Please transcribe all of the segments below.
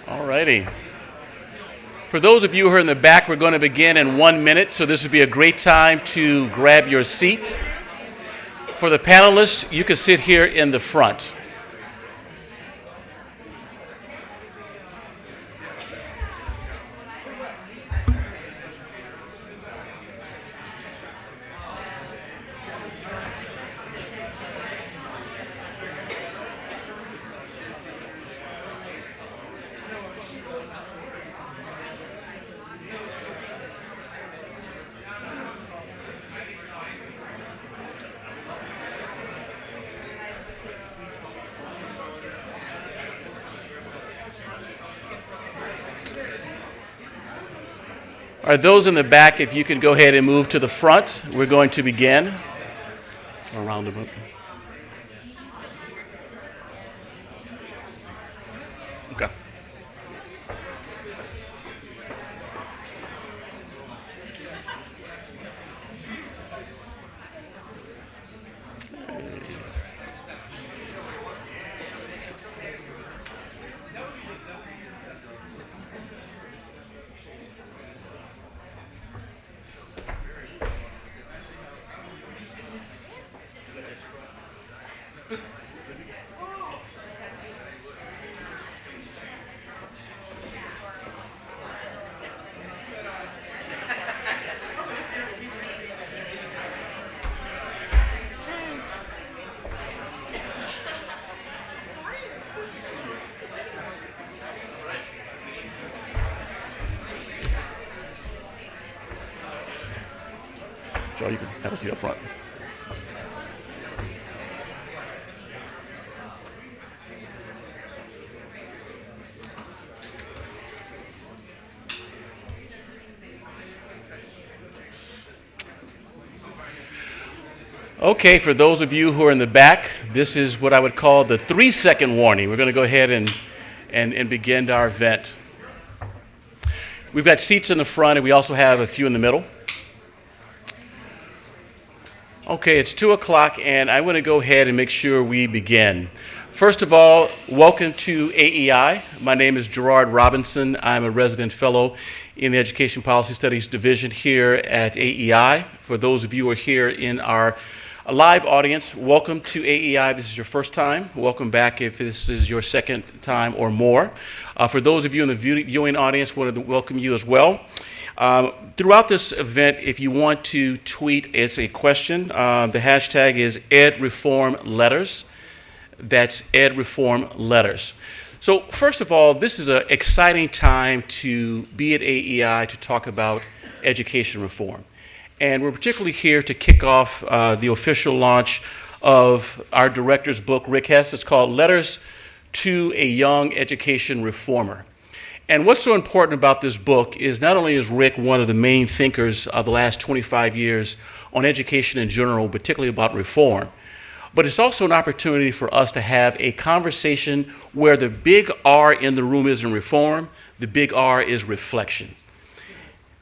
All righty. For those of you who are in the back, we're going to begin in 1 minute, so this would be a great time to grab your seat. For the panelists, you can sit here in the front. All right, those in the back, if you can go ahead and move to the front, we're going to begin. Around the room. Okay. Joe, you can have a seat up front. Okay, for those of you who are in the back, this is what I would call the 3-second warning. We're going to go ahead and begin our event. We've got seats in the front, and we also have a few in the middle. Okay, it's 2 o'clock, and I want to go ahead and make sure we begin. First of all, welcome to AEI. My name is Gerard Robinson. I'm a resident fellow in the Education Policy Studies Division here at AEI. For those of you who are here in our live audience, welcome to AEI. This is your first time. Welcome back if this is your second time or more. For those of you in the viewing audience, I want to welcome you as well. Throughout this event, if you want to tweet, it's a question. The hashtag is EdReformLetters. That's EdReformLetters. So first of all, this is an exciting time to be at AEI to talk about education reform. And we're particularly here to kick off the official launch of our director's book, Rick Hess. It's called Letters to a Young Education Reformer. And what's so important about this book is not only is Rick one of the main thinkers of the last 25 years on education in general, particularly about reform, but it's also an opportunity for us to have a conversation where the big R in the room isn't reform, the big R is reflection.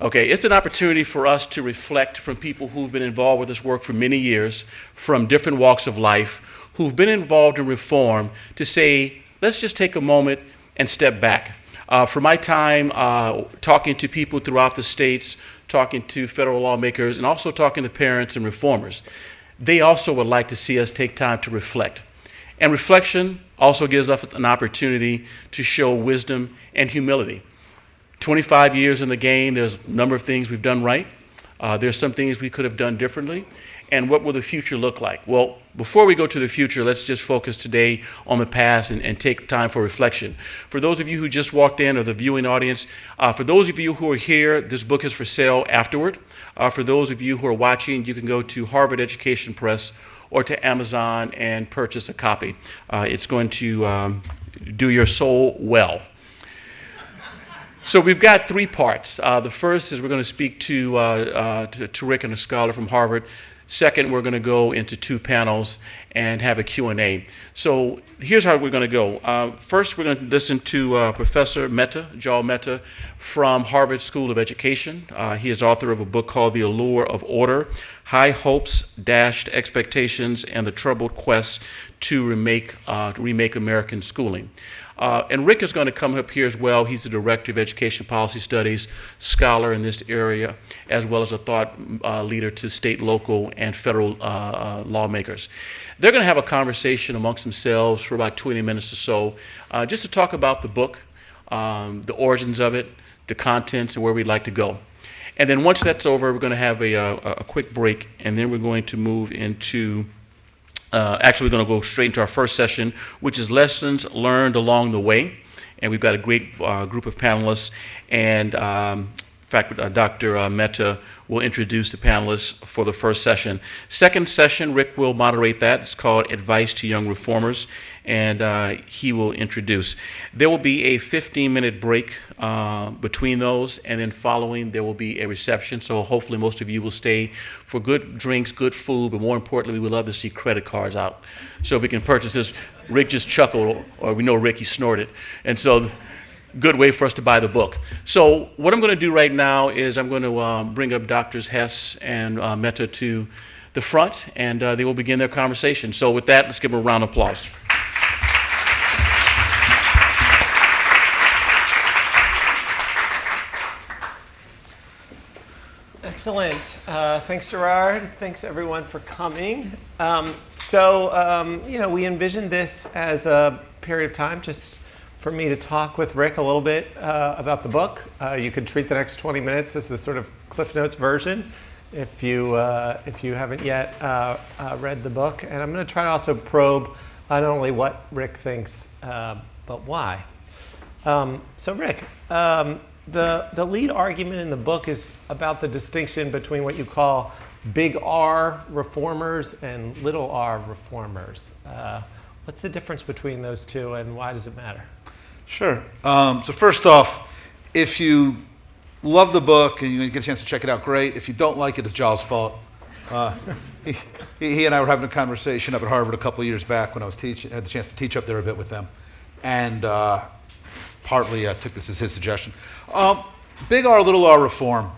Okay, it's an opportunity for us to reflect from people who've been involved with this work for many years, from different walks of life, who've been involved in reform, to say, let's just take a moment and step back. For my time talking to people throughout the states, talking to federal lawmakers, and also talking to parents and reformers, they also would like to see us take time to reflect. And reflection also gives us an opportunity to show wisdom and humility. 25 years in the game, there's a number of things we've done right. There's some things we could have done differently. And what will the future look like? Well, before we go to the future, let's just focus today on the past and take time for reflection. For those of you who just walked in or the viewing audience, for those of you who are here, this book is for sale afterward. For those of you who are watching, you can go to Harvard Education Press or to Amazon and purchase a copy. It's going to do your soul well. So we've got 3 parts. The first is we're going to speak to Rick and a scholar from Harvard. Second, we're going to go into 2 panels and have a Q&A. So here's how we're going to go. First, we're going to listen to Professor Mehta, Joel Mehta, from Harvard School of Education. He is author of a book called The Allure of Order, High Hopes, Dashed Expectations, and the Troubled Quest to remake American Schooling. And Rick is going to come up here as well. He's the Director of Education Policy Studies, scholar in this area, as well as a thought leader to state, local, and federal lawmakers. They're going to have a conversation amongst themselves for about 20 minutes or so, just to talk about the book, the origins of it, the contents, and where we'd like to go. And then once that's over, we're going to have a quick break, and then we're going to move into actually, we're going to go straight into our first session, which is lessons learned along the way. And we've got a great group of panelists. And in fact, Dr. Mehta will introduce the panelists for the first session. Second session, Rick will moderate that. It's called Advice to Young Reformers, and he will introduce. There will be a 15-minute break between those, and then following there will be a reception. So hopefully most of you will stay for good drinks, good food, but more importantly, we would love to see credit cards out so we can purchase this. Rick just chuckled, or we know Rick, he snorted. And so good way for us to buy the book. So what I'm going to do right now is I'm going to bring up Drs. Hess and Mehta to the front, and they will begin their conversation. So with that, let's give them a round of applause. Excellent. Thanks, Gerard. Thanks, everyone, for coming. We envisioned this as a period of time just for me to talk with Rick a little bit about the book. You could treat the next 20 minutes as the sort of Cliff Notes version if you haven't yet read the book. And I'm going to try to also probe not only what Rick thinks, but why. So Rick, the lead argument in the book is about the distinction between what you call big R reformers and little r reformers. What's the difference between those two, and why does it matter? Sure. So first off, if you love the book and you get a chance to check it out, great. If you don't like it, it's Giles' fault. He and I were having a conversation up at Harvard a couple of years back when I was had the chance to teach up there a bit with them, and partly took this as his suggestion. Big R, little r reform.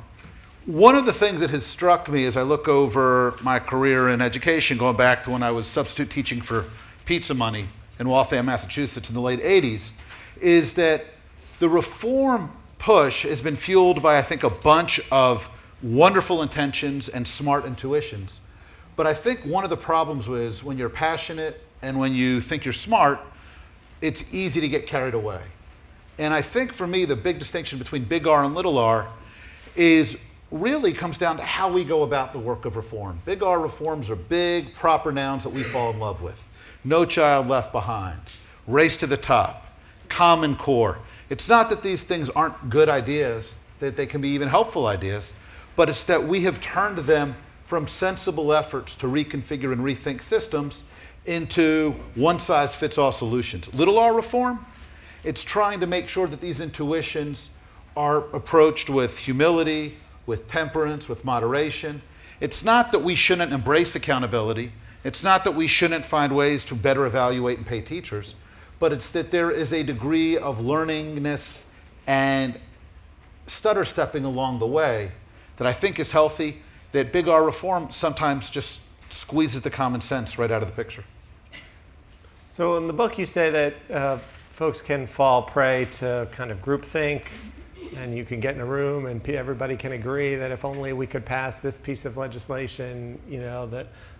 One of the things that has struck me as I look over my career in education, going back to when I was substitute teaching for pizza money in Waltham, Massachusetts in the late 80s, is that the reform push has been fueled by, I think, a bunch of wonderful intentions and smart intuitions. But I think one of the problems is when you're passionate and when you think you're smart, it's easy to get carried away. And I think for me, the big distinction between big R and little r is really comes down to how we go about the work of reform. Big R reforms are big, proper nouns that we fall in love with. No child left behind, race to the top, Common Core. It's not that these things aren't good ideas, that they can be even helpful ideas, but it's that we have turned them from sensible efforts to reconfigure and rethink systems into one-size-fits-all solutions. Little r reform, it's trying to make sure that these intuitions are approached with humility, with temperance, with moderation. It's not that we shouldn't embrace accountability. It's not that we shouldn't find ways to better evaluate and pay teachers, but it's that there is a degree of learningness and stutter stepping along the way that I think is healthy, that big R reform sometimes just squeezes the common sense right out of the picture. So in the book you say that folks can fall prey to kind of groupthink, and you can get in a room and everybody can agree that if only we could pass this piece of legislation,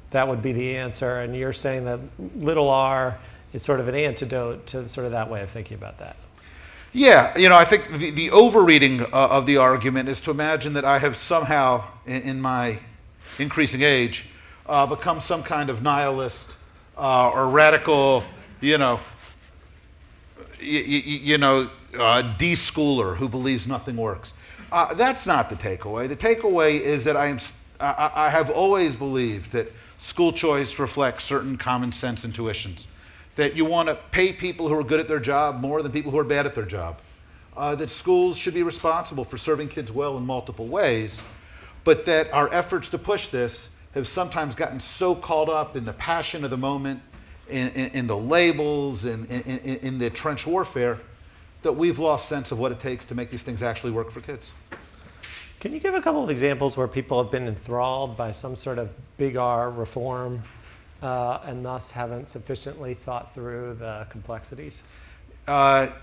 that would be the answer. And you're saying that little r is sort of an antidote to sort of that way of thinking about that. Yeah, I think the overreading of the argument is to imagine that I have somehow, in my increasing age, become some kind of nihilist or radical, de-schooler who believes nothing works. That's not the takeaway. The takeaway is that I have always believed that school choice reflects certain common sense intuitions, that you want to pay people who are good at their job more than people who are bad at their job, that schools should be responsible for serving kids well in multiple ways, but that our efforts to push this have sometimes gotten so caught up in the passion of the moment, in the labels, in the trench warfare, that we've lost sense of what it takes to make these things actually work for kids. Can you give a couple of examples where people have been enthralled by some sort of big R reform and thus haven't sufficiently thought through the complexities? one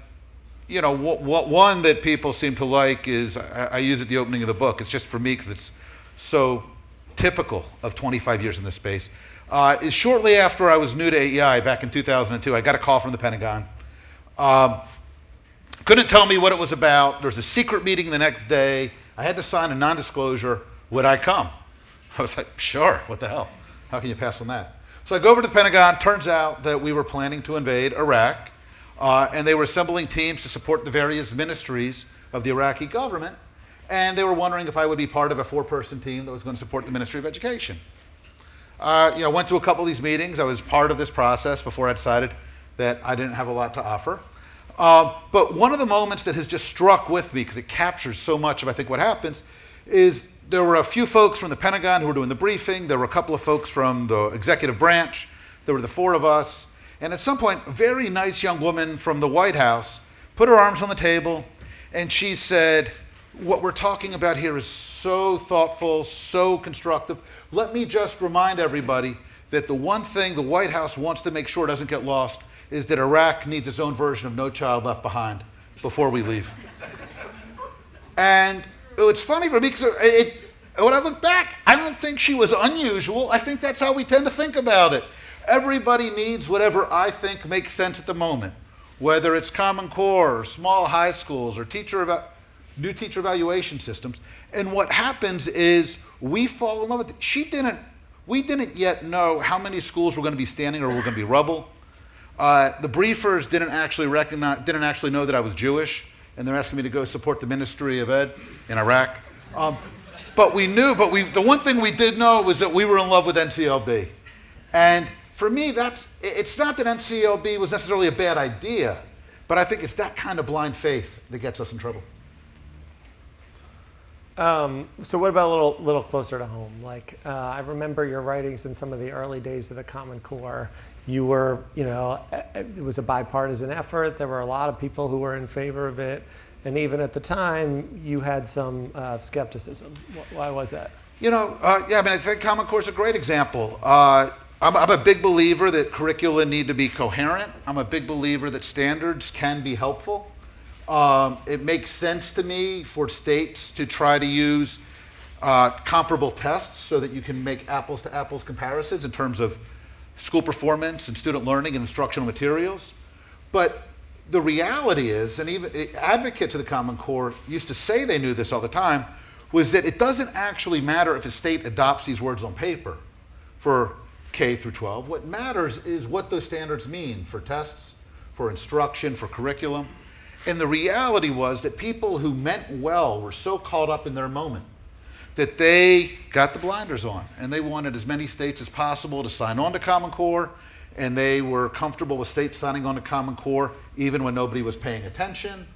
that people seem to like is, I use it at the opening of the book. It's just for me because it's so typical of 25 years in this space. Is shortly after I was new to AEI back in 2002, I got a call from the Pentagon. Couldn't tell me what it was about. There was a secret meeting the next day. I had to sign a non-disclosure. Would I come? I was like, sure, what the hell? How can you pass on that? So I go over to the Pentagon. Turns out that we were planning to invade Iraq, and they were assembling teams to support the various ministries of the Iraqi government, and they were wondering if I would be part of a 4-person team that was going to support the Ministry of Education. I went to a couple of these meetings. I was part of this process before I decided that I didn't have a lot to offer. But one of the moments that has just struck with me, because it captures so much of, I think, what happens, is there were a few folks from the Pentagon who were doing the briefing. There were a couple of folks from the executive branch. There were the 4 of us. And at some point, a very nice young woman from the White House put her arms on the table, and she said, what we're talking about here is so thoughtful, so constructive. Let me just remind everybody that the one thing the White House wants to make sure doesn't get lost is that Iraq needs its own version of No Child Left Behind before we leave. And it's funny for me because when I look back, I don't think she was unusual. I think that's how we tend to think about it. Everybody needs whatever I think makes sense at the moment, whether it's Common Core or small high schools or new teacher evaluation systems. And what happens is we fall in love with it. We didn't yet know how many schools were going to be standing or were going to be rubble. The briefers didn't actually know that I was Jewish, and they're asking me to go support the Ministry of Ed in Iraq. But the one thing we did know was that we were in love with NCLB. And for me, it's not that NCLB was necessarily a bad idea, but I think it's that kind of blind faith that gets us in trouble. So what about a little closer to home? I remember your writings in some of the early days of the Common Core. You were, it was a bipartisan effort. There were a lot of people who were in favor of it. And even at the time, you had some skepticism. Why was that? I think Common Core is a great example. I'm a big believer that curricula need to be coherent. I'm a big believer that standards can be helpful. It makes sense to me for states to try to use comparable tests so that you can make apples to apples comparisons in terms of school performance and student learning and instructional materials. But the reality is, and even advocates of the Common Core used to say they knew this all the time, was that it doesn't actually matter if a state adopts these words on paper for K through 12. What matters is what those standards mean for tests, for instruction, for curriculum. And the reality was that people who meant well were so caught up in their moment that they got the blinders on, and they wanted as many states as possible to sign on to Common Core, and they were comfortable with states signing on to Common Core even when nobody was paying attention.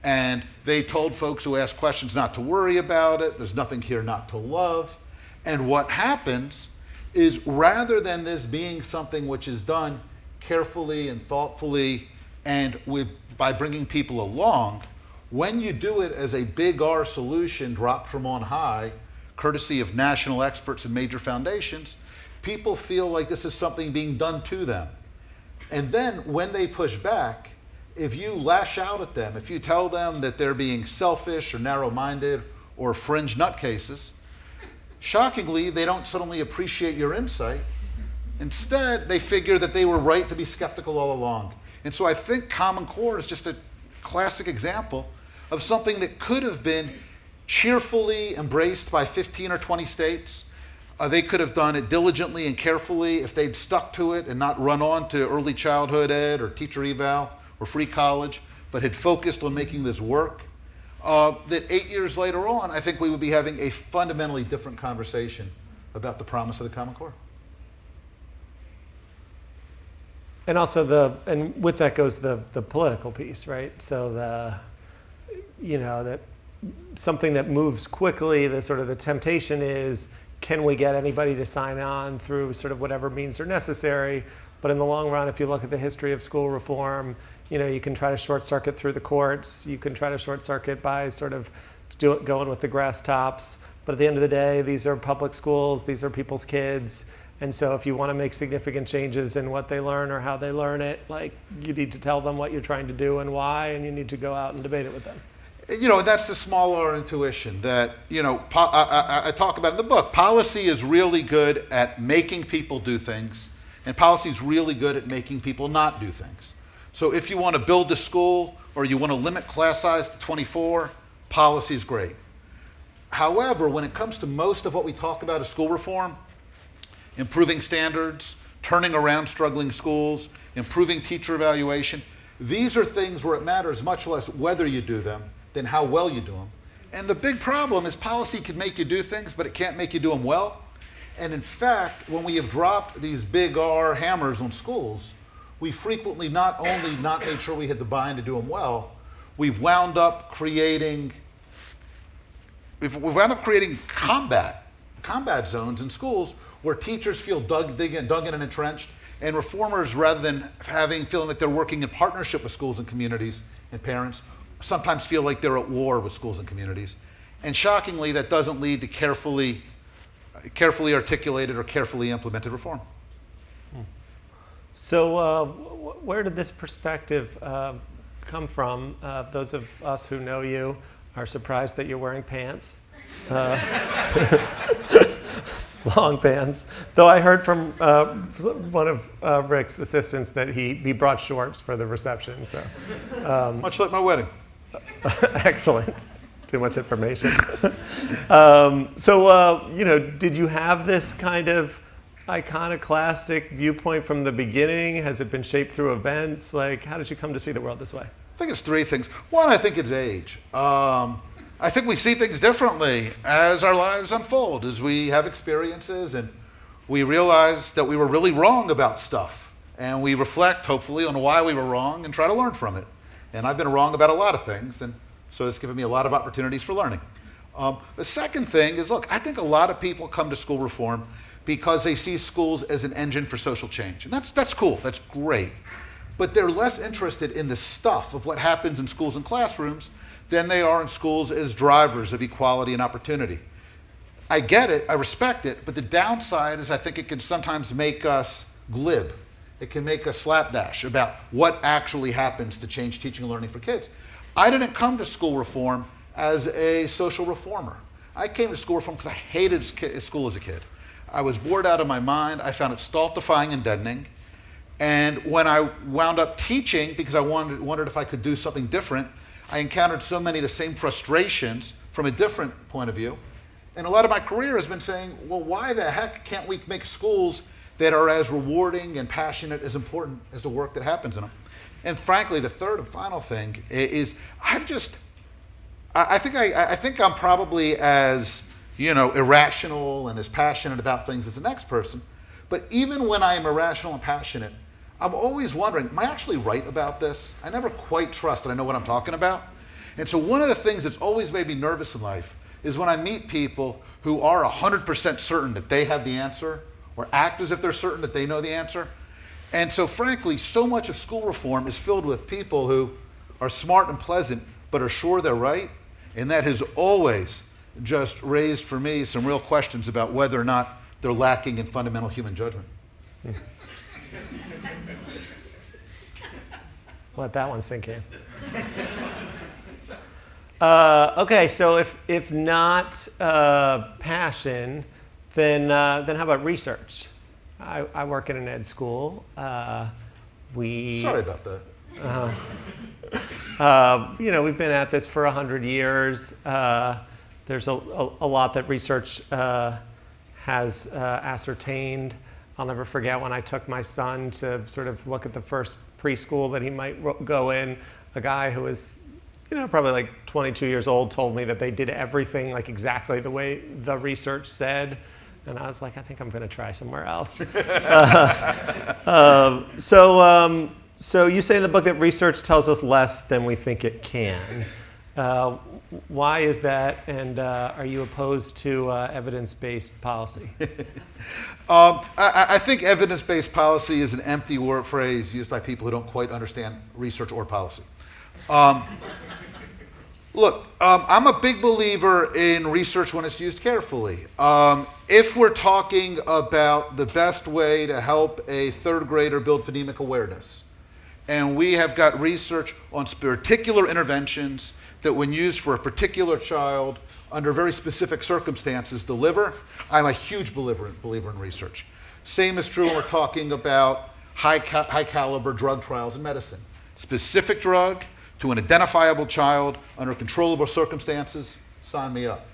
And they told folks who asked questions not to worry about it. There's nothing here not to love. And what happens is, rather than this being something which is done carefully and thoughtfully and by bringing people along, when you do it as a big R solution dropped from on high, courtesy of national experts and major foundations, people feel like this is something being done to them. And then when they push back, if you lash out at them, if you tell them that they're being selfish or narrow-minded or fringe nutcases, shockingly, they don't suddenly appreciate your insight. Instead, they figure that they were right to be skeptical all along. And so I think Common Core is just a classic example of something that could have been cheerfully embraced by 15 or 20 states. They could have done it diligently and carefully if they'd stuck to it and not run on to early childhood ed or teacher eval or free college, but had focused on making this work. That 8 years later on, I think we would be having a fundamentally different conversation about the promise of the Common Core. And also and with that goes the political piece, right? So that something that moves quickly, the temptation is, can we get anybody to sign on through sort of whatever means are necessary? But in the long run, if you look at the history of school reform, you can try to short circuit through the courts. You can try to short circuit by sort of going with the grass tops. But at the end of the day, these are public schools. These are people's kids. And so if you want to make significant changes in what they learn or how they learn it, like, you need to tell them what you're trying to do and why, and you need to go out and debate it with them. That's the smaller intuition that, I talk about in the book. Policy is really good at making people do things, and policy is really good at making people not do things. So if you want to build a school or you want to limit class size to 24, policy is great. However, when it comes to most of what we talk about as school reform, improving standards, turning around struggling schools, improving teacher evaluation, these are things where it matters much less whether you do them than how well you do them. And the big problem is policy can make you do things, but it can't make you do them well. And in fact, when we have dropped these big R hammers on schools, we frequently not only not made sure we had the buy-in to do them well, we've wound up creating combat zones in schools where teachers feel dug in and entrenched, and reformers, rather than feeling like they're working in partnership with schools and communities and parents, sometimes feel like they're at war with schools and communities. And shockingly, that doesn't lead to carefully articulated or carefully implemented reform. So where did this perspective come from? Those of us who know you are surprised that you're wearing pants. Long pants. Though I heard from one of Rick's assistants that he brought shorts for the reception. So much like my wedding. Excellent. Too much information. Did you have this kind of iconoclastic viewpoint from the beginning? Has it been shaped through events? Like, how did you come to see the world this way? I think it's three things. One, I think it's age. I think we see things differently as our lives unfold, as we have experiences and we realize that we were really wrong about stuff. And we reflect, hopefully, on why we were wrong and try to learn from it. And I've been wrong about a lot of things, and so it's given me a lot of opportunities for learning. The second thing is, look, I think a lot of people come to school reform because they see schools as an engine for social change. And that's cool, that's great. But they're less interested in the stuff of what happens in schools and classrooms than they are in schools as drivers of equality and opportunity. I get it, I respect it, but the downside is I think it can sometimes make us glib. It can make us slapdash about what actually happens to change teaching and learning for kids. I didn't come to school reform as a social reformer. I came to school reform because I hated school as a kid. I was bored out of my mind. I found it stultifying and deadening. And when I wound up teaching, because I wondered if I could do something different, I encountered so many of the same frustrations from a different point of view. And a lot of my career has been saying, well, why the heck can't we make schools that are as rewarding and passionate, as important as the work that happens in them? And frankly, the third and final thing is I think I'm probably as irrational and as passionate about things as the next person. But even when I am irrational and passionate, I'm always wondering, am I actually right about this? I never quite trust that I know what I'm talking about. And so one of the things that's always made me nervous in life is when I meet people who are 100% certain that they have the answer or act as if they're certain that they know the answer. And so frankly, so much of school reform is filled with people who are smart and pleasant but are sure they're right. And that has always just raised for me some real questions about whether or not they're lacking in fundamental human judgment. Let that one sink in. Okay, so if not passion, then how about research? I work in an ed school. Sorry about that. We've been at this for 100 years. There's a lot that research has ascertained. I'll never forget when I took my son to sort of look at the first preschool that he might go in. A guy who was, probably like 22 years old told me that they did everything like exactly the way the research said. And I was like, I think I'm going to try somewhere else. So you say in the book that research tells us less than we think it can. Why is that, and are you opposed to evidence-based policy? I think evidence-based policy is an empty word phrase used by people who don't quite understand research or policy. Look, I'm a big believer in research when it's used carefully. If we're talking about the best way to help a third grader build phonemic awareness, and we have got research on particular interventions that when used for a particular child under very specific circumstances deliver, I'm a huge believer in research. Same is true when we're talking about high caliber drug trials in medicine. Specific drug to an identifiable child under controllable circumstances, sign me up.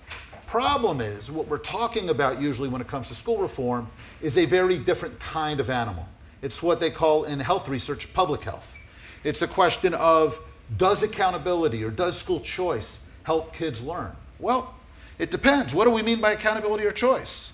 Problem is, what we're talking about usually when it comes to school reform is a very different kind of animal. It's what they call in health research public health. It's a question of, does accountability or does school choice help kids learn? Well, it depends. What do we mean by accountability or choice?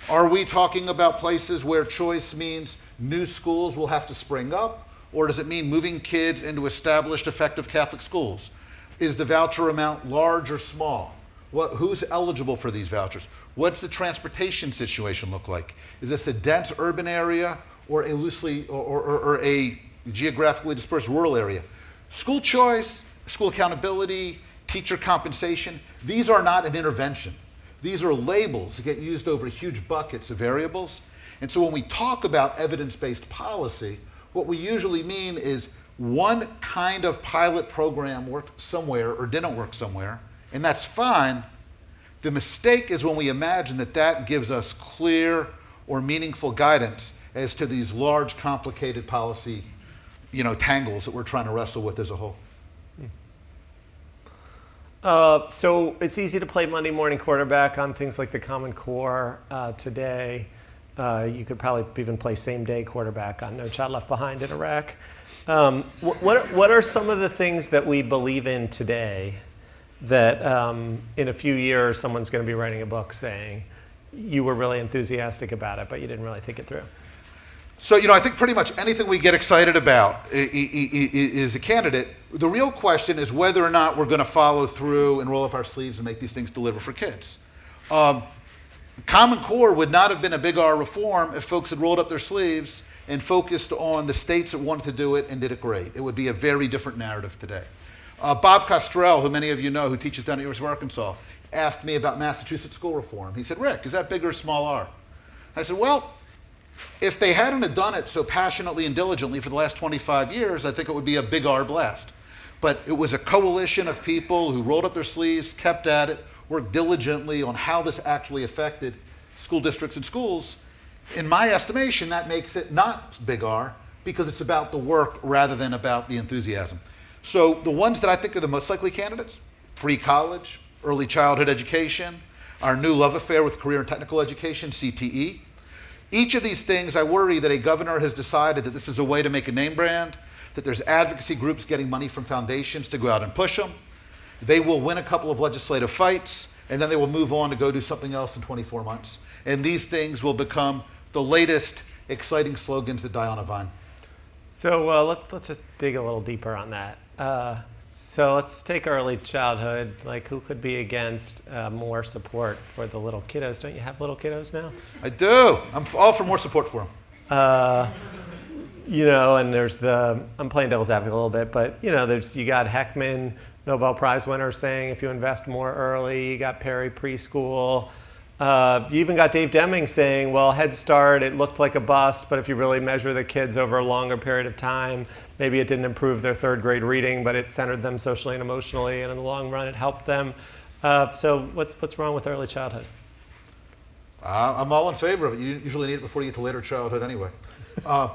Are we talking about places where choice means new schools will have to spring up, or does it mean moving kids into established effective Catholic schools? Is the voucher amount large or small? Who's eligible for these vouchers? What's the transportation situation look like? Is this a dense urban area or a loosely or a geographically dispersed rural area? School choice, school accountability, teacher compensation, these are not an intervention. These are labels that get used over huge buckets of variables. And so when we talk about evidence-based policy, what we usually mean is one kind of pilot program worked somewhere or didn't work somewhere, and that's fine. The mistake is when we imagine that that gives us clear or meaningful guidance as to these large, complicated policy, tangles that we're trying to wrestle with as a whole. So it's easy to play Monday morning quarterback on things like the Common Core today. You could probably even play same day quarterback on No Child Left Behind in Iraq. What are some of the things that we believe in today that in a few years someone's going to be writing a book saying you were really enthusiastic about it, but you didn't really think it through? So, I think pretty much anything we get excited about is a candidate. The real question is whether or not we're going to follow through and roll up our sleeves and make these things deliver for kids. Common Core would not have been a big R reform if folks had rolled up their sleeves and focused on the states that wanted to do it and did it great. It would be a very different narrative today. Bob Costrell, who many of you know, who teaches down at the University of Arkansas, asked me about Massachusetts school reform. He said, Rick, is that big or small R? I said, well, if they hadn't have done it so passionately and diligently for the last 25 years, I think it would be a big R blast. But it was a coalition of people who rolled up their sleeves, kept at it, worked diligently on how this actually affected school districts and schools. In my estimation, that makes it not big R because it's about the work rather than about the enthusiasm. So the ones that I think are the most likely candidates, free college, early childhood education, our new love affair with career and technical education, CTE. Each of these things, I worry that a governor has decided that this is a way to make a name brand, that there's advocacy groups getting money from foundations to go out and push them. They will win a couple of legislative fights, and then they will move on to go do something else in 24 months. And these things will become the latest exciting slogans that die on a vine. So let's just dig a little deeper on that. So let's take early childhood. Like, who could be against more support for the little kiddos? Don't you have little kiddos now? I do. I'm all for more support for them. And there's I'm playing devil's advocate a little bit, but you got Heckman, Nobel Prize winner, saying if you invest more early. You got Perry preschool. You even got Dave Deming saying, well, Head Start, it looked like a bust, but if you really measure the kids over a longer period of time, maybe it didn't improve their third grade reading, but it centered them socially and emotionally, and in the long run, it helped them. So what's wrong with early childhood? I'm all in favor of it. You usually need it before you get to later childhood anyway. No,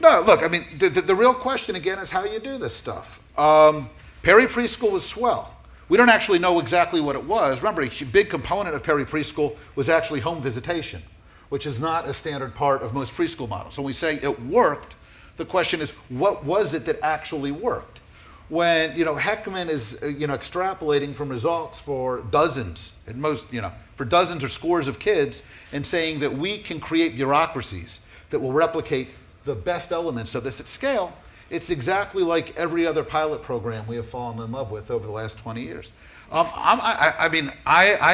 look, I mean, the real question, again, is how you do this stuff. Perry preschool was swell. We don't actually know exactly what it was. Remember, a big component of Perry preschool was actually home visitation, which is not a standard part of most preschool models. So when we say it worked, the question is, what was it that actually worked? When Heckman is extrapolating from results for dozens, at most, for dozens or scores of kids, and saying that we can create bureaucracies that will replicate the best elements of this at scale, it's exactly like every other pilot program we have fallen in love with over the last 20 years. I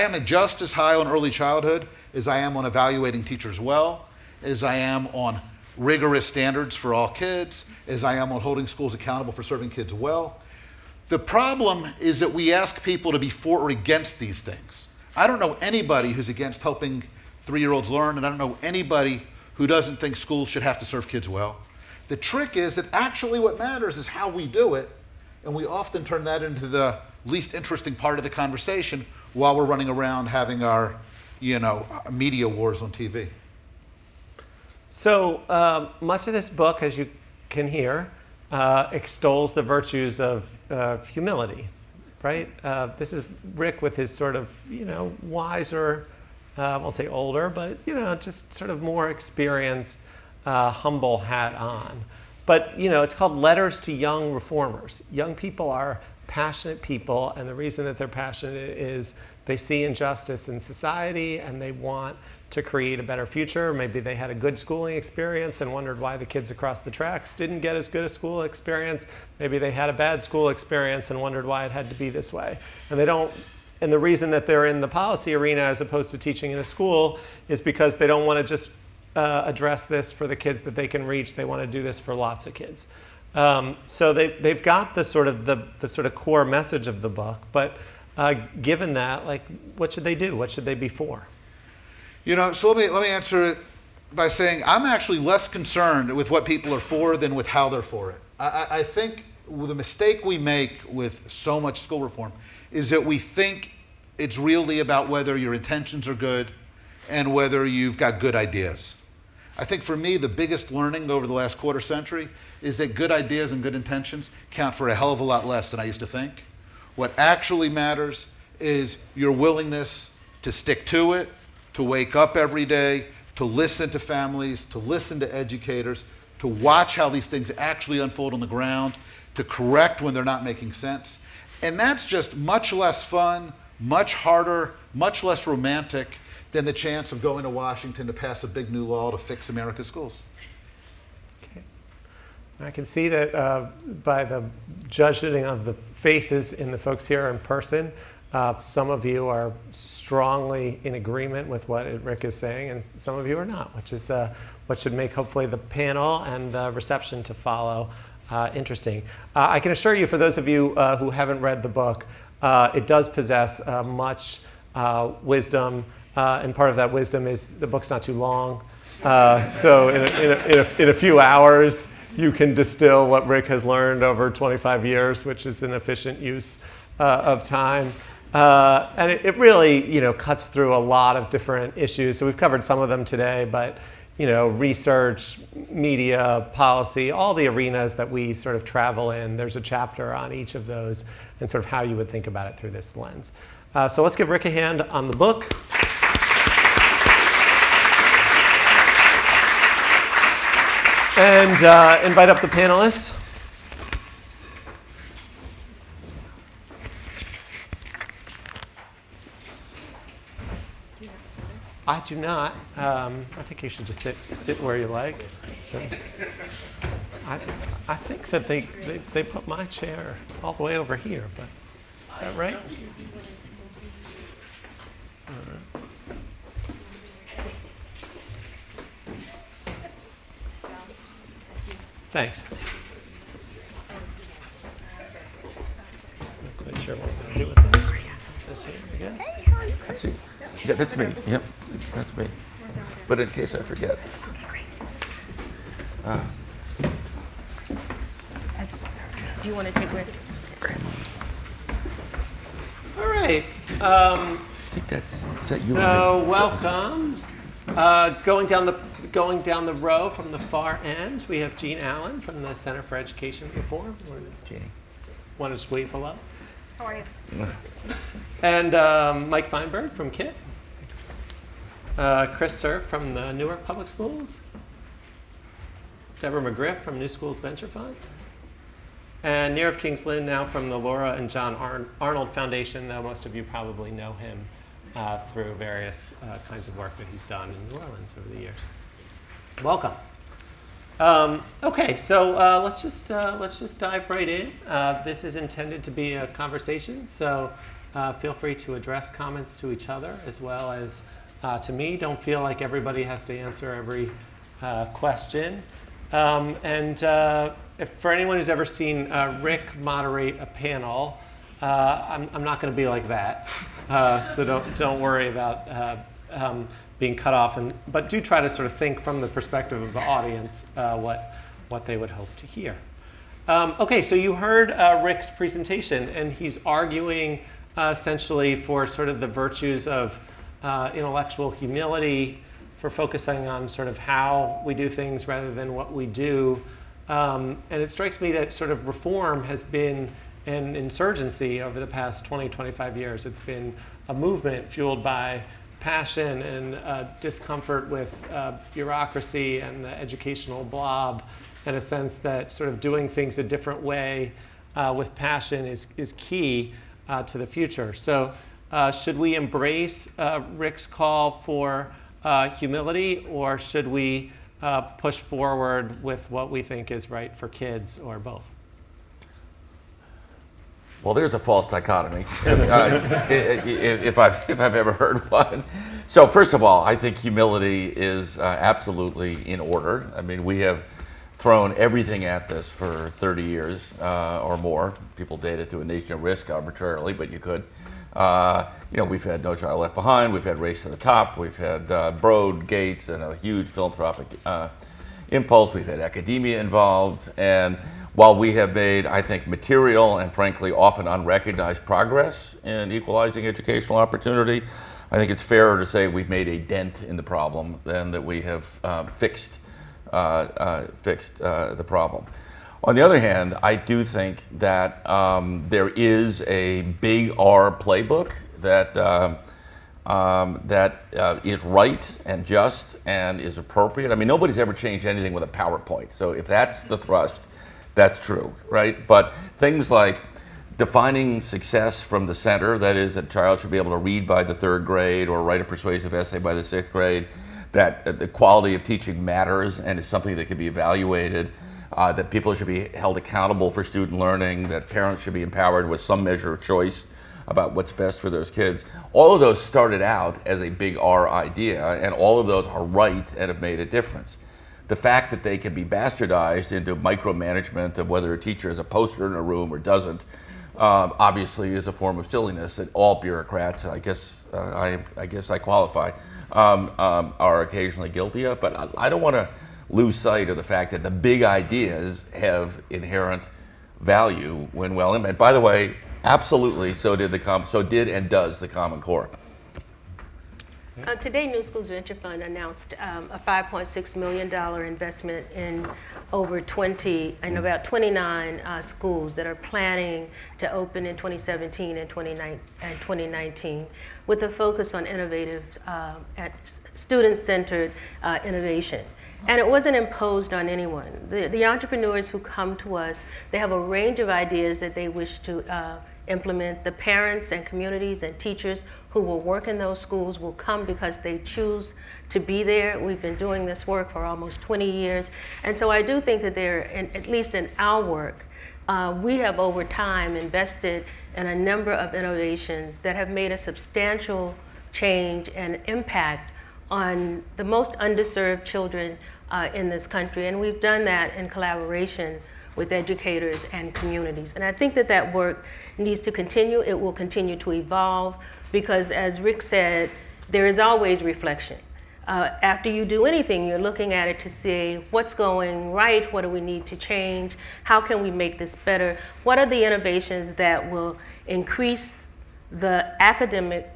am just as high on early childhood as I am on evaluating teachers well, as I am on rigorous standards for all kids, as I am on holding schools accountable for serving kids well. The problem is that we ask people to be for or against these things. I don't know anybody who's against helping 3-year-olds learn, and I don't know anybody who doesn't think schools should have to serve kids well. The trick is that actually what matters is how we do it, and we often turn that into the least interesting part of the conversation while we're running around having our, media wars on TV. So much of this book, as you can hear, extols the virtues of humility, right? This is Rick with his sort of, wiser, I won't say older, but, just sort of more experienced, humble hat on. But, it's called Letters to Young Reformers. Young people are passionate people, and the reason that they're passionate is they see injustice in society and they want to create a better future. Maybe they had a good schooling experience and wondered why the kids across the tracks didn't get as good a school experience. Maybe they had a bad school experience and wondered why it had to be this way. And the reason that they're in the policy arena as opposed to teaching in a school is because they don't want to just address this for the kids that they can reach. They want to do this for lots of kids. So they've got the sort of core message of the book, but given that, what should they do? What should they be for? So let me answer it by saying I'm actually less concerned with what people are for than with how they're for it. I think the mistake we make with so much school reform is that we think it's really about whether your intentions are good and whether you've got good ideas. I think for me, the biggest learning over the last quarter century is that good ideas and good intentions count for a hell of a lot less than I used to think. What actually matters is your willingness to stick to it, to wake up every day, to listen to families, to listen to educators, to watch how these things actually unfold on the ground, to correct when they're not making sense. And that's just much less fun, much harder, much less romantic than the chance of going to Washington to pass a big new law to fix America's schools. Okay. I can see that by the judging of the faces in the folks here in person, some of you are strongly in agreement with what Rick is saying, and some of you are not, which is what should make hopefully the panel and the reception to follow interesting. I can assure you, for those of you who haven't read the book, it does possess much wisdom, and part of that wisdom is the book's not too long. So in a few hours, you can distill what Rick has learned over 25 years, which is an efficient use of time. And it really, cuts through a lot of different issues. So we've covered some of them today, but research, media, policy, all the arenas that we sort of travel in, there's a chapter on each of those and sort of how you would think about it through this lens. So let's give Rick a hand on the book. And invite up the panelists. I do not. I think you should just sit where you like. I think that they put my chair all the way over here, but is that right? Thanks. I'm not quite sure what I'm going to do with this. This here, I guess. Actually, yeah, that's me. Yep, that's me. But in case I forget. Do you want to take Rick? All right. I think that's you. So welcome. Going down the row from the far end, we have Jean Allen from the Center for Education Reform. Jeannie. Want to just wave hello? How are you? And Mike Feinberg from KIT. Chris Cerf from the Newark Public Schools. Deborah McGriff from New Schools Venture Fund. And Nirav Kings Lynn now from the Laura and John Arnold Foundation, though most of you probably know him through various kinds of work that he's done in New Orleans over the years. Welcome. Okay, so let's just dive right in. This is intended to be a conversation, so feel free to address comments to each other as well as to me. Don't feel like everybody has to answer every question. And if for anyone who's ever seen Rick moderate a panel, I'm not going to be like that. So don't worry about being cut off, but do try to sort of think from the perspective of the audience what they would hope to hear. Okay, so you heard Rick's presentation, and he's arguing essentially for sort of the virtues of intellectual humility, for focusing on sort of how we do things rather than what we do. And it strikes me that sort of reform has been an insurgency over the past 20, 25 years. It's been a movement fueled by passion and discomfort with bureaucracy and the educational blob, in a sense that sort of doing things a different way with passion is key to the future. So should we embrace Rick's call for humility, or should we push forward with what we think is right for kids, or both? Well, there's a false dichotomy, if I've ever heard one. So first of all, I think humility is absolutely in order. I mean, we have thrown everything at this for 30 years or more. People date it to a nation at risk arbitrarily, but you could. We've had No Child Left Behind, we've had Race to the Top, we've had Broad, Gates, and a huge philanthropic impulse. We've had academia involved, and while we have made, I think, material and frankly often unrecognized progress in equalizing educational opportunity, I think it's fairer to say we've made a dent in the problem than that we have fixed the problem. On the other hand, I do think that there is a big R playbook that is right and just and is appropriate. I mean, nobody's ever changed anything with a PowerPoint. So if that's the thrust, that's true, right? But things like defining success from the center, that is, that a child should be able to read by the 3rd grade or write a persuasive essay by the 6th grade, that the quality of teaching matters and is something that can be evaluated, that people should be held accountable for student learning, that parents should be empowered with some measure of choice about what's best for those kids. All of those started out as a big R idea, and all of those are right and have made a difference. The fact that they can be bastardized into micromanagement of whether a teacher has a poster in a room or doesn't, obviously is a form of silliness that all bureaucrats, and I guess I qualify, are occasionally guilty of. But I don't want to lose sight of the fact that the big ideas have inherent value when well implemented. By the way, absolutely, so did and does the Common Core. Today, New Schools Venture Fund announced a $5.6 million investment in about 29 schools that are planning to open in 2017 and 2019, with a focus on innovative, student-centered innovation. And it wasn't imposed on anyone. The entrepreneurs who come to us, they have a range of ideas that they wish to implement. The parents and communities and teachers who will work in those schools will come because they choose to be there. We've been doing this work for almost 20 years. And so I do think that at least in our work, we have over time invested in a number of innovations that have made a substantial change and impact on the most underserved children in this country. And we've done that in collaboration with educators and communities. And I think that work needs to continue. It will continue to evolve because, as Rick said, there is always reflection. After you do anything, you're looking at it to see what's going right, what do we need to change, how can we make this better, what are the innovations that will increase the academic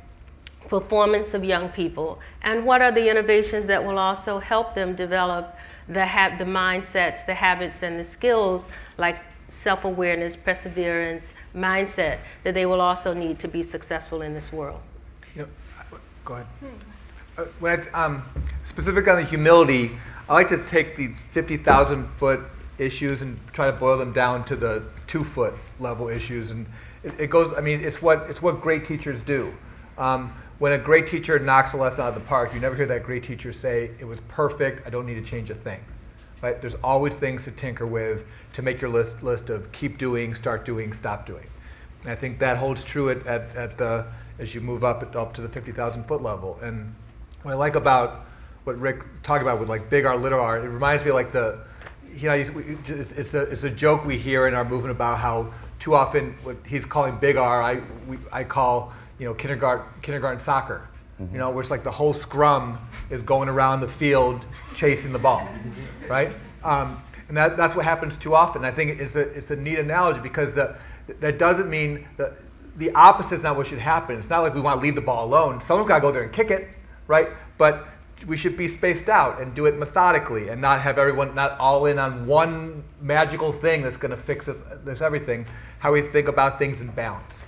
performance of young people, and what are the innovations that will also help them develop the mindsets, the habits, and the skills like self-awareness, perseverance, mindset that they will also need to be successful in this world. Go ahead. Specific on the humility, I like to take these 50,000-foot issues and try to boil them down to the 2-foot level issues, and it goes. I mean, it's what great teachers do. When a great teacher knocks a lesson out of the park, you never hear that great teacher say, "It was perfect, I don't need to change a thing." Right? There's always things to tinker with to make your list of keep doing, start doing, stop doing. And I think that holds true as you move up to the 50,000-foot level. And what I like about what Rick talked about with like big R, little r, it reminds me of like it's a joke we hear in our movement about how too often what he's calling big R, I call kindergarten soccer. Where it's like the whole scrum is going around the field chasing the ball, right? And that's what happens too often. I think it's a neat analogy because that doesn't mean that the opposite is not what should happen. It's not like we want to leave the ball alone. Someone's got to go there and kick it, right? But we should be spaced out and do it methodically and not have everyone not all in on one magical thing that's going to fix this everything. How we think about things in balance.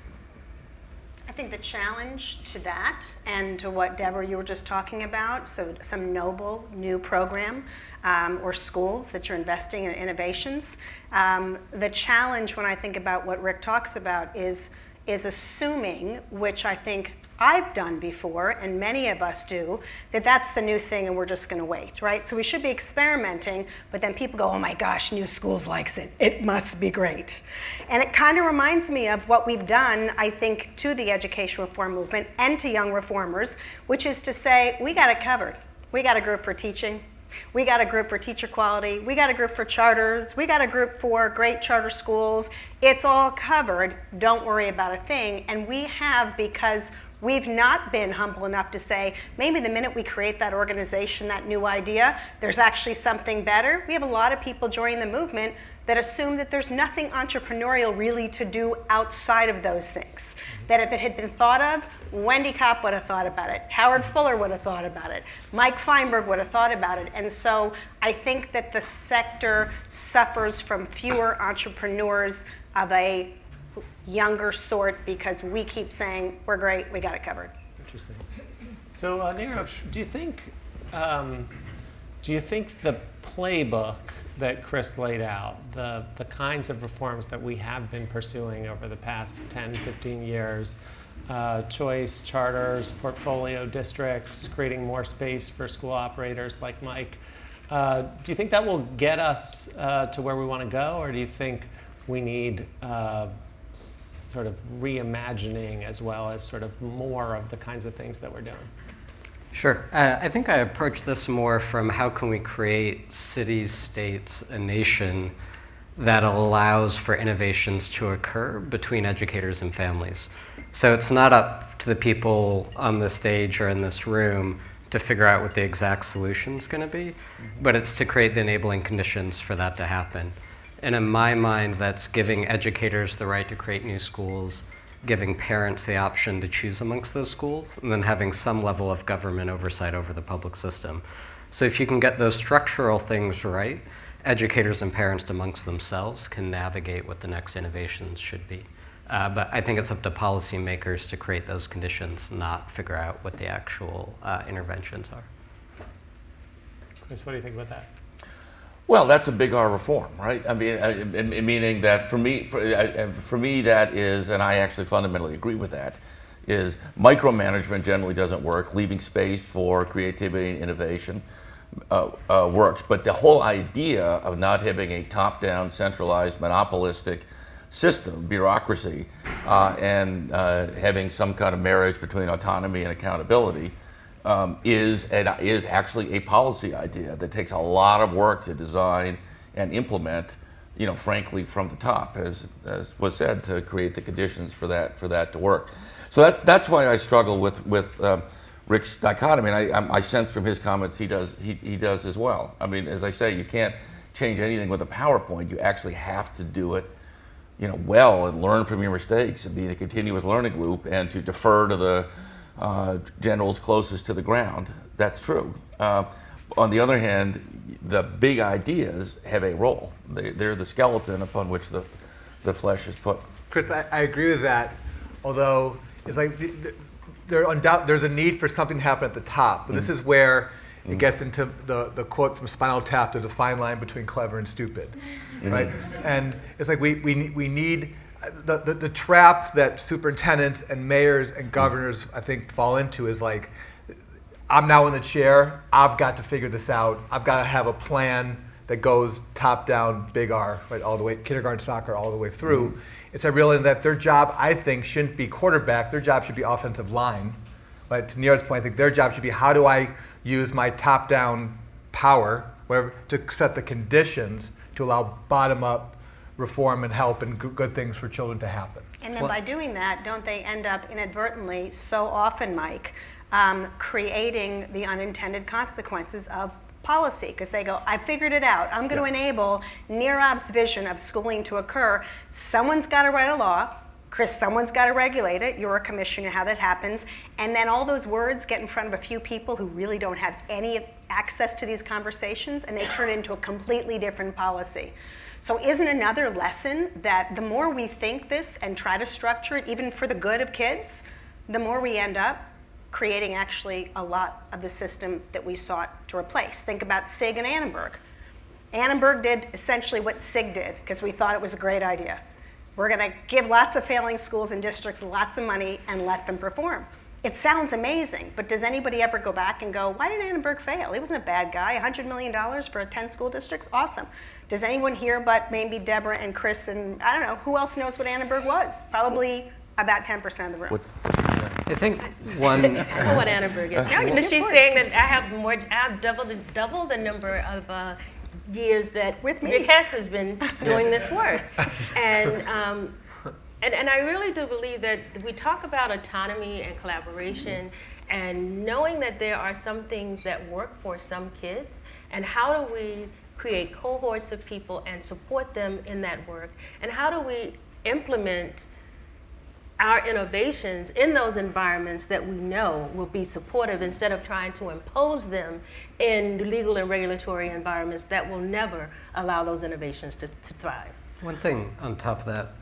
I think the challenge to that and to what, Deborah, you were just talking about, so some noble new program or schools that you're investing in innovations. The challenge when I think about what Rick talks about is assuming, which I think I've done before, and many of us do, that that's the new thing and we're just going to wait, right? So we should be experimenting, but then people go, oh my gosh, new schools likes it. It must be great. And it kind of reminds me of what we've done, I think, to the education reform movement and to young reformers, which is to say, we got it covered. We got a group for teaching. We got a group for teacher quality. We got a group for charters. We got a group for great charter schools. It's all covered. Don't worry about a thing. And we have, because we've not been humble enough to say, maybe the minute we create that organization, that new idea, there's actually something better. We have a lot of people joining the movement that assume that there's nothing entrepreneurial really to do outside of those things. That if it had been thought of, Wendy Kopp would have thought about it. Howard Fuller would have thought about it. Mike Feinberg would have thought about it. And so I think that the sector suffers from fewer entrepreneurs of a younger sort because we keep saying, we're great, we got it covered. Interesting. So, Nirav, do you think the playbook that Chris laid out, the kinds of reforms that we have been pursuing over the past 10, 15 years, choice, charters, portfolio districts, creating more space for school operators like Mike, do you think that will get us to where we want to go, or do you think we need sort of reimagining as well as sort of more of the kinds of things that we're doing? Sure. I think I approach this more from how can we create cities, states, a nation that allows for innovations to occur between educators and families. So it's not up to the people on the stage or in this room to figure out what the exact solution is going to be, but it's to create the enabling conditions for that to happen. And in my mind, that's giving educators the right to create new schools, giving parents the option to choose amongst those schools, and then having some level of government oversight over the public system. So if you can get those structural things right, educators and parents amongst themselves can navigate what the next innovations should be. But I think it's up to policymakers to create those conditions, not figure out what the actual interventions are. Chris, what do you think about that? Well, that's a big R reform, right? I mean, meaning that for me, that is, and I actually fundamentally agree with that, is micromanagement generally doesn't work. Leaving space for creativity and innovation works. But the whole idea of not having a top-down, centralized, monopolistic system, bureaucracy, and having some kind of marriage between autonomy and accountability is actually a policy idea that takes a lot of work to design and implement, frankly, from the top, as was said, to create the conditions for that to work. So that's why I struggle with Rick's dichotomy. And I sense from his comments he does as well. I mean, as I say, you can't change anything with a PowerPoint. You actually have to do it, well, and learn from your mistakes and be in a continuous learning loop, and to defer to the generals closest to the ground. That's true. On the other hand, the big ideas have a role. They're the skeleton upon which the flesh is put. Chris, I agree with that, although it's like there's a need for something to happen at the top. But this is where it gets into the quote from Spinal Tap, there's a fine line between clever and stupid, right? And it's like we need the trap that superintendents and mayors and governors, I think, fall into is like, I'm now in the chair, I've got to figure this out, I've got to have a plan that goes top down, big R, right, all the way, kindergarten soccer all the way through. It's a real that their job, I think, shouldn't be quarterback, their job should be offensive line. Right? To Neer's point, I think their job should be, how do I use my top down power whatever, to set the conditions to allow bottom-up reform and help and good things for children to happen. And then by doing that, don't they end up inadvertently, so often, Mike, creating the unintended consequences of policy? Because they go, I figured it out. I'm going to enable Neerav's vision of schooling to occur. Someone's got to write a law. Chris, someone's got to regulate it. You're a commissioner, how that happens. And then all those words get in front of a few people who really don't have any access to these conversations, and they turn into a completely different policy. So isn't another lesson that the more we think this and try to structure it, even for the good of kids, the more we end up creating actually a lot of the system that we sought to replace. Think about SIG and Annenberg. Annenberg did essentially what SIG did because we thought it was a great idea. We're going to give lots of failing schools and districts lots of money and let them perform. It sounds amazing, but does anybody ever go back and go, why did Annenberg fail? He wasn't a bad guy. $100 million for 10 school districts? Awesome. Does anyone here but maybe Deborah and Chris and I don't know, who else knows what Annenberg was? Probably about 10% of the room. I think one. I know what Annenberg is. No, she's saying that I have double the number of years that Rick Hess has been doing this work, and I really do believe that we talk about autonomy and collaboration, and knowing that there are some things that work for some kids, and how do we create cohorts of people and support them in that work, and how do we implement our innovations in those environments that we know will be supportive instead of trying to impose them in legal and regulatory environments that will never allow those innovations to thrive. One thing on top of that,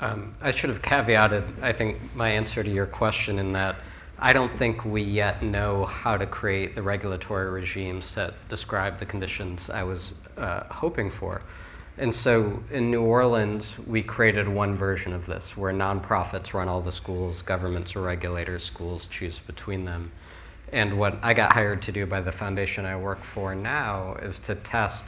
I should have caveated, I think, my answer to your question in that I don't think we yet know how to create the regulatory regimes that describe the conditions I was hoping for. And so in New Orleans, we created one version of this where nonprofits run all the schools, governments are regulators, schools choose between them. And what I got hired to do by the foundation I work for now is to test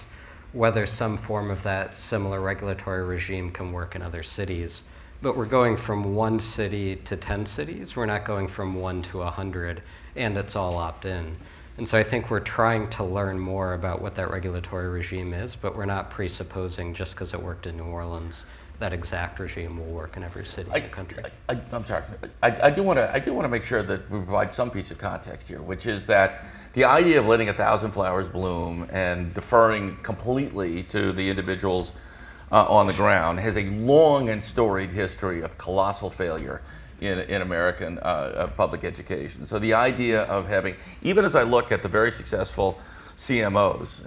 whether some form of that similar regulatory regime can work in other cities. But we're going from 1 city to 10 cities. We're not going from 1 to 100, and it's all opt-in. And so I think we're trying to learn more about what that regulatory regime is, but we're not presupposing just because it worked in New Orleans that exact regime will work in every city in the country. I'm sorry. I do want to make sure that we provide some piece of context here, which is that the idea of letting 1,000 flowers bloom and deferring completely to the individuals on the ground has a long and storied history of colossal failure in American public education. So the idea of having, even as I look at the very successful CMOs,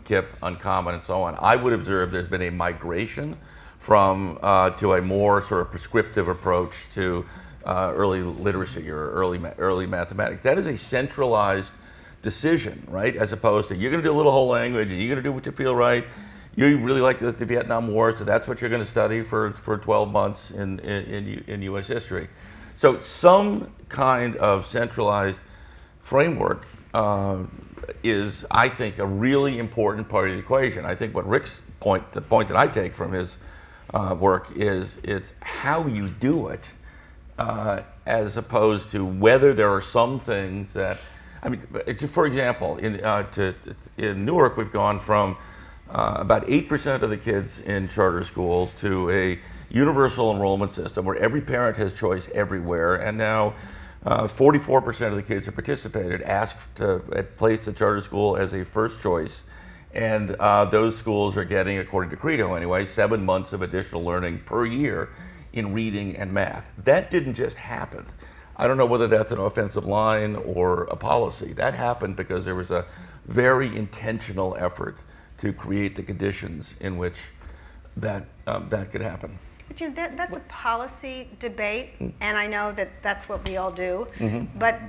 KIPP, Uncommon, and so on, I would observe there's been a migration from to a more sort of prescriptive approach to early literacy or early mathematics. That is a centralized decision, right? As opposed to you're going to do a little whole language and you're going to do what you feel right. You really like the Vietnam War, so that's what you're going to study for 12 months in U.S. history. So some kind of centralized framework is, I think, a really important part of the equation. I think what Rick's point, the point that I take from his work is it's how you do it as opposed to whether there are some things that, I mean, for example, in Newark, we've gone from about 8% of the kids in charter schools to a universal enrollment system where every parent has choice everywhere, and now 44% of the kids who participated asked to place the charter school as a first choice, and those schools are getting, according to Credo anyway, 7 months of additional learning per year in reading and math. That didn't just happen. I don't know whether that's an offensive line or a policy. That happened because there was a very intentional effort to create the conditions in which that could happen. But you know, that's a policy debate, and I know that that's what we all do. But,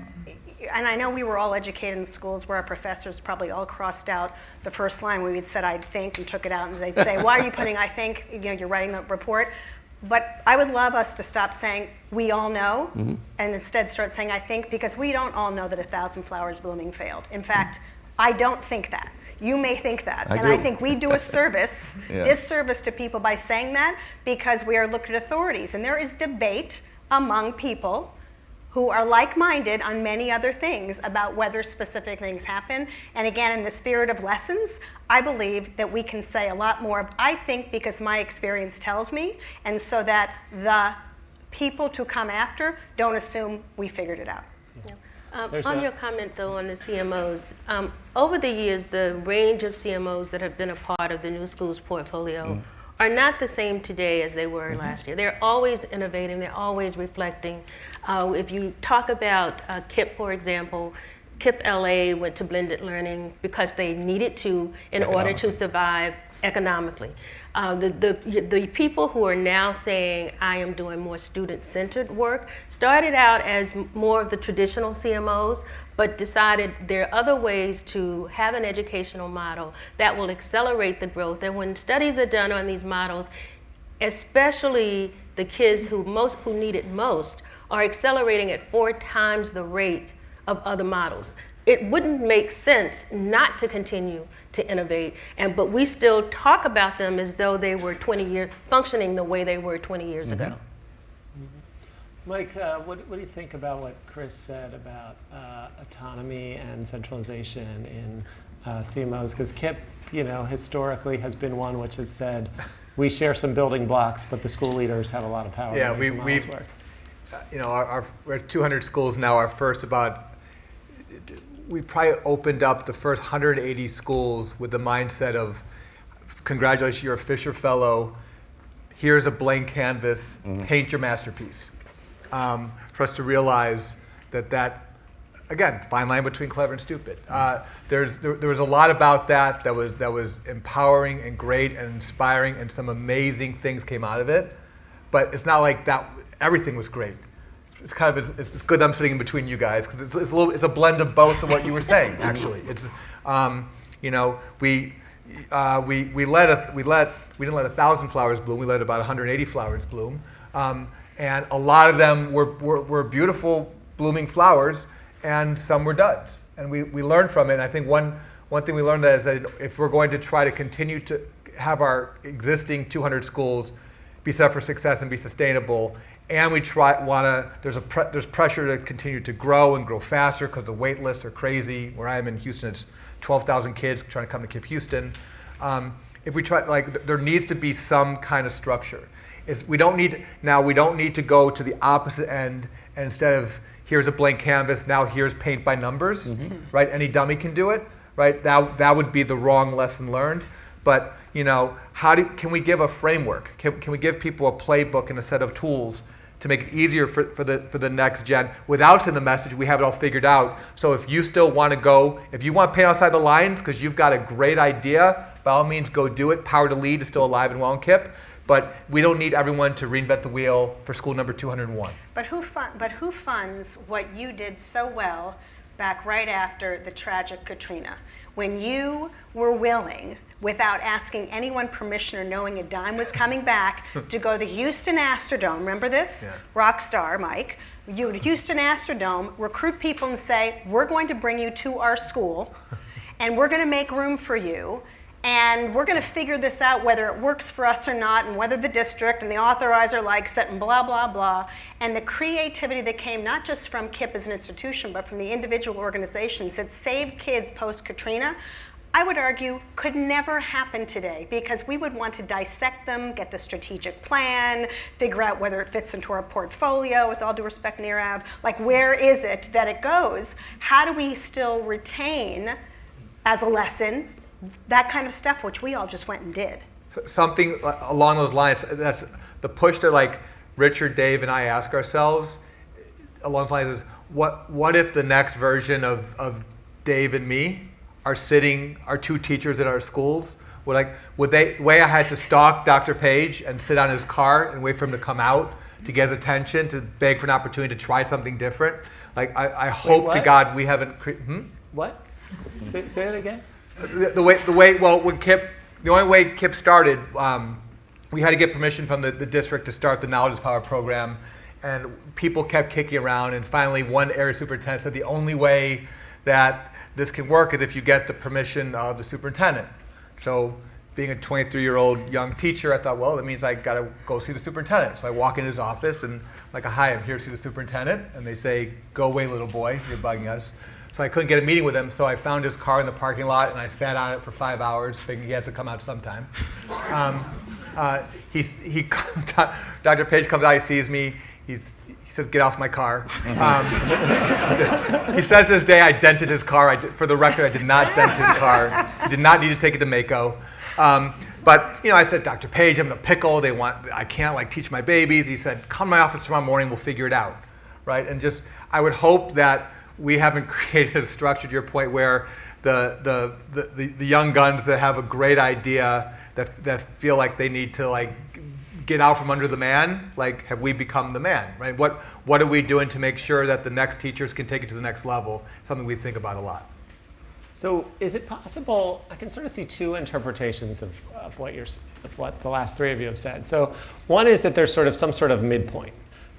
and I know we were all educated in schools where our professors probably all crossed out the first line where we'd said "I think" and took it out, and they'd say, "Why are you putting 'I think'? You know, you're writing a report." But I would love us to stop saying "we all know" and instead start saying "I think," because we don't all know that 1,000 flowers blooming failed. In fact, I don't think that. You may think that. I think we do a disservice to people by saying that because we are looked at authorities. And there is debate among people who are like-minded on many other things about whether specific things happen. And again, in the spirit of lessons, I believe that we can say a lot more, I think, because my experience tells me, and so that the people to come after don't assume we figured it out. On your comment, though, on the CMOs, over the years, the range of CMOs that have been a part of the New Schools portfolio are not the same today as they were last year. They're always innovating, they're always reflecting. If you talk about KIPP, for example, KIPP LA went to blended learning because they needed to in order to survive economically. The people who are now saying, I am doing more student-centered work, started out as more of the traditional CMOs, but decided there are other ways to have an educational model that will accelerate the growth. And when studies are done on these models, especially the kids who need it most, are accelerating at 4 times the rate of other models. It wouldn't make sense not to continue to innovate, but we still talk about them as though they were functioning the way they were 20 years ago. Mike, what do you think about what Chris said about autonomy and centralization in CMOs? Because KIPP, historically has been one which has said, we share some building blocks, but the school leaders have a lot of power. Yeah, we've we're at 200 schools now. Our first we probably opened up the first 180 schools with the mindset of, congratulations, you're a Fisher Fellow. Here's a blank canvas. Paint your masterpiece. For us to realize that again, fine line between clever and stupid. There was a lot about that was empowering and great and inspiring, and some amazing things came out of it. But it's not like that. Everything was great. It's kind of it's good I'm sitting in between you guys, because it's a blend of both of what you were saying. Actually, it's we didn't let 1,000 flowers bloom. We let about 180 flowers bloom, and a lot of them were beautiful blooming flowers, and some were duds. And we learned from it. And I think one thing we learned is that if we're going to try to continue to have our existing 200 schools be set up for success and be sustainable, and there's pressure to continue to grow and grow faster because the wait lists are crazy. Where I am in Houston, it's 12,000 kids trying to come to KIPP Houston. If we try, there needs to be some kind of structure. We don't need to go to the opposite end, and instead of here's a blank canvas, now here's paint by numbers, right? Any dummy can do it, right? That would be the wrong lesson learned. But can we give a framework? Can we give people a playbook and a set of tools to make it easier for the next gen without sending the message we have it all figured out? So if you still want to go, if you want to paint outside the lines because you've got a great idea, by all means go do it. Power to Lead is still alive and well in KIPP, but we don't need everyone to reinvent the wheel for school number 201. But who funds what you did so well back right after the tragic Katrina, when you were willing, without asking anyone permission or knowing a dime was coming back, to go to the Houston Astrodome, remember this? Yeah. Rock star, Mike. You to Houston Astrodome, recruit people and say, we're going to bring you to our school, and we're going to make room for you, and we're going to figure this out whether it works for us or not, and whether the district and the authorizer likes it, and blah, blah, blah. And the creativity that came not just from KIPP as an institution, but from the individual organizations that saved kids post-Katrina, I would argue could never happen today, because we would want to dissect them, get the strategic plan, figure out whether it fits into our portfolio, with all due respect, Nirav, like where is it that it goes? How do we still retain, as a lesson, that kind of stuff, which we all just went and did? So something along those lines, that's the push that Richard, Dave, and I ask ourselves along the lines is, what if the next version of Dave and me are our 2 teachers in our schools? Would they, the way I had to stalk Dr. Page and sit on his car and wait for him to come out to get his attention, to beg for an opportunity to try something different? I hope to God we haven't. What? Say that again. The only way KIPP started, we had to get permission from the district to start the Knowledge is Power program, and people kept kicking around, and finally one area superintendent said the only way that this can work is if you get the permission of the superintendent. So being a 23-year-old young teacher, I thought, well, that means I got to go see the superintendent. So I walk in his office and like, hi, I'm here to see the superintendent. And they say, go away, little boy, you're bugging us. So I couldn't get a meeting with him, so I found his car in the parking lot and I sat on it for 5 hours, thinking he has to come out sometime. Dr. Page comes out, he sees me, he says, get off my car. He says this day I dented his car. For the record, I did not dent his car. He did not need to take it to Mako. But I said, Dr. Page, I'm in a pickle. I can't teach my babies. He said, come to my office tomorrow morning, we'll figure it out, right? And I would hope that we haven't created a structure, to your point, where the young guns that have a great idea that feel like they need to get out from under the man, have we become the man, right? What are we doing to make sure that the next teachers can take it to the next level? Something we think about a lot. So is it possible, I can sort of see two interpretations of what the last three of you have said. So one is that there's some sort of midpoint,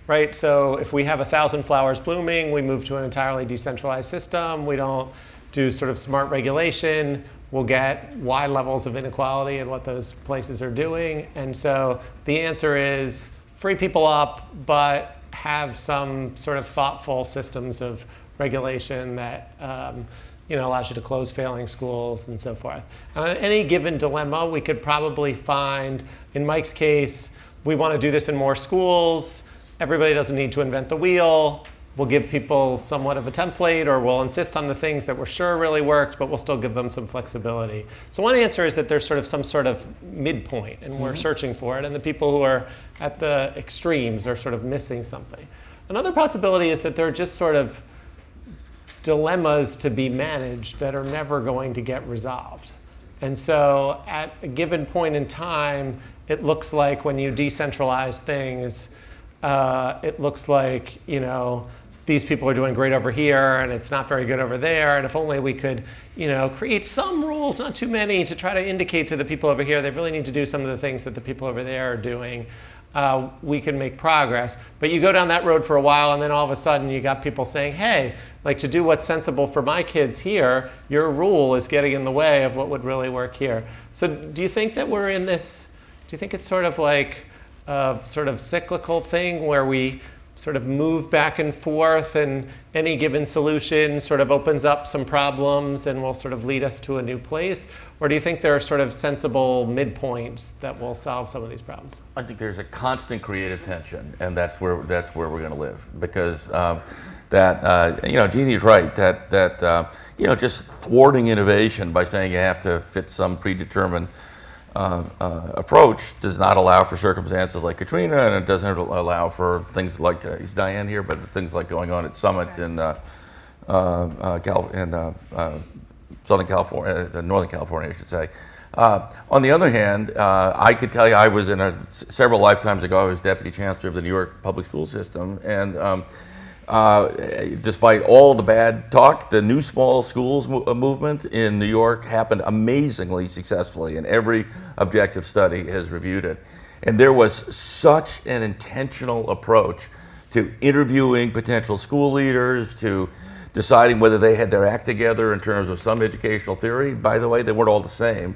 right? So if we have 1,000 flowers blooming, we move to an entirely decentralized system, we don't do smart regulation, we'll get wide levels of inequality in what those places are doing. And so the answer is free people up, but have some sort of thoughtful systems of regulation that allows you to close failing schools and so forth. And on any given dilemma, we could probably find, in Mike's case, we want to do this in more schools. Everybody doesn't need to invent the wheel. We'll give people somewhat of a template, or we'll insist on the things that we're sure really worked, but we'll still give them some flexibility. So one answer is that there's some sort of midpoint, and we're searching for it, and the people who are at the extremes are missing something. Another possibility is that there are just dilemmas to be managed that are never going to get resolved. And so at a given point in time, it looks like when you decentralize things, it looks like, these people are doing great over here and it's not very good over there. And if only we could, create some rules, not too many, to try to indicate to the people over here they really need to do some of the things that the people over there are doing, we can make progress. But you go down that road for a while and then all of a sudden you got people saying, hey, to do what's sensible for my kids here, your rule is getting in the way of what would really work here. So do you think that we're in this, do you think it's a cyclical thing where we move back and forth and any given solution opens up some problems and will lead us to a new place? Or do you think there are sensible midpoints that will solve some of these problems? I think there's a constant creative tension, and that's where we're going to live, because Jeannie's right that just thwarting innovation by saying you have to fit some predetermined approach does not allow for circumstances like Katrina, and it doesn't allow for things like, is Diane here, but things like going on at Summit in Southern California, Northern California, I should say. On the other hand, I could tell you I was several lifetimes ago, I was Deputy Chancellor of the New York Public School System, and despite all the bad talk, the new small schools movement in New York happened amazingly successfully, and every objective study has reviewed it. And there was such an intentional approach to interviewing potential school leaders, to deciding whether they had their act together in terms of some educational theory. By the way, they weren't all the same.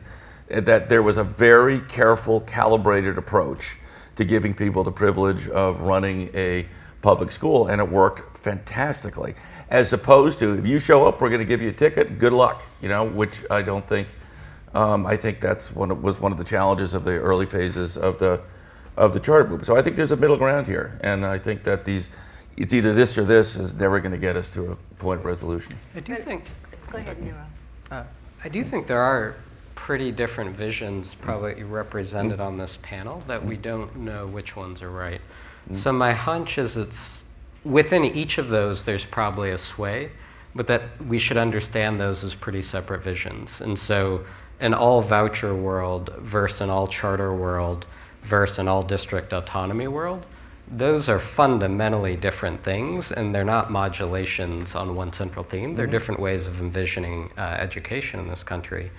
That there was a very careful, calibrated approach to giving people the privilege of running a public school, and it worked fantastically. As opposed to, if you show up, we're going to give you a ticket, good luck, which I don't think, I think that's was one of the challenges of the early phases of the charter movement. So I think there's a middle ground here, and I think that it's either this or this is never going to get us to a point of resolution. I do think. Go ahead, Nero. I do think there are pretty different visions probably represented on this panel that we don't know which ones are right. So my hunch is within each of those there's probably a sway, but that we should understand those as pretty separate visions. And so an all voucher world versus an all charter world versus an all district autonomy world, those are fundamentally different things, and they're not modulations on one central theme. They're different ways of envisioning education in this country.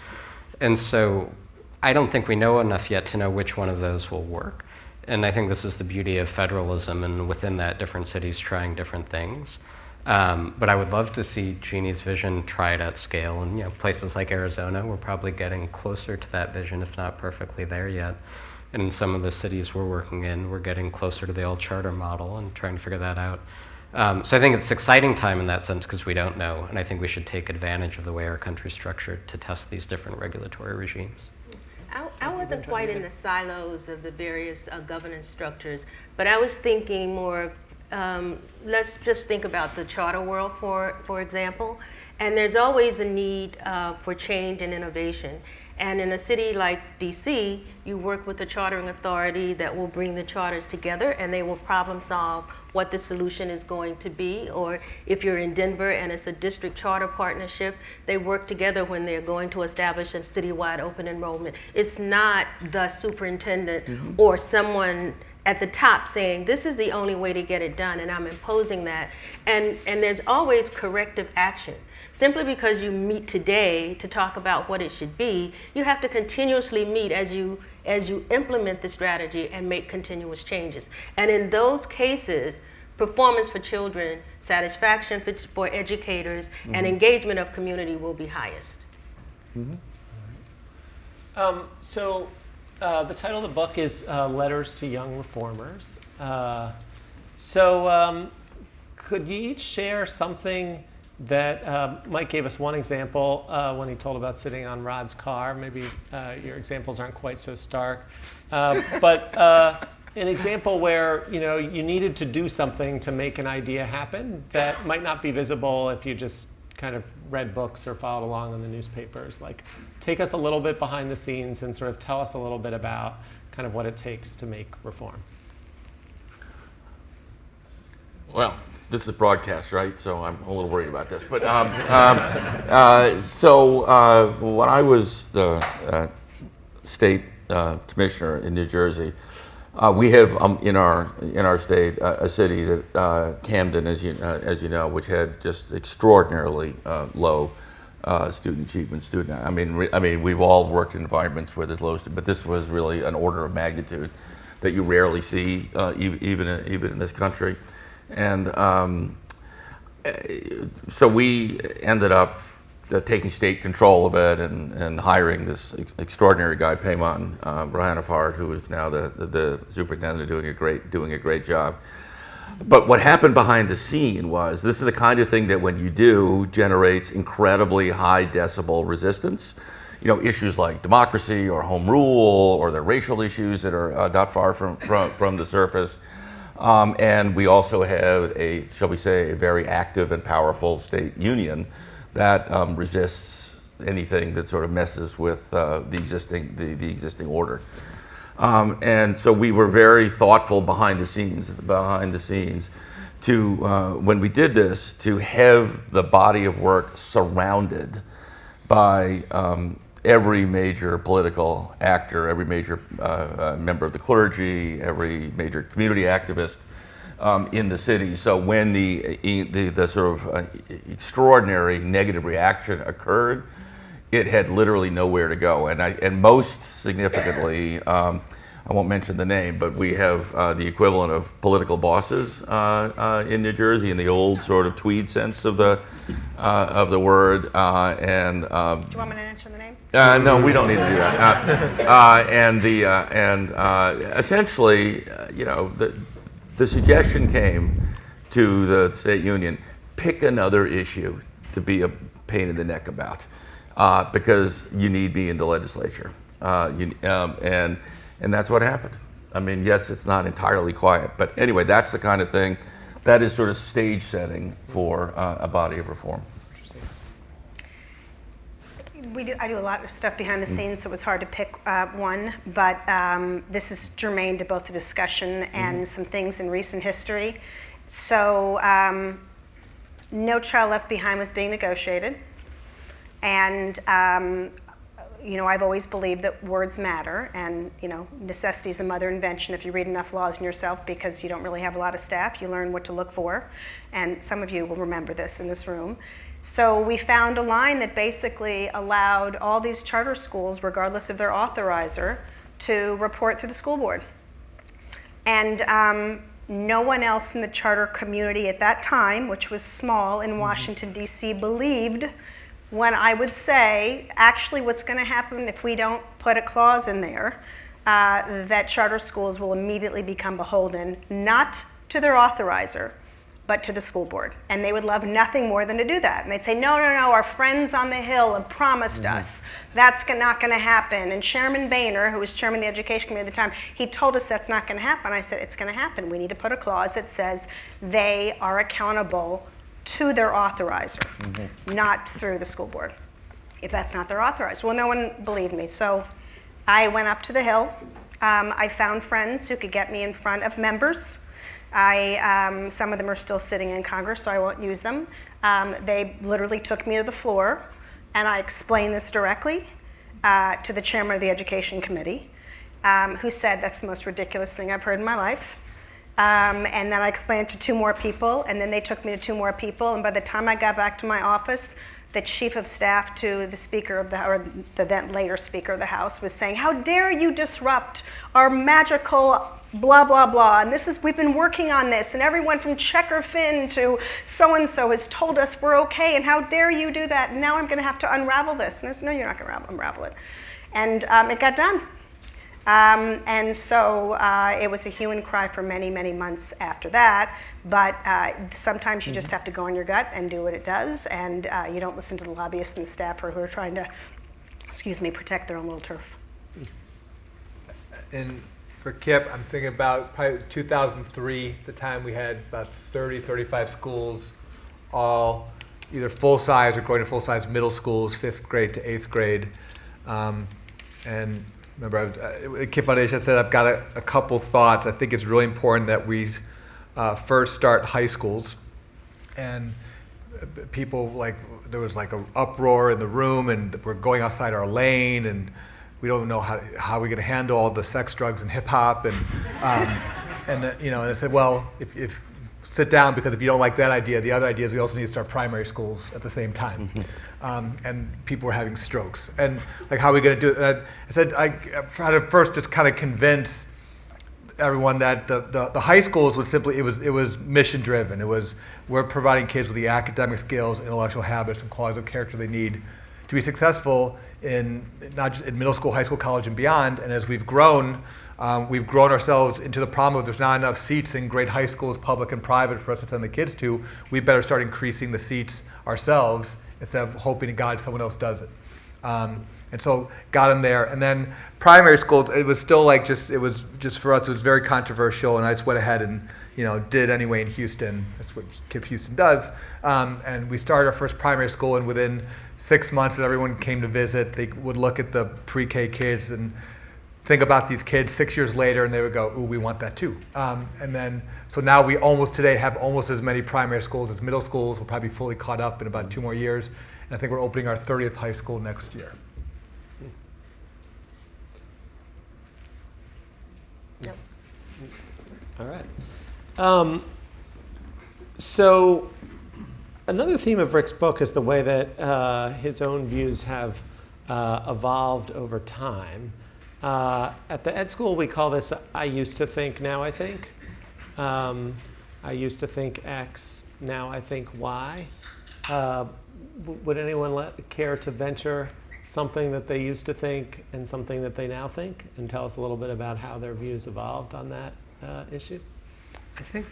And so I don't think we know enough yet to know which one of those will work. And I think this is the beauty of federalism, and within that, different cities trying different things. But I would love to see Jeannie's vision tried at scale. And places like Arizona, we're probably getting closer to that vision, if not perfectly there yet. And in some of the cities we're working in, we're getting closer to the old charter model and trying to figure that out. So I think it's an exciting time in that sense because we don't know. And I think we should take advantage of the way our country's structured to test these different regulatory regimes. I wasn't quite in the silos of the various governance structures, but I was thinking more, let's just think about the charter world, for example. And there's always a need for change and innovation. And in a city like DC, you work with the chartering authority that will bring the charters together, and they will problem solve what the solution is going to be. Or if you're in Denver and it's a district charter partnership, they work together when they're going to establish a citywide open enrollment. It's not the superintendent or someone at the top saying, this is the only way to get it done, and I'm imposing that. And there's always corrective action. Simply because you meet today to talk about what it should be, you have to continuously meet as you implement the strategy and make continuous changes. And in those cases, performance for children, satisfaction for educators, and engagement of community will be highest. So the title of the book is Letters to Young Reformers. Could you each share something that Mike gave us one example when he told about sitting on Rod's car. Maybe your examples aren't quite so stark. But an example where you needed to do something to make an idea happen that might not be visible if you just kind of read books or followed along in the newspapers. Like, take us a little bit behind the scenes and sort of tell us a little bit about kind of what it takes to make reform. Well, this is a broadcast, right? So I'm a little worried about this. But when I was the state commissioner in New Jersey, we have in our state a city that Camden, as you know, which had just extraordinarily low student achievement. I mean, we've all worked in environments where there's low, but this was really an order of magnitude that you rarely see, even in this country. And so we ended up taking state control of it and hiring this extraordinary guy, Payman Rahanafard, who is now the superintendent, doing a great job. But what happened behind the scene was, this is the kind of thing that when you do generates incredibly high decibel resistance. Issues like democracy or home rule or the racial issues that are not far from the surface. And we also have shall we say, a very active and powerful state union that resists anything that sort of messes with the existing order. And so we were very thoughtful behind the scenes to, when we did this, to have the body of work surrounded by every major political actor, every major member of the clergy, every major community activist in the city. So when the sort of extraordinary negative reaction occurred, it had literally nowhere to go. And most significantly, I won't mention the name, but we have the equivalent of political bosses in New Jersey in the old sort of Tweed sense of the word. Do you want me to mention the name? No, we don't need to do that. Essentially, the suggestion came to the state union: pick another issue to be a pain in the neck about, because you need me in the legislature, and that's what happened. I mean, yes, it's not entirely quiet, but anyway, that's the kind of thing that is sort of stage setting for a body of reform. I do a lot of stuff behind the scenes, so it was hard to pick one, but this is germane to both the discussion and some things in recent history. So No Child Left Behind was being negotiated, and I've always believed that words matter, and necessity is the mother of invention. If you read enough laws in yourself, because you don't really have a lot of staff, you learn what to look for, and some of you will remember this in this room. So we found a line that basically allowed all these charter schools, regardless of their authorizer, to report through the school board. And no one else in the charter community at that time, which was small in Washington, D.C., believed when I would say, actually what's going to happen if we don't put a clause in there, that charter schools will immediately become beholden, not to their authorizer, but to the school board. And they would love nothing more than to do that. And they'd say, no, our friends on the Hill have promised us that's not going to happen. And Chairman Boehner, who was chairman of the Education Committee at the time, he told us that's not going to happen. I said, it's going to happen. We need to put a clause that says they are accountable to their authorizer, not through the school board, if that's not their authorizer. Well, no one believed me. So I went up to the Hill. I found friends who could get me in front of members. Some of them are still sitting in Congress, so I won't use them. They literally took me to the floor, and I explained this directly to the chairman of the Education Committee, who said, that's the most ridiculous thing I've heard in my life. And then I explained it to 2 more people, and then they took me to 2 more people, and by the time I got back to my office, the chief of staff to the speaker of or the then later speaker of the House was saying, how dare you disrupt our magical blah, blah, blah, and we've been working on this, and everyone from Checker Finn to so-and-so has told us we're okay, and how dare you do that, and now I'm going to have to unravel this. And I said, no, you're not going to unravel it. And it got done. And so it was a hue and cry for many, many months after that, but sometimes you just have to go on your gut and do what it does, and you don't listen to the lobbyists and the staffer who are trying to, protect their own little turf. And for KIPP, I'm thinking about probably 2003, the time we had about 30, 35 schools, all either full-size or going to full-size middle schools, 5th grade to 8th grade. And remember, at KIPP Foundation, I said I've got a couple thoughts. I think it's really important that we first start high schools. And people, there was an uproar in the room, and we're going outside our lane, and we don't know how we're going to handle all the sex, drugs, and hip hop, and and I said, well, if sit down, because if you don't like that idea, the other idea is we also need to start primary schools at the same time, and people were having strokes, and how are we going to do it? And I said I tried to first just kind of convince everyone that the high schools would simply it was mission driven. It was we're providing kids with the academic skills, intellectual habits, and qualities of character they need to be successful in not just in middle school, high school, college, and beyond. And as we've grown ourselves into the problem of there's not enough seats in great high schools, public and private, for us to send the kids to. We better start increasing the seats ourselves instead of hoping to God someone else does it. And so got them there. And then primary school, it was still it was just for us, it was very controversial, and I just went ahead and did anyway in Houston. That's what KIPP Houston does. And we started our first primary school, and within 6 months that everyone came to visit, they would look at the pre-K kids and think about these kids 6 years later, and they would go, ooh, we want that too. And then, so now we today have almost as many primary schools as middle schools. We'll probably be fully caught up in about 2 more years. And I think we're opening our 30th high school next year. Yep. All right. So another theme of Rick's book is the way that his own views have evolved over time. At the Ed School, we call this I used to think, now I think. I used to think X, now I think Y. Would anyone care to venture something that they used to think and something that they now think, and tell us a little bit about how their views evolved on that issue? I think.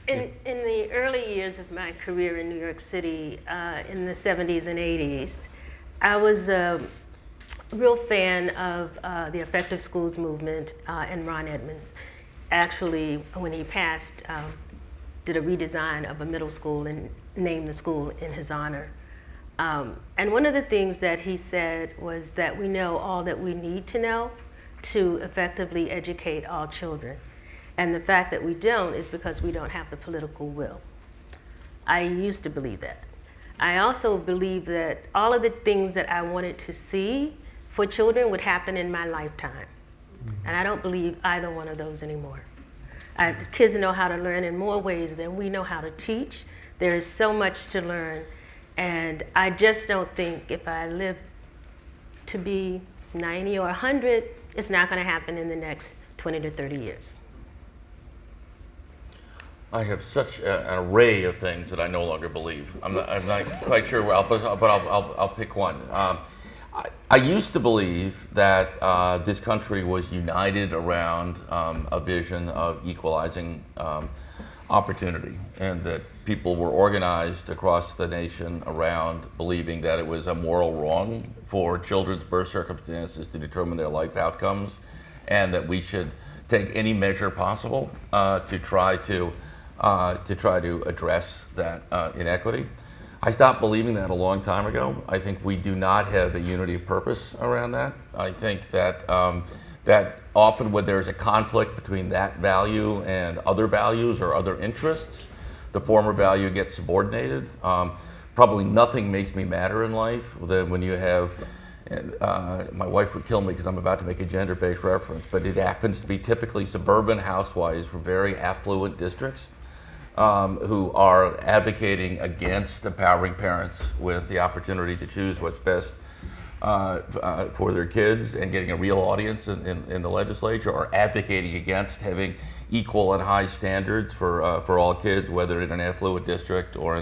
In the early years of my career in New York City, in the 70s and 80s, I was a real fan of the Effective Schools movement and Ron Edmonds. Actually, when he passed, did a redesign of a middle school and named the school in his honor. And one of the things that he said was that we know all that we need to know to effectively educate all children. And the fact that we don't is because we don't have the political will. I used to believe that. I also believe that all of the things that I wanted to see for children would happen in my lifetime. And I don't believe either one of those anymore. Kids know how to learn in more ways than we know how to teach. There is so much to learn. And I just don't think if I live to be 90 or 100, it's not going to happen in the next 20 to 30 years. I have such an array of things that I no longer believe. I'm not quite sure where I'll pick one. I used to believe that this country was united around a vision of equalizing opportunity, and that people were organized across the nation around believing that it was a moral wrong for children's birth circumstances to determine their life outcomes, and that we should take any measure possible to try to address that inequity. I stopped believing that a long time ago. I think we do not have a unity of purpose around that. I think that that often when there's a conflict between that value and other values or other interests, the former value gets subordinated. Probably nothing makes me madder in life than when you have, my wife would kill me because I'm about to make a gender-based reference, but it happens to be typically suburban housewives from very affluent districts who are advocating against empowering parents with the opportunity to choose what's best for their kids and getting a real audience in the legislature, or advocating against having equal and high standards for all kids, whether in an affluent district or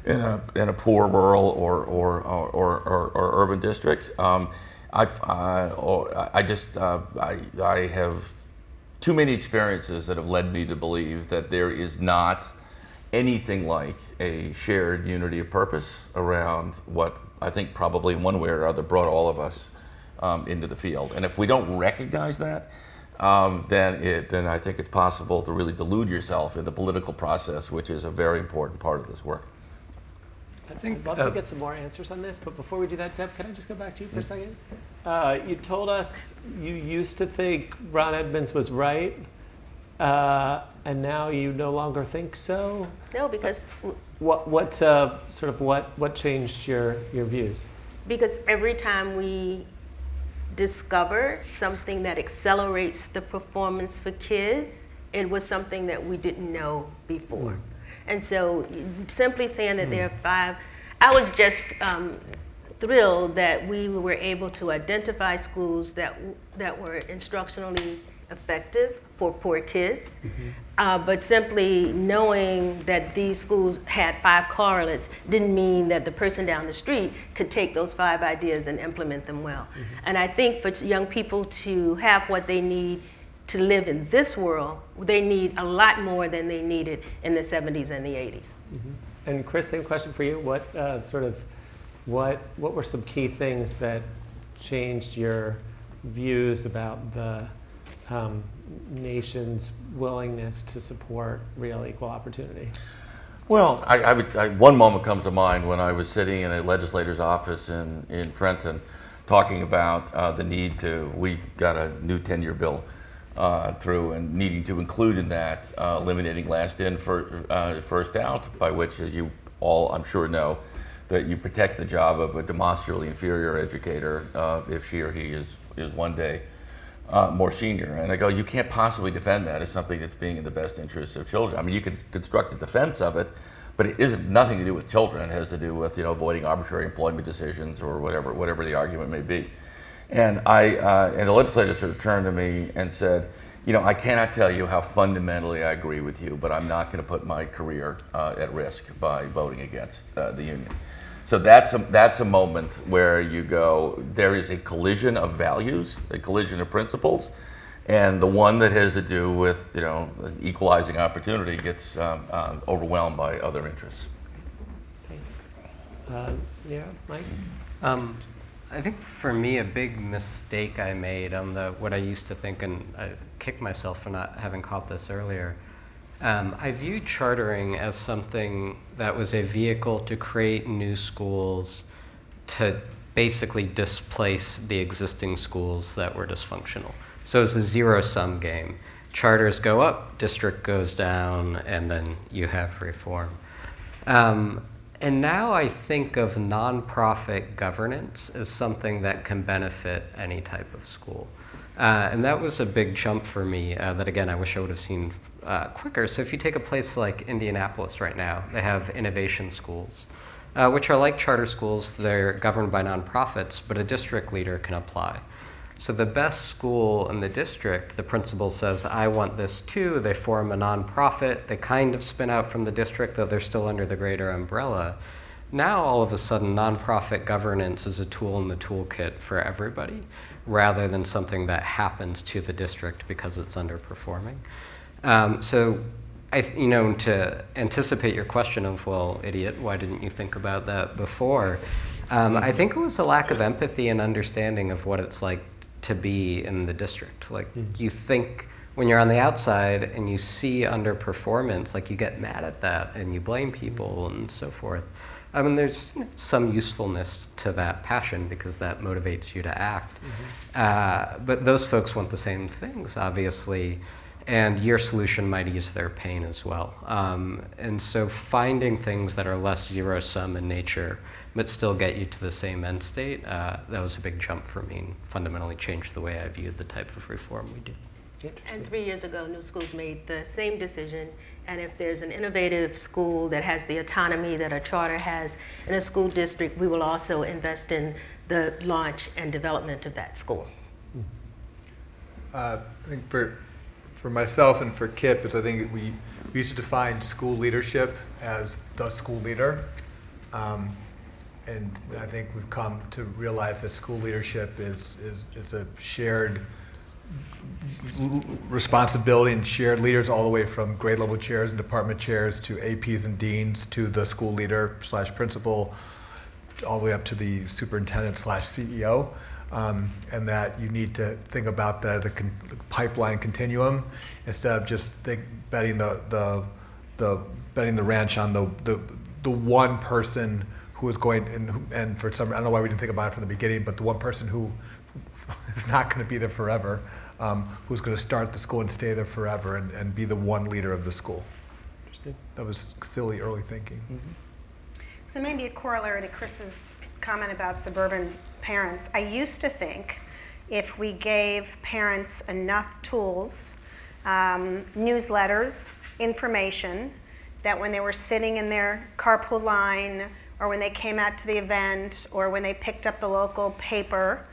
in a poor rural or urban district. I have too many experiences that have led me to believe that there is not anything like a shared unity of purpose around what I think probably in one way or other brought all of us into the field. And if we don't recognize that, then I think it's possible to really delude yourself in the political process, which is a very important part of this work. I'd love to get some more answers on this, but before we do that, Deb, can I just go back to you for a second? You told us you used to think Ron Edmonds was right, and now you no longer think so. No, because what changed your views? because every time we discover something that accelerates the performance for kids, it was something that we didn't know before. And so simply saying that there are 5, I was just thrilled that we were able to identify schools that were instructionally effective for poor kids. But simply knowing that these schools had 5 correlates didn't mean that the person down the street could take those 5 ideas and implement them well. And I think for young people to have what they need to live in this world, they need a lot more than they needed in the 70s and the 80s. And Chris, same question for you. What were some key things that changed your views about the nation's willingness to support real equal opportunity? Well, one moment comes to mind when I was sitting in a legislator's office in Trenton talking about the need to, we got a new 10-year bill through and needing to include in that eliminating last in, first out, by which, as you all I'm sure know, that you protect the job of a demonstrably inferior educator if she or he is one day more senior. And I go, you can't possibly defend that as something that's being in the best interest of children. I mean, you can construct a defense of it, but it isn't nothing to do with children. It has to do with avoiding arbitrary employment decisions or whatever the argument may be. And and the legislator sort of turned to me and said, I cannot tell you how fundamentally I agree with you, but I'm not going to put my career at risk by voting against the union. So that's a moment where you go, there is a collision of values, a collision of principles, and the one that has to do with equalizing opportunity gets overwhelmed by other interests. Thanks. Mike? I think for me, a big mistake I made on what I used to think, and I kicked myself for not having caught this earlier. I viewed chartering as something that was a vehicle to create new schools to basically displace the existing schools that were dysfunctional. So it's a zero-sum game. Charters go up, district goes down, and then you have reform. And now I think of nonprofit governance as something that can benefit any type of school. And that was a big jump for me that, again, I wish I would have seen quicker. So if you take a place like Indianapolis right now, they have innovation schools, which are like charter schools. They're governed by nonprofits, but a district leader can apply. So the best school in the district, the principal says, I want this too. They form a nonprofit. They kind of spin out from the district, though they're still under the greater umbrella. Now, all of a sudden, nonprofit governance is a tool in the toolkit for everybody, rather than something that happens to the district because it's underperforming. So, to anticipate your question of, well, idiot, why didn't you think about that before? I think it was a lack of empathy and understanding of what it's like to be in the district. Like, you think when you're on the outside and you see underperformance, like you get mad at that and you blame people and so forth. I mean, there's some usefulness to that passion because that motivates you to act. But those folks want the same things, obviously, and your solution might ease their pain as well. And so finding things that are less zero-sum in nature but still get you to the same end state, that was a big jump for me and fundamentally changed the way I viewed the type of reform we do. And 3 years ago, New Schools made the same decision. And if there's an innovative school that has the autonomy that a charter has in a school district, we will also invest in the launch and development of that school. I think for myself and for Kip, I think we used to define school leadership as the school leader. And I think we've come to realize that school leadership is a shared responsibility and shared leaders all the way from grade level chairs and department chairs to APs and deans to the school leader / principal, all the way up to the superintendent / CEO. And that you need to think about that as a pipeline continuum instead of just betting the ranch on the one person who is going, and for some, I don't know why we didn't think about it from the beginning, but the one person who is not going to be there forever, who's going to start the school and stay there forever and be the one leader of the school. Interesting. That was silly early thinking. So maybe a corollary to Chris's comment about suburban parents. I used to think if we gave parents enough tools, newsletters, information, that when they were sitting in their carpool line or when they came out to the event or when they picked up the local paper,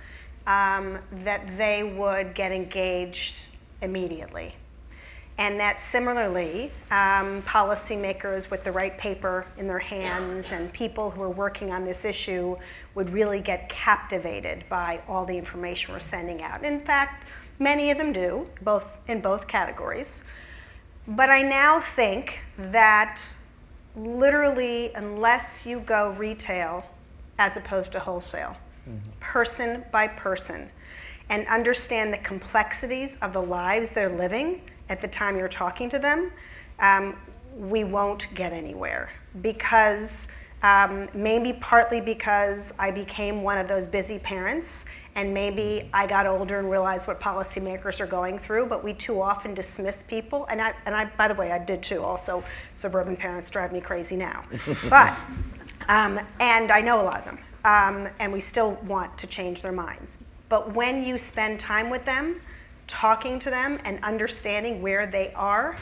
that they would get engaged immediately. And that similarly, policymakers with the right paper in their hands and people who are working on this issue would really get captivated by all the information we're sending out. In fact, many of them do, in both categories. But I now think that literally, unless you go retail as opposed to wholesale, person by person, and understand the complexities of the lives they're living at the time you're talking to them, we won't get anywhere. Because maybe partly because I became one of those busy parents, and maybe I got older and realized what policymakers are going through, but we too often dismiss people. And I, by the way, I did too. Also, suburban parents drive me crazy now. But, and I know a lot of them. And we still want to change their minds. But when you spend time with them, talking to them and understanding where they are,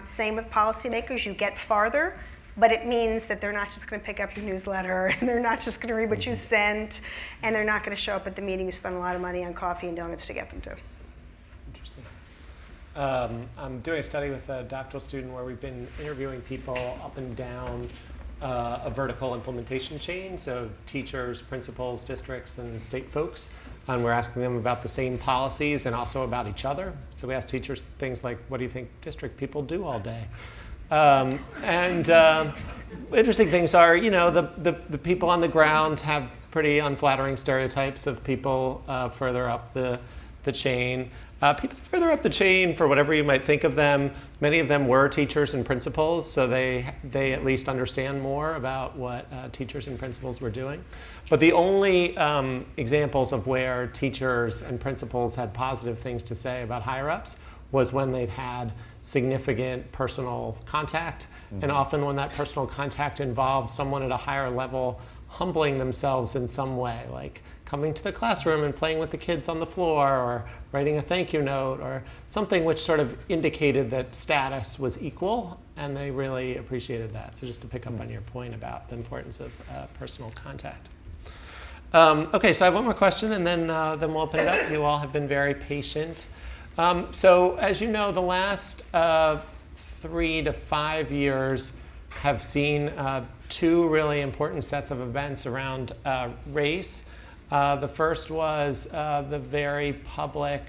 same with policymakers, you get farther, but it means that they're not just going to pick up your newsletter and they're not just going to read what you sent and they're not going to show up at the meeting you spend a lot of money on coffee and donuts to get them to. Interesting. I'm doing a study with a doctoral student where we've been interviewing people up and down a vertical implementation chain, so teachers, principals, districts, and state folks. And we're asking them about the same policies and also about each other. So we ask teachers things like, what do you think district people do all day? Interesting things are, the people on the ground have pretty unflattering stereotypes of people further up the chain. People further up the chain, for whatever you might think of them, many of them were teachers and principals, so they at least understand more about what teachers and principals were doing. But the only examples of where teachers and principals had positive things to say about higher-ups was when they'd had significant personal contact, and often when that personal contact involved someone at a higher level humbling themselves in some way, like coming to the classroom and playing with the kids on the floor, or writing a thank you note, or something which sort of indicated that status was equal, and they really appreciated that. So just to pick up on your point about the importance of personal contact. Okay, so I have one more question, and then we'll open it up. You all have been very patient. So as you know, the last 3 to 5 years have seen two really important sets of events around race. The first was the very public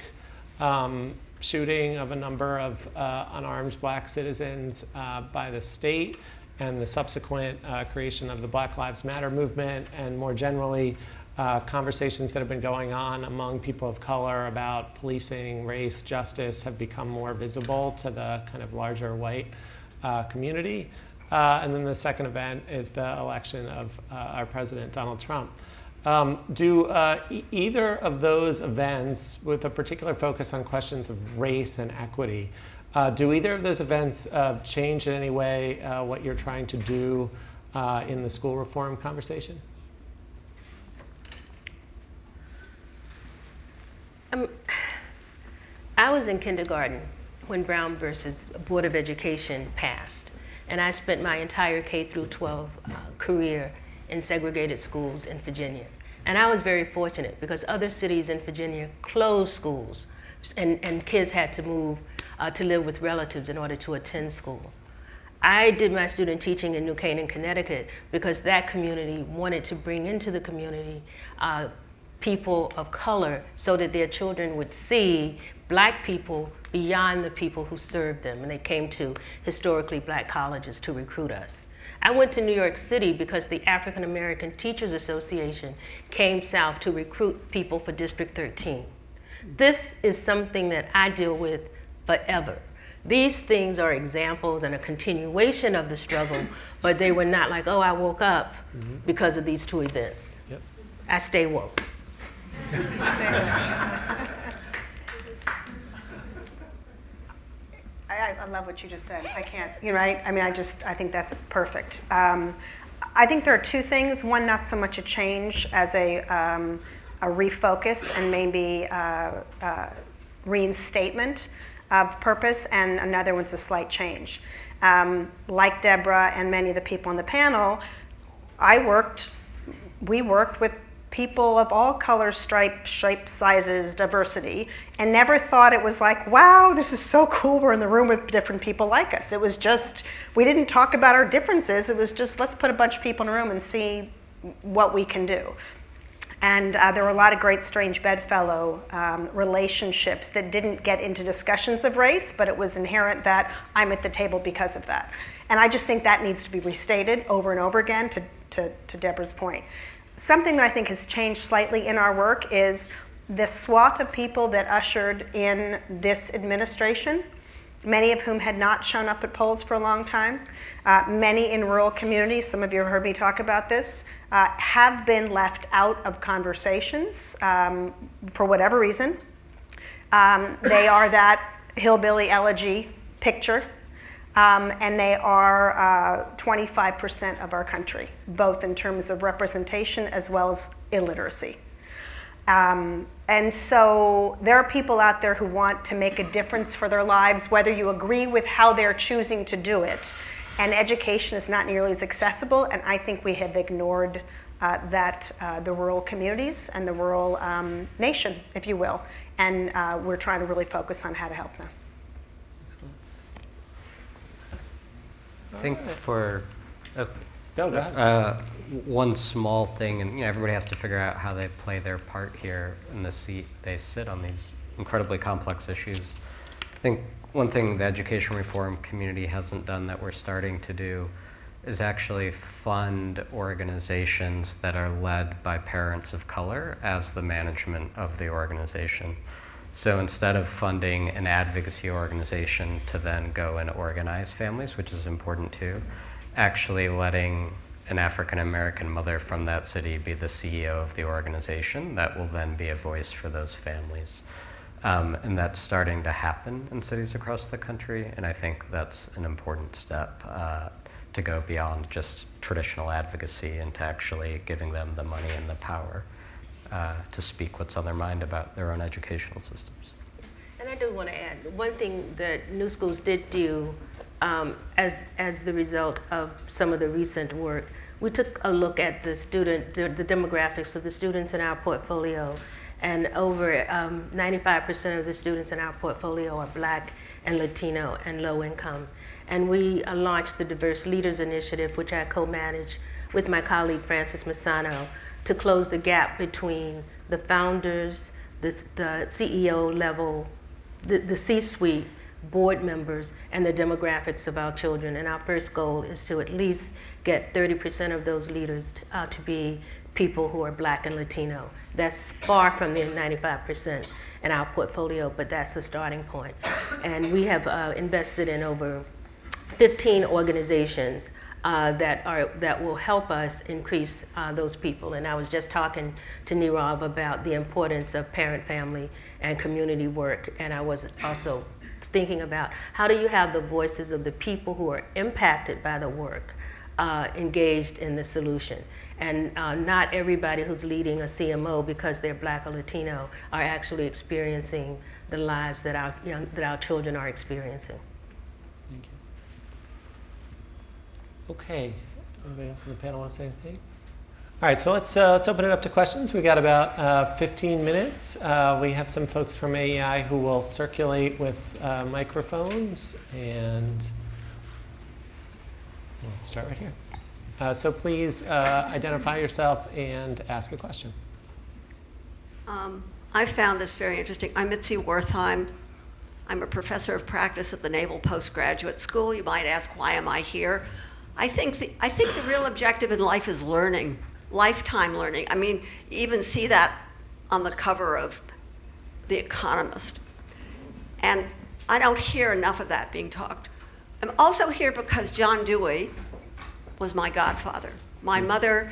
shooting of a number of unarmed black citizens by the state, and the subsequent creation of the Black Lives Matter movement, and more generally, conversations that have been going on among people of color about policing, race, justice have become more visible to the kind of larger white community. And then the second event is the election of our president, Donald Trump. Do either of those events, with a particular focus on questions of race and equity, do either of those events change in any way what you're trying to do in the school reform conversation? I was in kindergarten when Brown versus Board of Education passed, and I spent my entire K through 12 career in segregated schools in Virginia. And I was very fortunate because other cities in Virginia closed schools, and kids had to move to live with relatives in order to attend school. I did my student teaching in New Canaan, Connecticut, because that community wanted to bring into the community people of color so that their children would see black people beyond the people who served them. And they came to historically black colleges to recruit us. I went to New York City because the African American Teachers Association came south to recruit people for District 13. This is something that I deal with forever. These things are examples and a continuation of the struggle, but they were not like, oh, I woke up because of these two events. Yep. I stay woke. I love what you just said. I can't, you're right. I mean, I think that's perfect. I think there are two things. One, not so much a change as a refocus and maybe reinstatement of purpose, and another one's a slight change. Like Deborah and many of the people on the panel, we worked with people of all colors, stripes, shapes, sizes, diversity, and never thought it was like, wow, this is so cool, we're in the room with different people like us. It was just, we didn't talk about our differences, it was just, let's put a bunch of people in a room and see what we can do. And there were a lot of great strange bedfellow relationships that didn't get into discussions of race, but it was inherent that I'm at the table because of that. And I just think that needs to be restated over and over again, to Deborah's point. Something that I think has changed slightly in our work is the swath of people that ushered in this administration, many of whom had not shown up at polls for a long time, many in rural communities, some of you have heard me talk about this, have been left out of conversations for whatever reason. They are that hillbilly elegy picture. And they are 25% of our country, both in terms of representation as well as illiteracy. And so there are people out there who want to make a difference for their lives, whether you agree with how they're choosing to do it. And education is not nearly as accessible, and I think we have ignored the rural communities and the rural nation, if you will. And we're trying to really focus on how to help them. I think for No, go ahead. one small thing, and everybody has to figure out how they play their part here in the seat they sit on these incredibly complex issues. I think one thing the education reform community hasn't done that we're starting to do is actually fund organizations that are led by parents of color as the management of the organization. So instead of funding an advocacy organization to then go and organize families, which is important too, actually letting an African American mother from that city be the CEO of the organization that will then be a voice for those families. And that's starting to happen in cities across the country, and I think that's an important step to go beyond just traditional advocacy and to actually giving them the money and the power to speak what's on their mind about their own educational systems. And I do want to add, one thing that New Schools did do as the result of some of the recent work, we took a look at the demographics of the students in our portfolio, and over 95% of the students in our portfolio are Black and Latino and low income. And we launched the Diverse Leaders Initiative, which I co-manage with my colleague Francis Massano, to close the gap between the founders, the CEO level, the C-suite, board members, and the demographics of our children. And our first goal is to at least get 30% of those leaders to be people who are Black and Latino. That's far from the 95% in our portfolio, but that's a starting point. And we have invested in over 15 organizations that will help us increase those people. And I was just talking to Nirav about the importance of parent, family, and community work. And I was also thinking about how do you have the voices of the people who are impacted by the work engaged in the solution. And not everybody who's leading a CMO because they're Black or Latino are actually experiencing the lives that our children are experiencing. Thank you. Okay, anybody else on the panel want to say anything? All right, so let's open it up to questions. We got about 15 minutes. We have some folks from AEI who will circulate with microphones, and let's start right here. So please identify yourself and ask a question. I found this very interesting. I'm Mitzi Wertheim. I'm a professor of practice at the Naval Postgraduate School. You might ask, why am I here? I think the real objective in life is learning, lifetime learning. I mean, you even see that on the cover of The Economist. And I don't hear enough of that being talked. I'm also here because John Dewey was my godfather. My mother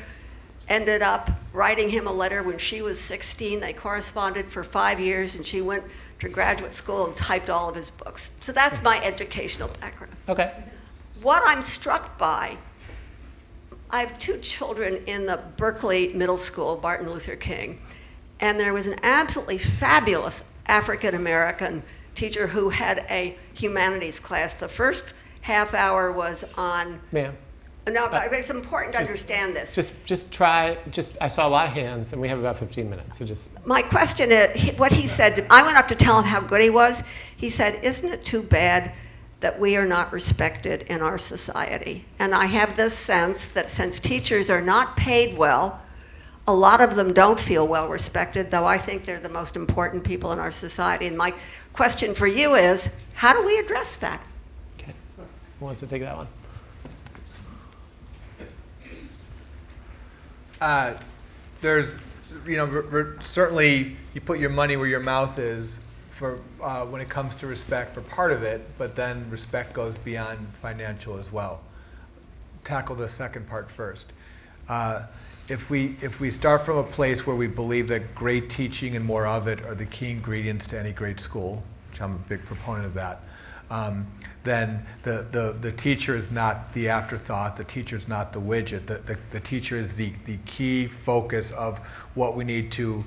ended up writing him a letter when she was 16. They corresponded for 5 years, and she went to graduate school and typed all of his books. So that's my educational background. Okay. What I'm struck by, I have 2 children in the Berkeley Middle School, Martin Luther King, and there was an absolutely fabulous African-American teacher who had a humanities class. The first half hour was on... Ma'am. No, but it's important to understand this. I saw a lot of hands, and we have about 15 minutes, so just... My question is, what he said, I went up to tell him how good he was. He said, isn't it too bad that we are not respected in our society? And I have this sense that since teachers are not paid well, a lot of them don't feel well respected, though I think they're the most important people in our society. And my question for you is, how do we address that? Okay. Who wants to take that one? There's, certainly you put your money where your mouth is for when it comes to respect for part of it, but then respect goes beyond financial as well. Tackle the second part first. If we start from a place where we believe that great teaching and more of it are the key ingredients to any great school, which I'm a big proponent of that, then the teacher is not the afterthought, the teacher is not the widget, the teacher is the key focus of what we need to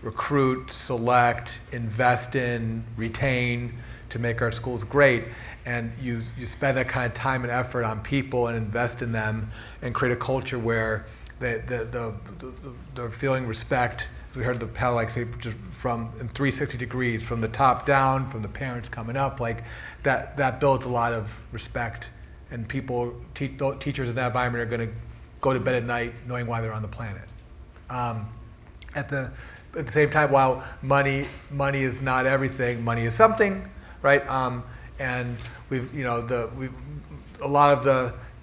recruit, select, invest in, retain to make our schools great. And you spend that kind of time and effort on people and invest in them and create a culture where they're feeling respect. We heard the panel like say just from in 360 degrees, from the top down, from the parents coming up, like that builds a lot of respect, and people, teachers in that environment are going to go to bed at night knowing why they're on the planet. At the same time, while money is not everything, money is something, right? And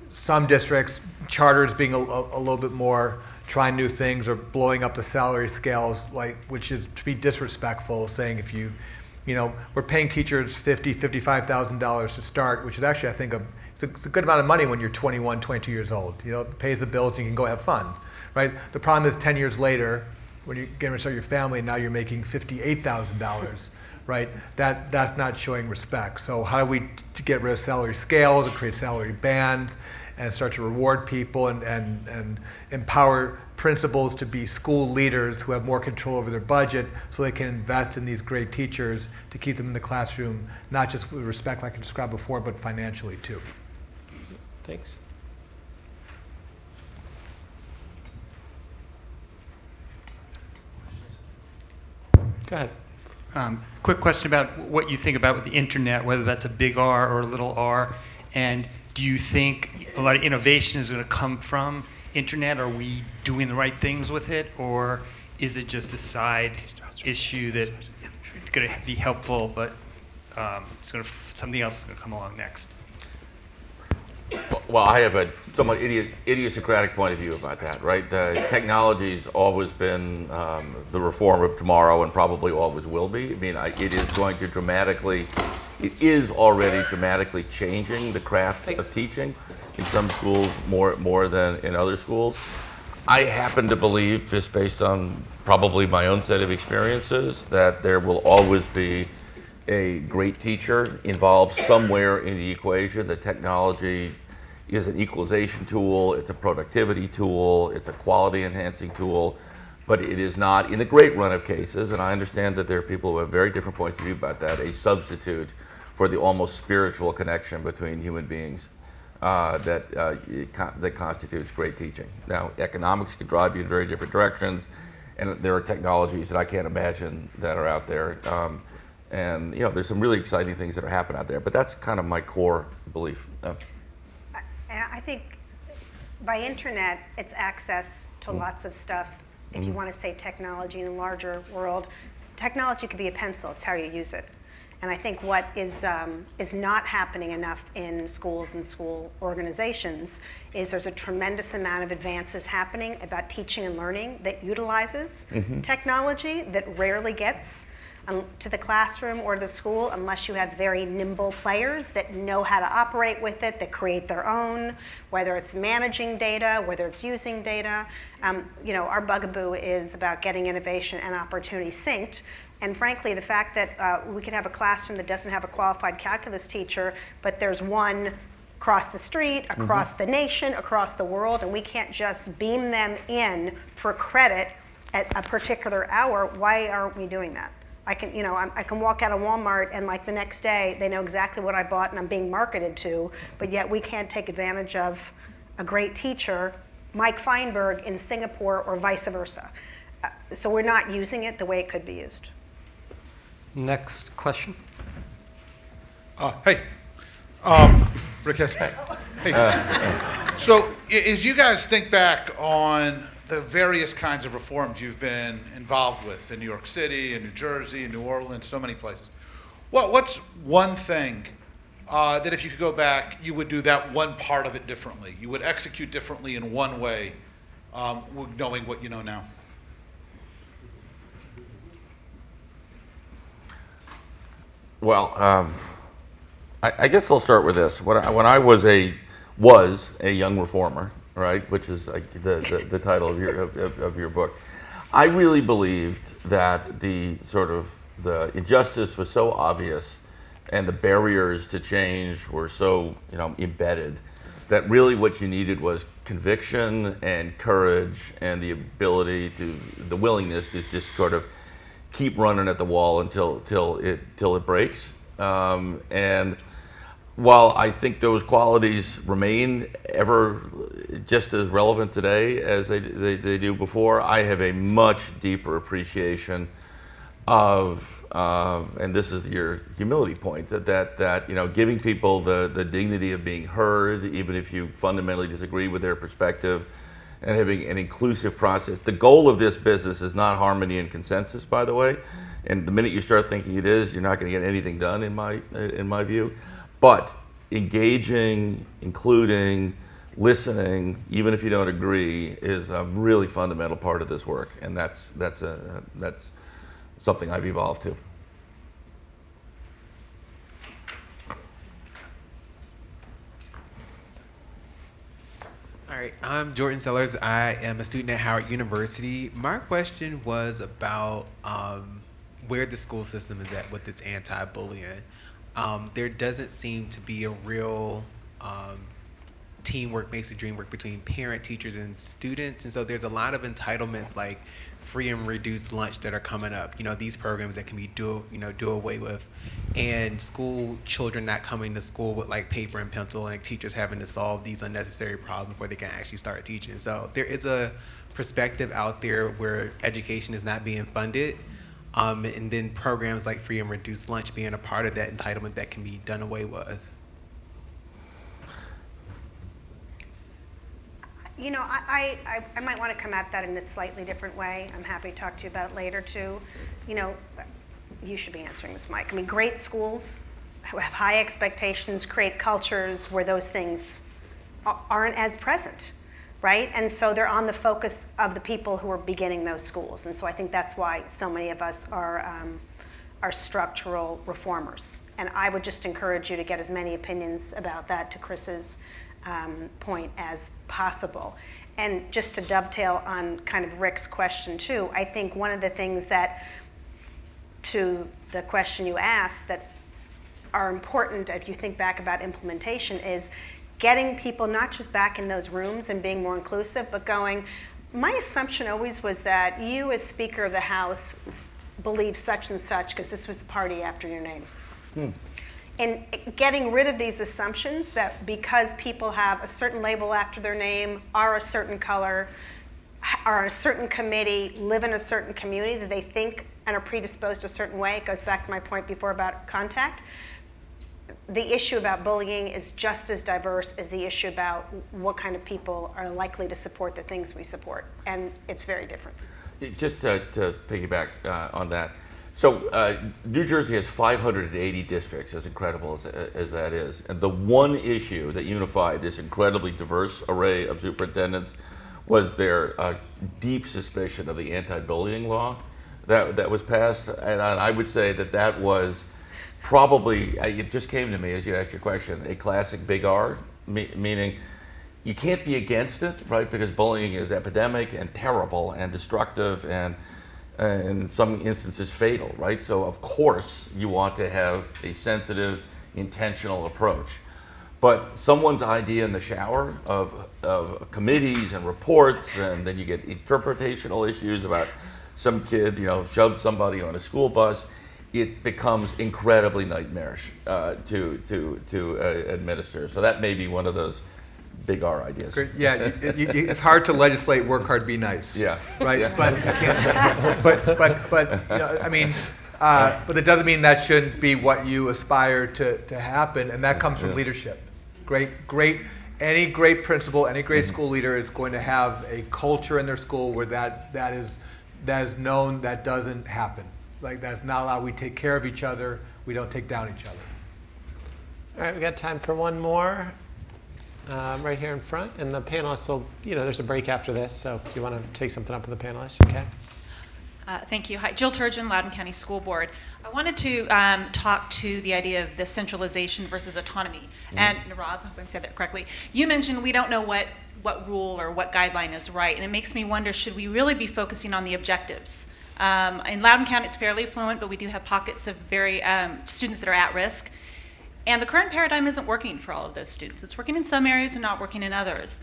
some districts, charters being a little bit more trying new things or blowing up the salary scales, which is to be disrespectful, saying if we're paying teachers $55,000 to start, which is actually, I think, it's a good amount of money when you're 21, 22 years old. It pays the bills and you can go have fun, right? The problem is 10 years later, when you're getting ready to start your family, and now you're making $58,000, right? That's not showing respect. So how do we get rid of salary scales and create salary bands and start to reward people and empower principals to be school leaders who have more control over their budget so they can invest in these great teachers to keep them in the classroom, not just with respect like I described before, but financially too. Thanks. Go ahead. Quick question about what you think about with the internet, whether that's a big R or a little r, and do you think a lot of innovation is going to come from internet? Are we doing the right things with it, or is it just a side issue that is going to be helpful, but something else is going to come along next? Well, I have a somewhat idiosyncratic point of view about that, right? The technology's always been the reform of tomorrow and probably always will be. I mean, it is going to dramatically, it is already dramatically changing the craft of teaching in some schools more than in other schools. I happen to believe, just based on probably my own set of experiences, that there will always be a great teacher involved somewhere in the equation. The technology is an equalization tool, it's a productivity tool, it's a quality enhancing tool, but it is not, in the great run of cases, and I understand that there are people who have very different points of view about that, a substitute for the almost spiritual connection between human beings that constitutes great teaching. Now, economics can drive you in very different directions, and there are technologies that I can't imagine that are out there. And there's some really exciting things that are happening out there, but that's kind of my core belief. And I think by internet, it's access to lots of stuff. If you want to say technology in the larger world, technology could be a pencil. It's how you use it. And I think what is not happening enough in schools and school organizations is there's a tremendous amount of advances happening about teaching and learning that utilizes technology that rarely gets to the classroom or the school unless you have very nimble players that know how to operate with it, that create their own, whether it's managing data, whether it's using data. Our bugaboo is about getting innovation and opportunity synced. And frankly, the fact that we can have a classroom that doesn't have a qualified calculus teacher, but there's one across the street, across the nation, across the world, and we can't just beam them in for credit at a particular hour, why aren't we doing that? I can walk out of Walmart and like the next day they know exactly what I bought and I'm being marketed to, but yet we can't take advantage of a great teacher, Mike Feinberg in Singapore or vice versa. So we're not using it the way it could be used. Next question. Hey, Rick Hess. Hey. So as you guys think back on the various kinds of reforms you've been involved with in New York City, in New Jersey, in New Orleans, so many places, what's one thing that if you could go back, you would do that one part of it differently? You would execute differently in one way, knowing what you know now? Well, I guess I'll start with this. When I was a young reformer, right, which is the title of your book, I really believed that the injustice was so obvious, and the barriers to change were so embedded, that really what you needed was conviction and courage and the willingness to just sort of keep running at the wall until it breaks. And while I think those qualities remain ever just as relevant today as they do before, I have a much deeper appreciation of, and this is your humility point, that giving people the dignity of being heard, even if you fundamentally disagree with their perspective, and having an inclusive process. The goal of this business is not harmony and consensus, by the way. And the minute you start thinking it is, you're not going to get anything done, in my view. But engaging, including, listening, even if you don't agree, is a really fundamental part of this work, and that's something I've evolved to. All right, I'm Jordan Sellers. I am a student at Howard University. My question was about where the school system is at with its anti-bullying. There doesn't seem to be a real teamwork makes the dream work between parent, teachers, and students. And so there's a lot of entitlements like free and reduced lunch that are coming up. These programs that can be do away with, and school children not coming to school with like paper and pencil, and teachers having to solve these unnecessary problems before they can actually start teaching. So there is a perspective out there where education is not being funded, and then programs like free and reduced lunch being a part of that entitlement that can be done away with. I might want to come at that in a slightly different way. I'm happy to talk to you about it later, too. You should be answering this, Mike. I mean, great schools who have high expectations create cultures where those things aren't as present, right? And so they're on the focus of the people who are beginning those schools. And so I think that's why so many of us are structural reformers. And I would just encourage you to get as many opinions about that, to Chris's point, as possible. And just to dovetail on kind of Rick's question too, I think one of the things that, to the question you asked, that are important if you think back about implementation is getting people not just back in those rooms and being more inclusive, but going, my assumption always was that you as Speaker of the House believe such and such because this was the party after your name. And getting rid of these assumptions that because people have a certain label after their name, are a certain color, are on a certain committee, live in a certain community, that they think and are predisposed a certain way. It goes back to my point before about contact. The issue about bullying is just as diverse as the issue about what kind of people are likely to support the things we support. And it's very different. Just to piggyback on that. So New Jersey has 580 districts, as incredible as that is. And the one issue that unified this incredibly diverse array of superintendents was their deep suspicion of the anti-bullying law that was passed. And I would say that was probably, it just came to me as you asked your question, a classic big R, meaning you can't be against it, right? Because bullying is epidemic and terrible and destructive and in some instances fatal, right? So of course you want to have a sensitive, intentional approach. But someone's idea in the shower of committees and reports, and then you get interpretational issues about some kid, shoved somebody on a school bus, it becomes incredibly nightmarish to administer. So that may be one of those big R ideas. Great. Yeah, it's hard to legislate work hard, be nice. Yeah. Right. Yeah. But that doesn't mean that shouldn't be what you aspire to happen, and that comes from leadership. Any great principal, any great school leader is going to have a culture in their school where that is known, that doesn't happen. Like, that's not allowed. We take care of each other. We don't take down each other. All right, we got time for one more. Right here in front, and the panelists will, there's a break after this, so if you want to take something up with the panelists, you can. Thank you. Hi, Jill Turgeon, Loudoun County School Board. I wanted to talk to the idea of the centralization versus autonomy. And Rob, I hope I said that correctly. You mentioned we don't know what rule or what guideline is right, and it makes me wonder, should we really be focusing on the objectives? In Loudoun County, it's fairly affluent, but we do have pockets of very students that are at risk. And the current paradigm isn't working for all of those students. It's working in some areas and not working in others.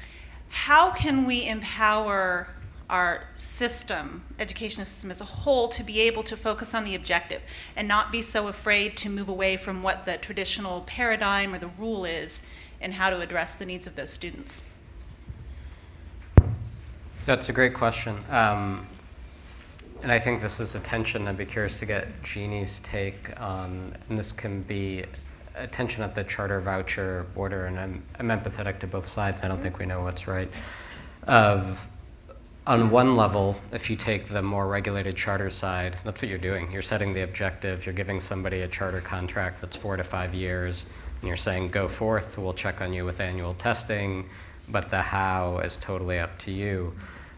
How can we empower our system, educational system as a whole, to be able to focus on the objective and not be so afraid to move away from what the traditional paradigm or the rule is, and how to address the needs of those students? That's a great question. And I think this is a tension. I'd be curious to get Jeannie's take on, and this can be a tension at the charter voucher border, and I'm empathetic to both sides. I don't think we know what's right. On one level, if you take the more regulated charter side, that's what you're doing. You're setting the objective. You're giving somebody a charter contract that's 4 to 5 years, and you're saying, go forth, we'll check on you with annual testing, but the how is totally up to you.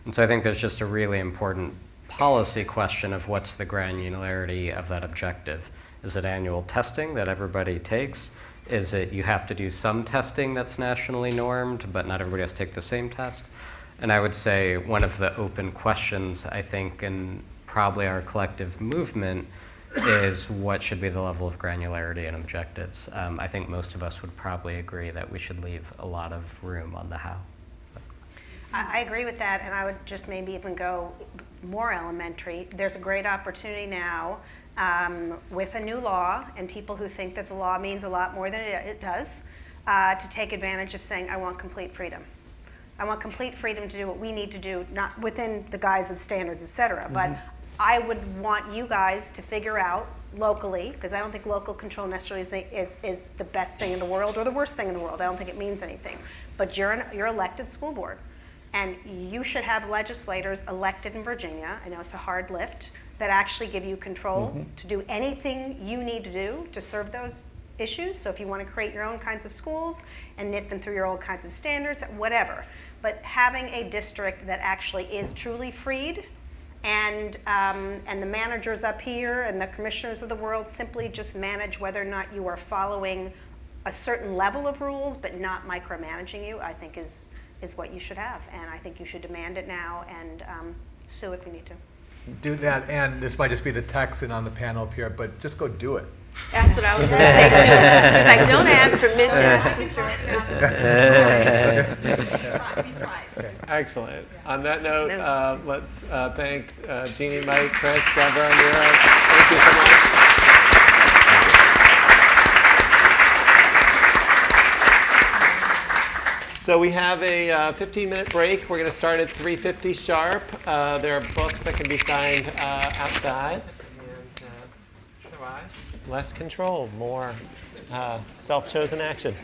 And so I think there's just a really important policy question of what's the granularity of that objective. Is it annual testing that everybody takes? Is it you have to do some testing that's nationally normed, but not everybody has to take the same test? And I would say one of the open questions, I think, in probably our collective movement is what should be the level of granularity and objectives. I think most of us would probably agree that we should leave a lot of room on the how. I agree with that, and I would just maybe even go more elementary. There's a great opportunity now with a new law, and people who think that the law means a lot more than it does, to take advantage of saying, I want complete freedom. I want complete freedom to do what we need to do, not within the guise of standards, et cetera, but I would want you guys to figure out locally, because I don't think local control necessarily is the best thing in the world or the worst thing in the world. I don't think it means anything. But you're elected school board, and you should have legislators elected in Virginia, I know it's a hard lift, that actually give you control to do anything you need to do to serve those issues. So if you want to create your own kinds of schools and knit them through your own kinds of standards, whatever. But having a district that actually is truly freed, and the managers up here and the commissioners of the world simply just manage whether or not you are following a certain level of rules but not micromanaging you, I think is what you should have. And I think you should demand it now and sue if you need to. Do that, and this might just be the Texan on the panel up here, but just go do it. That's what I was going to say too. It's like, don't ask permission. Excellent. On that note, let's thank Jeannie, Mike, Chris, Deborah, Nira. Thank you so much. So we have a 15-minute break. We're going to start at 3:50 sharp. There are books that can be signed outside. And otherwise, less control, more self-chosen action.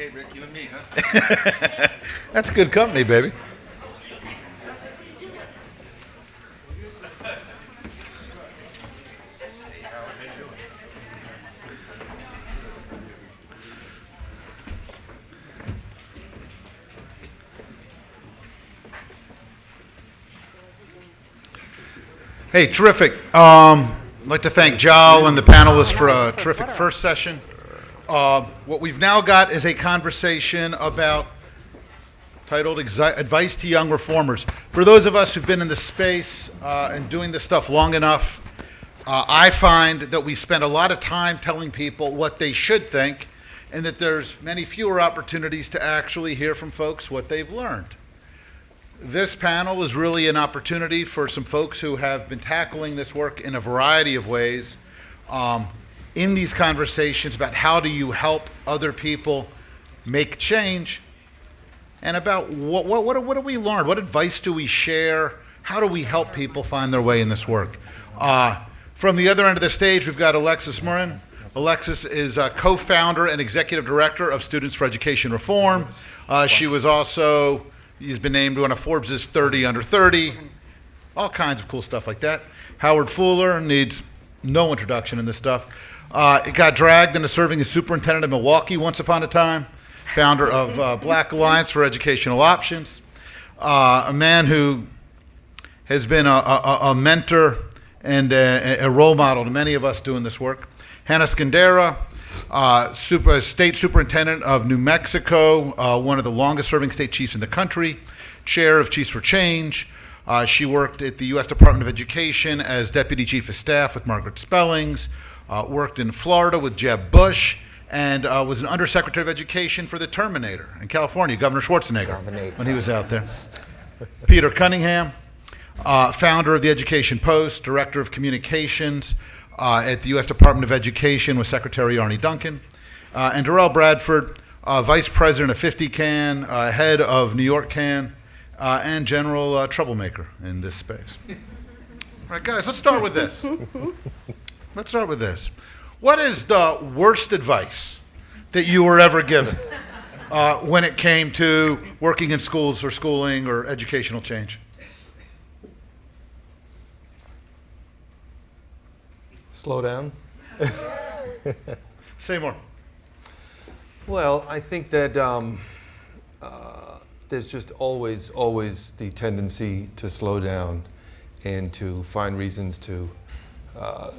Okay, Rick, you and me, huh? That's good company, baby. Hey, terrific. I'd like to thank Jal and the panelists for a terrific first session. What we've now got is a conversation about titled Advice to Young Reformers. For those of us who've been in this space and doing this stuff long enough, I find that we spend a lot of time telling people what they should think, and that there's many fewer opportunities to actually hear from folks what they've learned. This panel is really an opportunity for some folks who have been tackling this work in a variety of ways in these conversations about how do you help other people make change, and about what do we learn? What advice do we share? How do we help people find their way in this work? From the other end of the stage, we've got Alexis Murrin. Alexis is a co-founder and executive director of Students for Education Reform. She was also, he's been named one of Forbes' 30 under 30, all kinds of cool stuff like that. Howard Fuller needs no introduction in this stuff. Got dragged into serving as superintendent of Milwaukee once upon a time, founder of Black Alliance for Educational Options, a man who has been a mentor and a role model to many of us doing this work. Hannah Scandera, state superintendent of New Mexico, one of the longest serving state chiefs in the country, chair of Chiefs for Change. She worked at the U.S. Department of Education as deputy chief of staff with Margaret Spellings, worked in Florida with Jeb Bush, and was an undersecretary of education for the Terminator in California, Governor Schwarzenegger, when he was out there. Peter Cunningham, founder of the Education Post, director of communications at the U.S. Department of Education with Secretary Arnie Duncan, and Darrell Bradford, vice president of 50 CAN, head of New York CAN, and general troublemaker in this space. All right, guys, let's start with this. Let's start with this. What is the worst advice that you were ever given when it came to working in schools or schooling or educational change? Slow down. Say more. Well, I think that there's just always the tendency to slow down and to find reasons to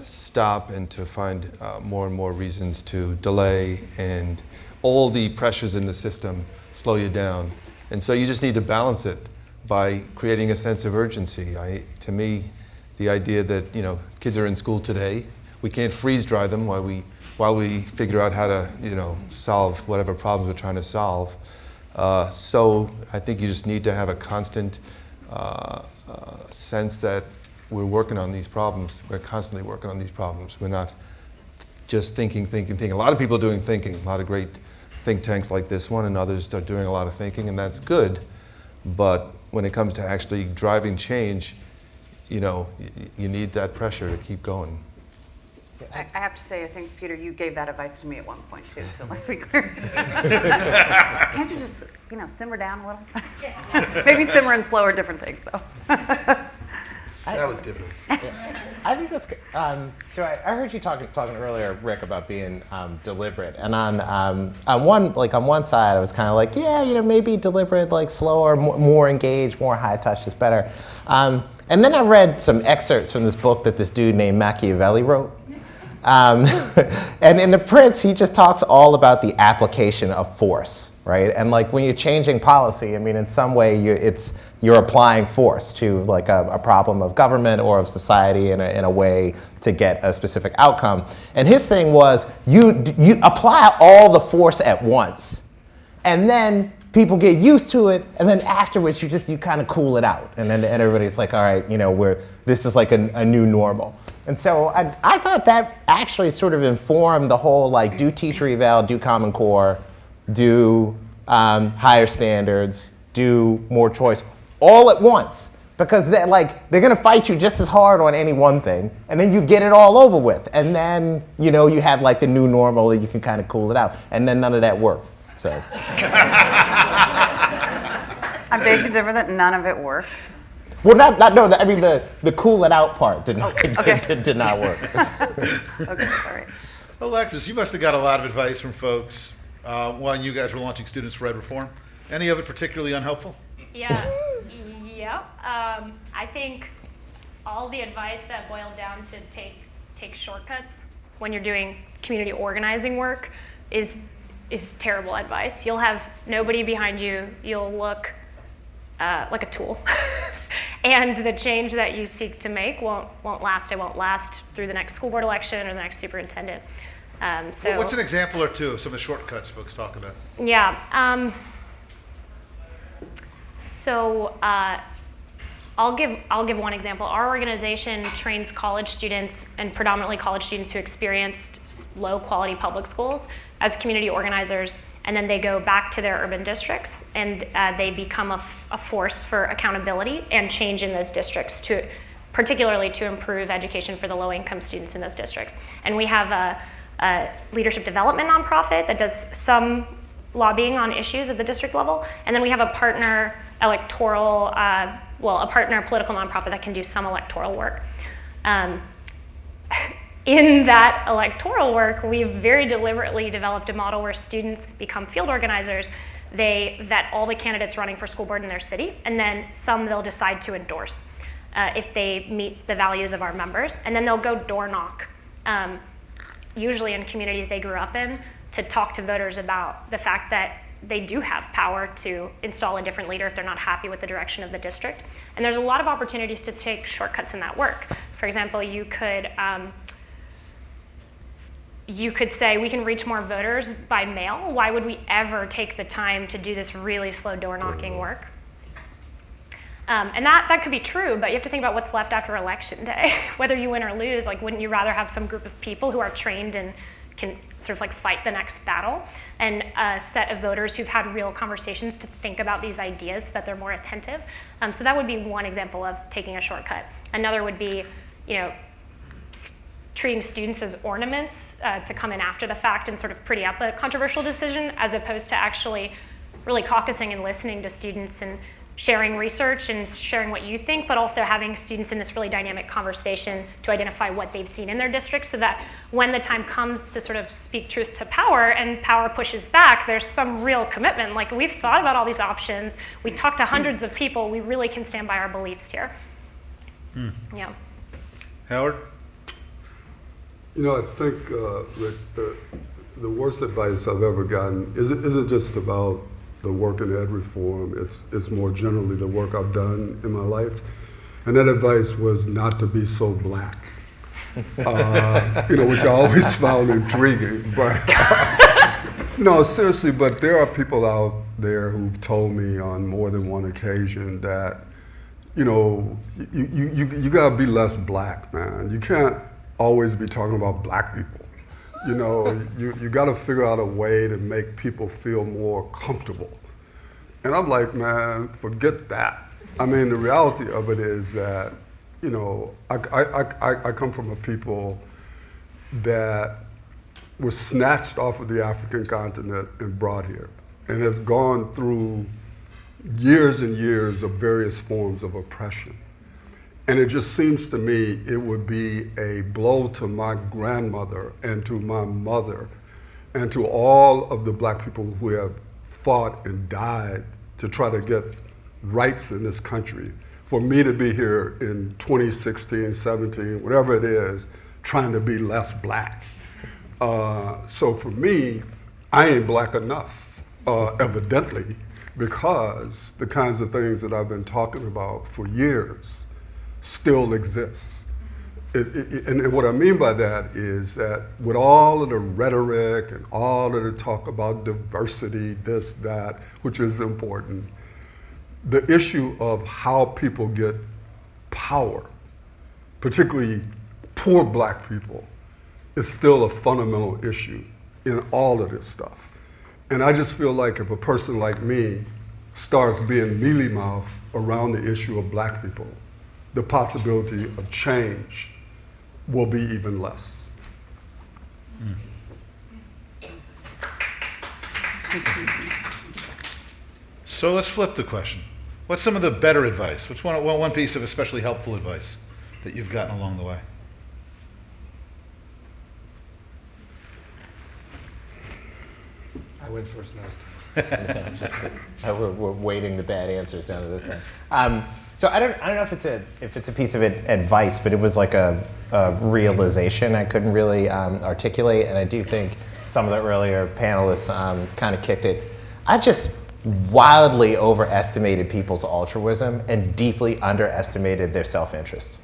stop and to find more and more reasons to delay, and all the pressures in the system slow you down. And so you just need to balance it by creating a sense of urgency. To me, the idea that kids are in school today, we can't freeze dry them while we figure out how to solve whatever problems we're trying to solve. So I think you just need to have a constant sense that we're working on these problems. We're constantly working on these problems. We're not just thinking. A lot of people are doing thinking. A lot of great think tanks like this one and others are doing a lot of thinking, and that's good. But when it comes to actually driving change, you need that pressure to keep going. I have to say, I think, Peter, you gave that advice to me at one point, too, so let's be clear. Can't you just, simmer down a little? Maybe simmer and slow are different things, though. That was different. I think that's good. So I heard you talking earlier, Rick, about being deliberate, and on one side, I was kind of like, yeah, maybe deliberate, like slower, more engaged, more high touch is better. And then I read some excerpts from this book that this dude named Machiavelli wrote. And in The Prince, he just talks all about the application of force, right? And like when you're changing policy, in some way you're applying force to like a problem of government or of society in a way to get a specific outcome. And his thing was you apply all the force at once, and then people get used to it, and then afterwards you kind of cool it out, and then everybody's like, all right, this is like a new normal. And so I thought that actually sort of informed the whole like do teacher eval, do Common Core, do higher standards, do more choice, all at once, because they're gonna fight you just as hard on any one thing, and then you get it all over with, and then you have like the new normal that you can kind of cool it out, and then none of that worked. So I beg to differ that none of it worked. well, no. I mean the cool it out part did not okay. did not work. Okay, all right. Alexis, you must have got a lot of advice from folks while you guys were launching Students for Ed Reform. Any of it particularly unhelpful? Yeah. I think all the advice that boiled down to take shortcuts when you're doing community organizing work is terrible advice. You'll have nobody behind you. You'll look like a tool. And the change that you seek to make won't last. It won't last through the next school board election or the next superintendent. Well, what's an example or two of some of the shortcuts folks talk about? Yeah. I'll give one example. Our organization trains college students, and predominantly college students who experienced low quality public schools, as community organizers, and then they go back to their urban districts and they become a force for accountability and change in those districts, particularly to improve education for the low income students in those districts. And we have a leadership development nonprofit that does some lobbying on issues at the district level, and then we have a partner political nonprofit that can do some electoral work. In that electoral work, we've very deliberately developed a model where students become field organizers. They vet all the candidates running for school board in their city, and then some they'll decide to endorse if they meet the values of our members, and then they'll go door knock, usually in communities they grew up in, to talk to voters about the fact that they do have power to install a different leader if they're not happy with the direction of the district. And there's a lot of opportunities to take shortcuts in that work. For example, you could say we can reach more voters by mail. Why would we ever take the time to do this really slow door knocking work? And that could be true, but you have to think about what's left after election day. Whether you win or lose, like, wouldn't you rather have some group of people who are trained and can sort of like fight the next battle, and a set of voters who've had real conversations to think about these ideas so that they're more attentive? So that would be one example of taking a shortcut. Another would be, treating students as ornaments to come in after the fact and sort of pretty up a controversial decision, as opposed to actually really caucusing and listening to students and sharing research and sharing what you think, but also having students in this really dynamic conversation to identify what they've seen in their district, so that when the time comes to sort of speak truth to power and power pushes back, there's some real commitment. Like, we've thought about all these options, we talked to hundreds of people, we really can stand by our beliefs here. Yeah. Howard? I think Rick, the worst advice I've ever gotten isn't just about the work in ed reform. It's more generally the work I've done in my life. And that advice was not to be so black, which I always found intriguing. But no, seriously, but there are people out there who've told me on more than one occasion that, you gotta be less black, man. You can't always be talking about black people. You got to figure out a way to make people feel more comfortable. And I'm like, man, forget that. I mean, the reality of it is that, I come from a people that was snatched off of the African continent and brought here, and has gone through years and years of various forms of oppression. And it just seems to me it would be a blow to my grandmother and to my mother and to all of the black people who have fought and died to try to get rights in this country, for me to be here in 2016, 17, whatever it is, trying to be less black. So for me, I ain't black enough, evidently, because the kinds of things that I've been talking about for years still exists. And what I mean by that is that with all of the rhetoric and all of the talk about diversity, this, that, which is important, the issue of how people get power, particularly poor black people, is still a fundamental issue in all of this stuff. And I just feel like if a person like me starts being mealy-mouthed around the issue of black people, the possibility of change will be even less. So let's flip the question. What's some of the better advice? What's one piece of especially helpful advice that you've gotten along the way? I went first last time. We're weighting the bad answers down to this end. So I don't know if it's a piece of advice, but it was like a realization I couldn't really articulate, and I do think some of the earlier panelists kind of kicked it. I just wildly overestimated people's altruism and deeply underestimated their self-interest.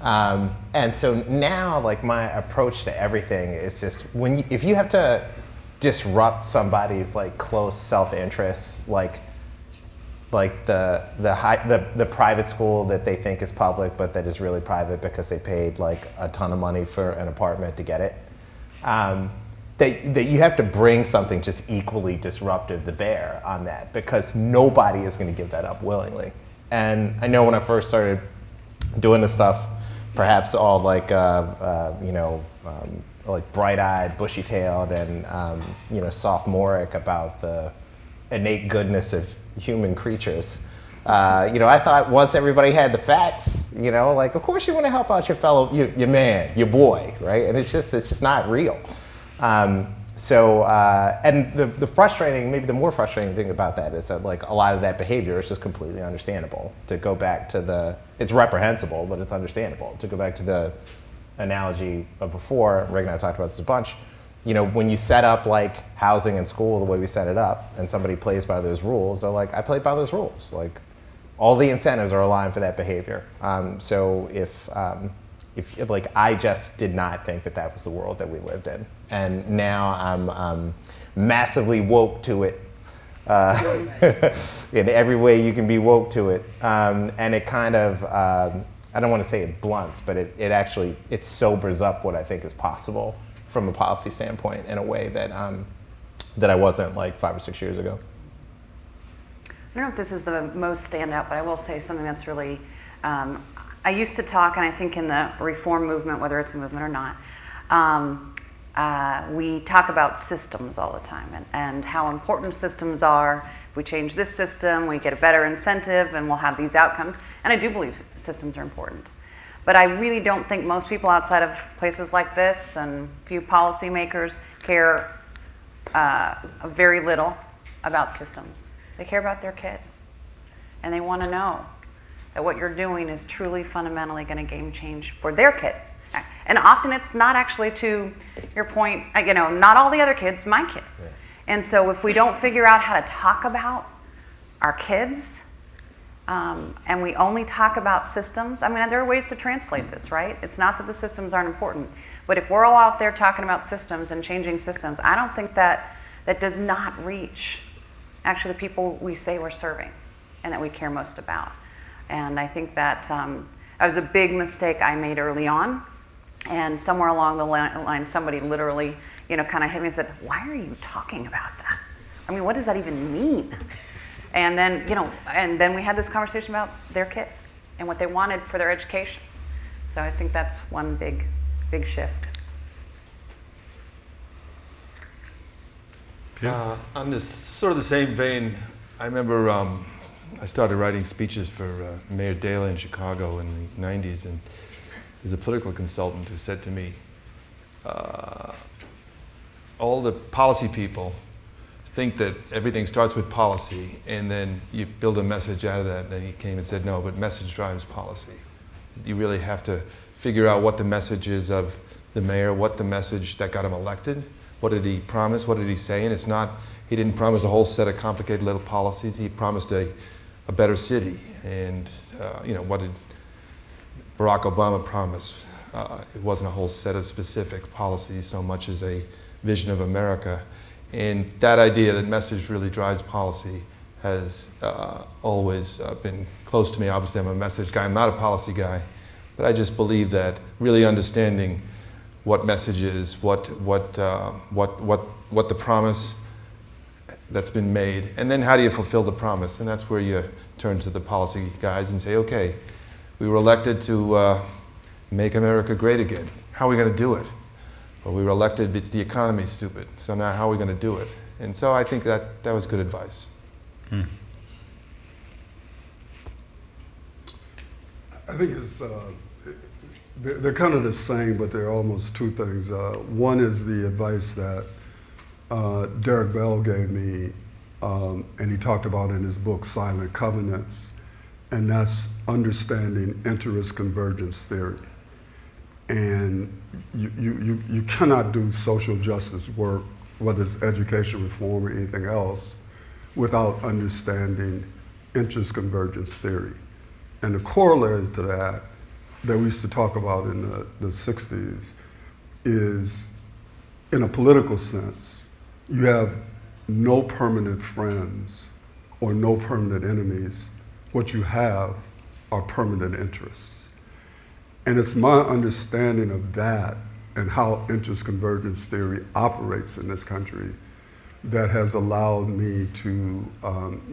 And so now, like, my approach to everything is just if you have to disrupt somebody's like close self-interest, like the private school that they think is public but that is really private because they paid like a ton of money for an apartment to get it, that you have to bring something just equally disruptive to bear on that, because nobody is going to give that up willingly. And I know when I first started doing this stuff, perhaps all like like bright-eyed, bushy-tailed, and sophomoric about the innate goodness of human creatures. I thought once everybody had the facts, like, of course you want to help out your fellow, your man, your boy, right? And it's just not real. And the frustrating, maybe the more frustrating thing about that is that like a lot of that behavior is just completely understandable. To go back to it's reprehensible, but it's understandable. To go back to the analogy of before, Rick and I talked about this a bunch, when you set up like housing and school the way we set it up, and somebody plays by those rules, they're like, I played by those rules. Like, all the incentives are aligned for that behavior. So if like, I just did not think that was the world that we lived in, and now I'm massively woke to it, in every way you can be woke to it, and it kind of, I don't want to say it blunts, but it sobers up what I think is possible from a policy standpoint in a way that I wasn't like 5 or 6 years ago. I don't know if this is the most standout, but I will say something that's really, I used to talk, and I think in the reform movement, whether it's a movement or not, we talk about systems all the time, and how important systems are. If we change this system, we get a better incentive, and we'll have these outcomes. And I do believe systems are important. But I really don't think most people outside of places like this and few policymakers care very little about systems. They care about their kid. And they want to know that what you're doing is truly fundamentally going to game change for their kid. And often it's not actually, to your point, not all the other kids, my kid. Yeah. And so if we don't figure out how to talk about our kids, and we only talk about systems, there are ways to translate this, right? It's not that the systems aren't important, but if we're all out there talking about systems and changing systems, I don't think that does not reach actually the people we say we're serving and that we care most about. And I think that was a big mistake I made early on. And somewhere along the line, somebody literally, kind of hit me and said, "Why are you talking about that? What does that even mean?" And then, and then we had this conversation about their kid and what they wanted for their education. So I think that's one big shift. On this sort of the same vein, I remember I started writing speeches for Mayor Daley in Chicago in the 90s, and there's a political consultant who said to me, all the policy people think that everything starts with policy and then you build a message out of that. And then he came and said, no, but message drives policy. You really have to figure out what the message is of the mayor, what the message that got him elected, what did he promise, what did he say, and it's not, he didn't promise a whole set of complicated little policies, he promised a better city. And what did Barack Obama promise? It wasn't a whole set of specific policies so much as a vision of America. And that idea that message really drives policy has always been close to me. Obviously, I'm a message guy. I'm not a policy guy. But I just believe that really understanding what message is, what the promise that's been made, and then how do you fulfill the promise? And that's where you turn to the policy guys and say, okay, we were elected to make America great again. How are we going to do it? Well, we were elected because the economy's stupid. So now how are we going to do it? And so I think that was good advice. I think it's, they're kind of the same, but they're almost two things. One is the advice that Derek Bell gave me, and he talked about in his book, Silent Covenants, and that's understanding interest convergence theory. And you cannot do social justice work, whether it's education reform or anything else, without understanding interest convergence theory. And the corollary to that we used to talk about in the 60s is, in a political sense, you have no permanent friends or no permanent enemies. What you have are permanent interests. And it's my understanding of that and how interest convergence theory operates in this country that has allowed me to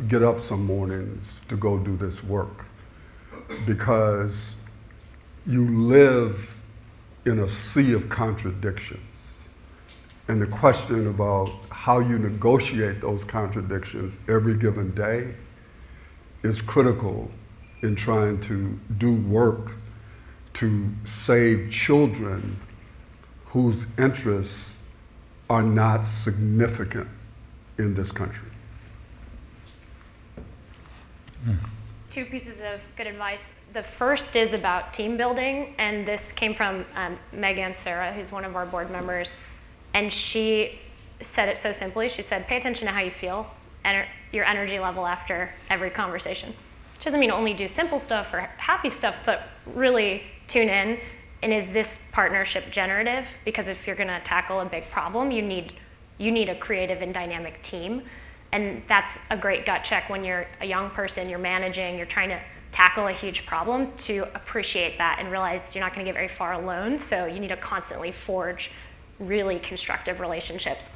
get up some mornings to go do this work. Because you live in a sea of contradictions. And the question about how you negotiate those contradictions every given day is critical in trying to do work to save children whose interests are not significant in this country. Two pieces of good advice. The first is about team building, and this came from Megan Sarah, who's one of our board members, and she said it so simply. She said, pay attention to how you feel and your energy level after every conversation. Which doesn't mean only do simple stuff or happy stuff, but really tune in, and is this partnership generative? Because if you're gonna tackle a big problem, you need a creative and dynamic team. And that's a great gut check when you're a young person, you're managing, you're trying to tackle a huge problem, to appreciate that and realize you're not going to get very far alone. So you need to constantly forge really constructive relationships.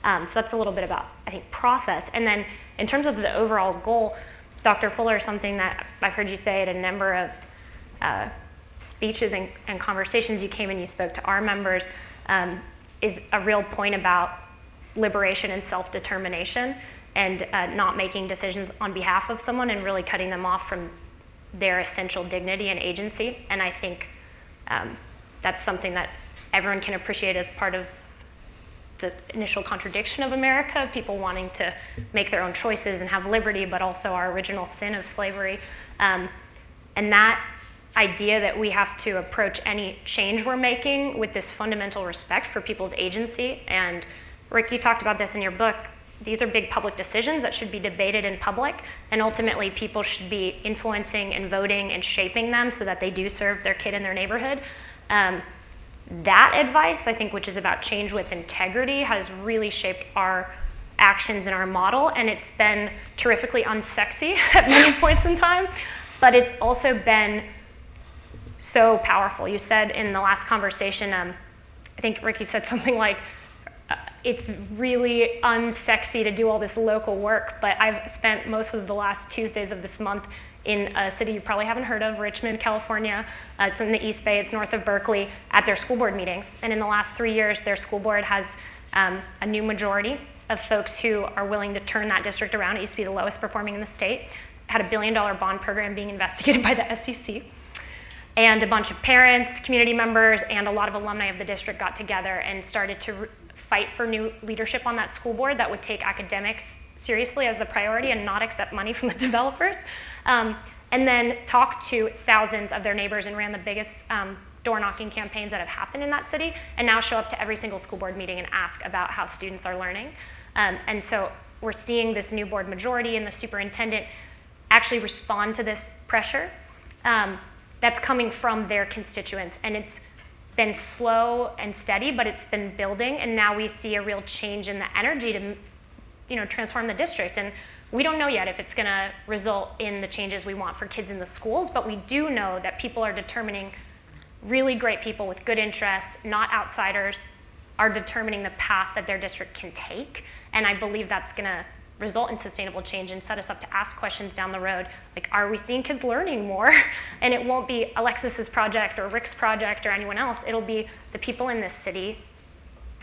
So that's a little bit about, I think, process. And then in terms of the overall goal, Dr. Fuller, something that I've heard you say at a number of speeches and conversations you came and you spoke to our members, is a real point about liberation and self-determination, and not making decisions on behalf of someone and really cutting them off from their essential dignity and agency. And I think that's something that everyone can appreciate as part of the initial contradiction of America, people wanting to make their own choices and have liberty, but also our original sin of slavery. And that idea that we have to approach any change we're making with this fundamental respect for people's agency. And Rick, you talked about this in your book. These are big public decisions that should be debated in public, and ultimately people should be influencing and voting and shaping them so that they do serve their kid in their neighborhood. That advice, I think, which is about change with integrity, has really shaped our actions and our model, and it's been terrifically unsexy at many points in time, but it's also been so powerful. You said in the last conversation, I think Ricky said something like, it's really unsexy to do all this local work, but I've spent most of the last Tuesdays of this month in a city you probably haven't heard of, Richmond, California. It's in the East Bay, it's north of Berkeley, at their school board meetings. And in the last 3 years, their school board has a new majority of folks who are willing to turn that district around. It used to be the lowest performing in the state. Had a $1 billion bond program being investigated by the SEC. And a bunch of parents, community members, and a lot of alumni of the district got together and started to fight for new leadership on that school board that would take academics seriously as the priority and not accept money from the developers. And then talked to thousands of their neighbors and ran the biggest door-knocking campaigns that have happened in that city, and now show up to every single school board meeting and ask about how students are learning. And so we're seeing this new board majority and the superintendent actually respond to this pressure that's coming from their constituents. And it's been slow and steady, but it's been building, and now we see a real change in the energy to, transform the district. And we don't know yet if it's gonna result in the changes we want for kids in the schools, but we do know that people are determining, really great people with good interests, not outsiders, are determining the path that their district can take. And I believe that's gonna result in sustainable change and set us up to ask questions down the road, like, are we seeing kids learning more? And it won't be Alexis's project or Rick's project or anyone else. It'll be the people in this city,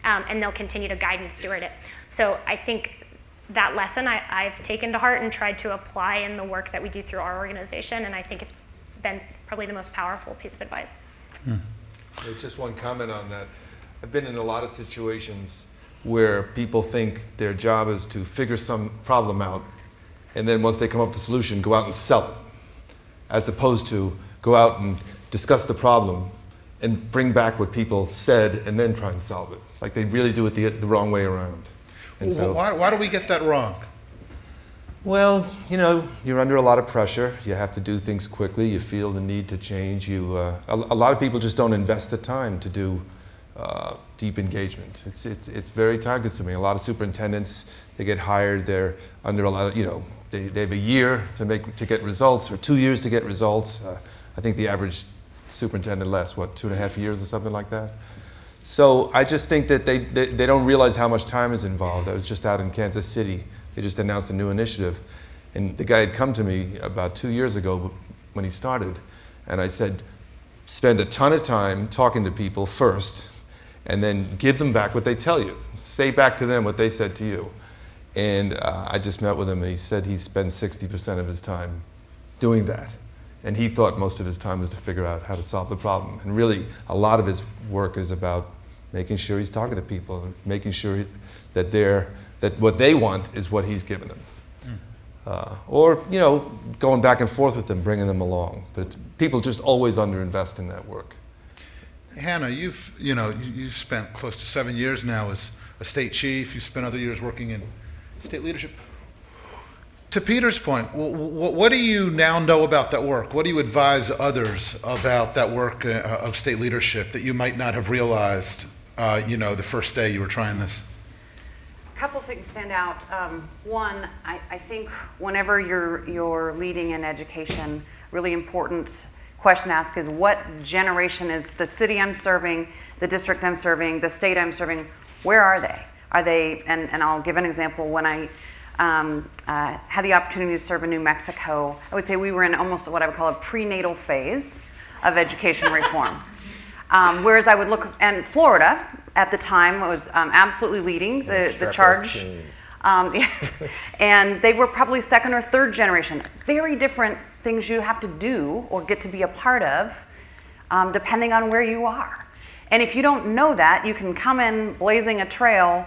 and they'll continue to guide and steward it. So I think that lesson I've taken to heart and tried to apply in the work that we do through our organization, and I think it's been probably the most powerful piece of advice. Just one comment on that. I've been in a lot of situations where people think their job is to figure some problem out, and then once they come up with the solution, go out and sell it, as opposed to go out and discuss the problem and bring back what people said and then try and solve it. Like they really do it the wrong way around. And so, Why do we get that wrong? well, you know, you're under a lot of pressure. You have to do things quickly. You feel the need to change. A lot of people just don't invest the time to do deep engagement. It's very time consuming. A lot of superintendents, they get hired, they're under a lot of, you know, they have a year to get results or 2 years to get results. I think the average superintendent lasts, what, 2.5 years or something like that? So I just think that they don't realize how much time is involved. I was just out in Kansas City. They just announced a new initiative. And the guy had come to me about 2 years ago when he started. And I said, spend a ton of time talking to people first, and then give them back what they tell you. Say back to them what they said to you. And I just met with him, and he said he spends 60% of his time doing that. And he thought most of his time was to figure out how to solve the problem. And really, a lot of his work is about making sure he's talking to people and making sure that what they want is what he's giving them. Or, you know, going back and forth with them, bringing them along. But people just always underinvest in that work. Hannah, you've spent close to 7 years now as a state chief. You've spent other years working in state leadership. To Peter's point, what do you now know about that work? What do you advise others about that work of state leadership that you might not have realized, the first day you were trying this? A couple things stand out. One, I think whenever you're leading in education, really important question to ask is, what generation is the city I'm serving, the district I'm serving, the state I'm serving, where are they? Are they, and I'll give an example. When I had the opportunity to serve in New Mexico, I would say we were in almost what I would call a prenatal phase of education reform. Whereas I would look, and Florida at the time was absolutely leading the charge. Yes. And they were probably second or third generation. Very different things you have to do or get to be a part of, depending on where you are. And if you don't know that, you can come in blazing a trail,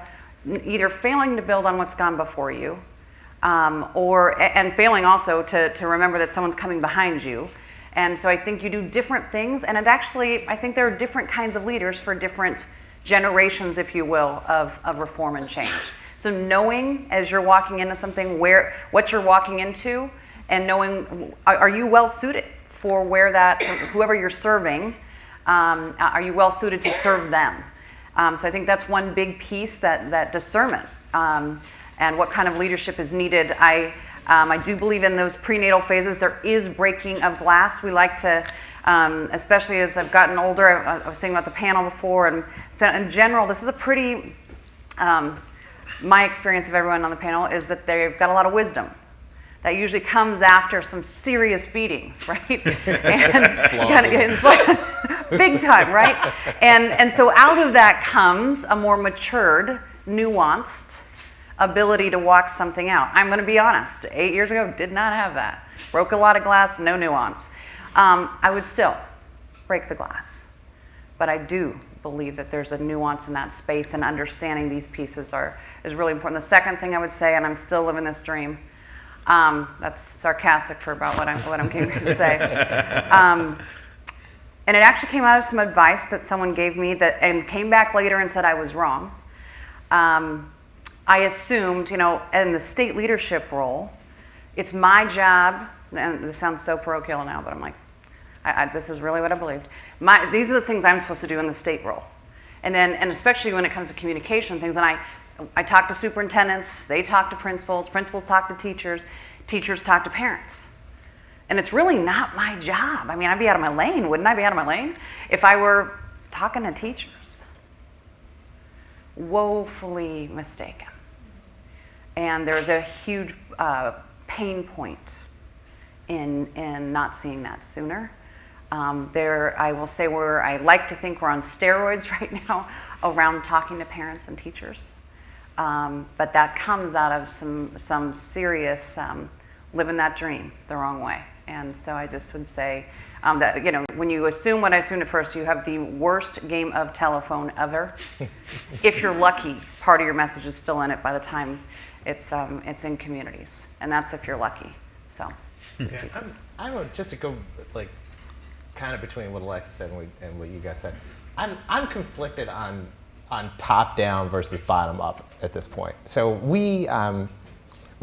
either failing to build on what's gone before you, and failing also to remember that someone's coming behind you. And so I think you do different things, and I think there are different kinds of leaders for different generations, if you will, of reform and change. So knowing as you're walking into something what you're walking into, and knowing, are you well suited for whoever you're serving, are you well suited to serve them? So I think that's one big piece, that discernment, and what kind of leadership is needed. I do believe in those prenatal phases there is breaking of glass. We like to, especially as I've gotten older, I was thinking about the panel before, and in general, this is a pretty, my experience of everyone on the panel is that they've got a lot of wisdom. That usually comes after some serious beatings, right? And big time, right? And so out of that comes a more matured, nuanced ability to walk something out. I'm going to be honest, 8 years ago, did not have that. Broke a lot of glass, no nuance. I would still break the glass. But I do believe that there's a nuance in that space, and understanding these pieces is really important. The second thing I would say, and I'm still living this dream, that's sarcastic for about what I'm getting ready to say. And it actually came out of some advice that someone gave me and came back later and said I was wrong. I assumed, in the state leadership role, it's my job, and this sounds so parochial now, but I'm like, this is really what I believed. These are the things I'm supposed to do in the state role. And especially when it comes to communication things, and I talk to superintendents, they talk to principals talk to teachers talk to parents. And it's really not my job. I mean, I'd be out of my lane, wouldn't I be out of my lane? If I were talking to teachers. Woefully mistaken. And there's a huge pain point in not seeing that sooner. I will say I like to think we're on steroids right now around talking to parents and teachers. But that comes out of some serious living that dream the wrong way. And so I just would say that, when you assume what I assumed at first, you have the worst game of telephone ever. If you're lucky, part of your message is still in it by the time it's in communities. And that's if you're lucky. So, I'm just to go kind of between what Alexa said and what you guys said. I'm conflicted on top-down versus bottom-up at this point. So we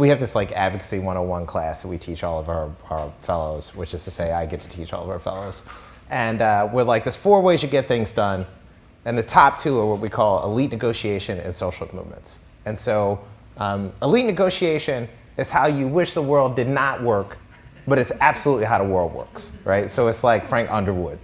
have this advocacy 101 class that we teach all of our fellows, which is to say I get to teach all of our fellows. And we're there's 4 ways you get things done. And the top 2 are what we call elite negotiation and social movements. And so elite negotiation is how you wish the world did not work, but it's absolutely how the world works, right? So it's like Frank Underwood,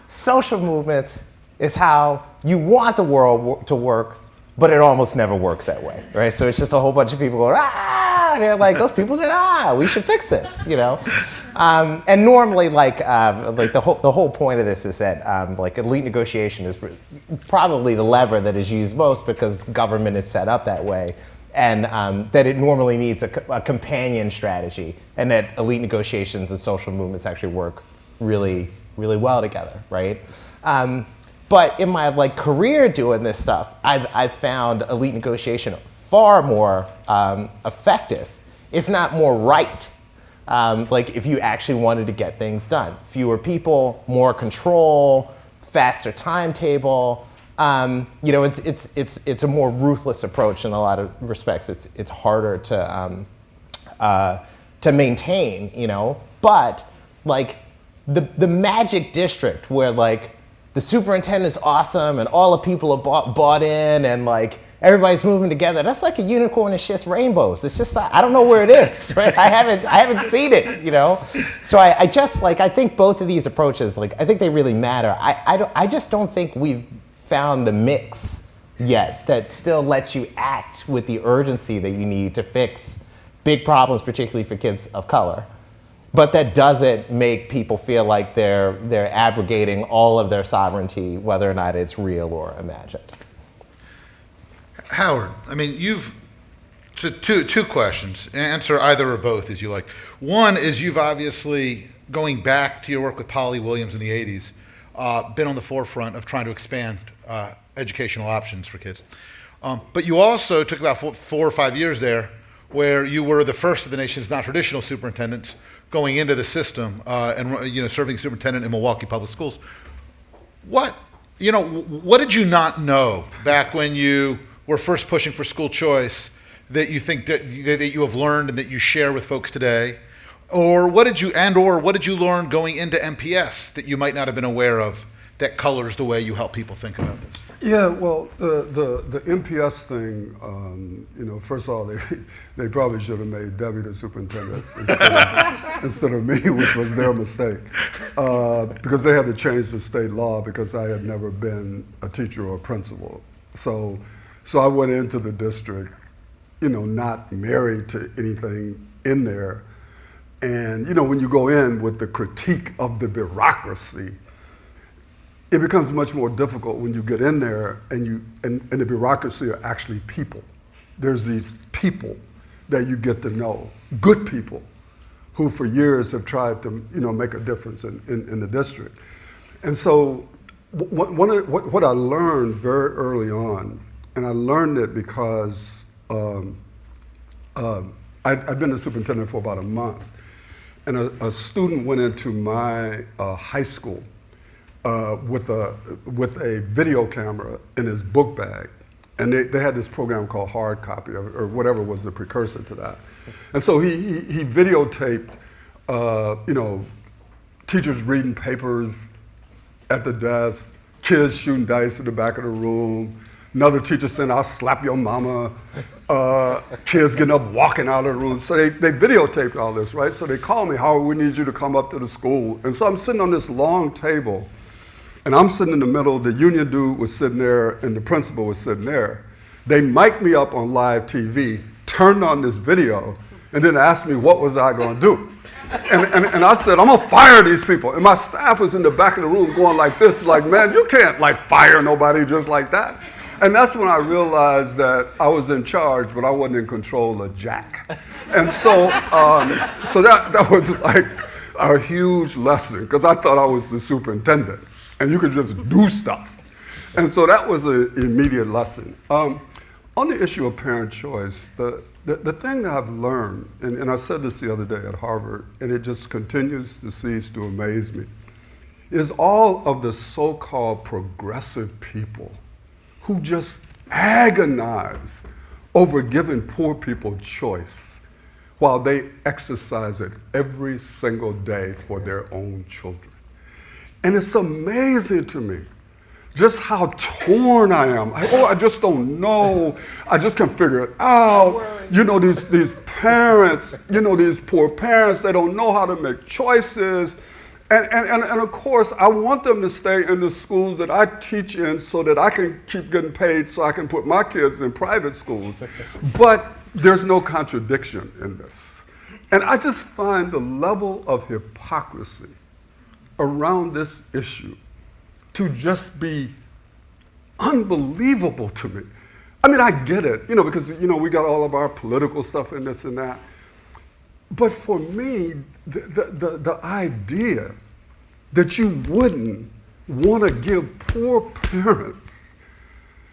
social movements is how you want the world to work, but it almost never works that way, right? So it's just a whole bunch of people going, ah, and they're like, those people said, we should fix this, And normally, the whole point of this is that, elite negotiation is probably the lever that is used most because government is set up that way, and that it normally needs a companion strategy, and that elite negotiations and social movements actually work really, really well together, right? But in my career doing this stuff, I've found elite negotiation far more effective, if not more right. If you actually wanted to get things done, fewer people, more control, faster timetable. It's a more ruthless approach in a lot of respects. It's harder to maintain, But the magic district where the superintendent is awesome and all the people are bought in and everybody's moving together. That's like a unicorn that shits rainbows. It's just I don't know where it is, right? I haven't seen it, So I think both of these approaches, I think they really matter. I just don't think we've found the mix yet that still lets you act with the urgency that you need to fix big problems, particularly for kids of color. But that doesn't make people feel like they're abrogating all of their sovereignty, whether or not it's real or imagined. Howard, two questions. Answer either or both as you like. One is you've obviously, going back to your work with Polly Williams in the 80s, been on the forefront of trying to expand educational options for kids. But you also took about 4 or 5 years there where you were the first of the nation's non-traditional superintendents going into the system and serving superintendent in Milwaukee Public Schools. What did you not know back when you were first pushing for school choice that you think that you have learned and that you share with folks today? Or what did you learn going into MPS that you might not have been aware of that colors the way you help people think about this? Yeah, well, the MPS thing, first of all, they probably should have made Debbie the superintendent instead of me, which was their mistake, because they had to change the state law because I had never been a teacher or a principal. So I went into the district, not married to anything in there. And, when you go in with the critique of the bureaucracy, it becomes much more difficult when you get in there and the bureaucracy are actually people. There's these people that you get to know, good people, who for years have tried to make a difference in the district. And so what I learned very early on, and I learned it because I'd been a superintendent for about a month, and a student went into my high school with a video camera in his book bag. And they had this program called Hard Copy, or whatever was the precursor to that. And so he videotaped, teachers reading papers at the desk, kids shooting dice in the back of the room, another teacher saying, "I'll slap your mama," kids getting up, walking out of the room. So they videotaped all this, right? So they called me, "Howard, we need you to come up to the school." And so I'm sitting on this long table, and I'm sitting in the middle, the union dude was sitting there, and the principal was sitting there. They mic'd me up on live TV, turned on this video, and then asked me what was I gonna do. And I said, I'm gonna fire these people. And my staff was in the back of the room going like this, like, man, you can't like fire nobody just like that. And that's when I realized that I was in charge, but I wasn't in control of jack. And so, so that was like a huge lesson, because I thought I was the superintendent and you could just do stuff. And so that was an immediate lesson. On the issue of parent choice, the thing that I've learned, and I said this the other day at Harvard, and it just continues to cease to amaze me, is all of the so-called progressive people who just agonize over giving poor people choice while they exercise it every single day for their own children. And it's amazing to me just how torn I am. I just don't know. I just can't figure it out. You know, these parents, you know, these poor parents, they don't know how to make choices. And of course, I want them to stay in the schools that I teach in so that I can keep getting paid so I can put my kids in private schools. But there's no contradiction in this. And I just find the level of hypocrisy around this issue to just be unbelievable to me. I mean, I get it, you know, because, you know, we got all of our political stuff in this and that. But for me, the idea that you wouldn't want to give poor parents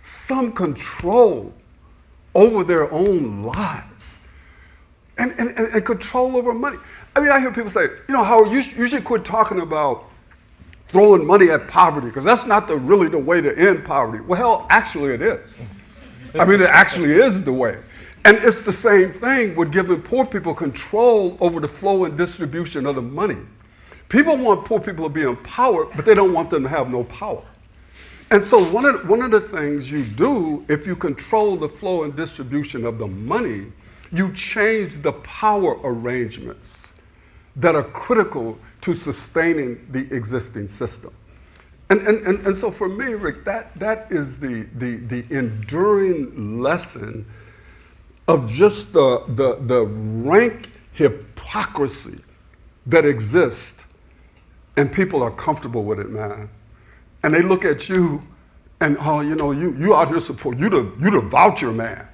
some control over their own lives and control over money. I mean, I hear people say, you know, Howard, you should quit talking about throwing money at poverty, because that's not really the way to end poverty. Well, hell, actually it is. I mean, it actually is the way. And it's the same thing with giving poor people control over the flow and distribution of the money. People want poor people to be empowered, but they don't want them to have no power. And so one of the things you do, if you control the flow and distribution of the money, you change the power arrangements that are critical to sustaining the existing system. And so for me, Rick, that is the enduring lesson of just the rank hypocrisy that exists, and people are comfortable with it, man. And they look at you and, oh, you know, you out here support, you the voucher man.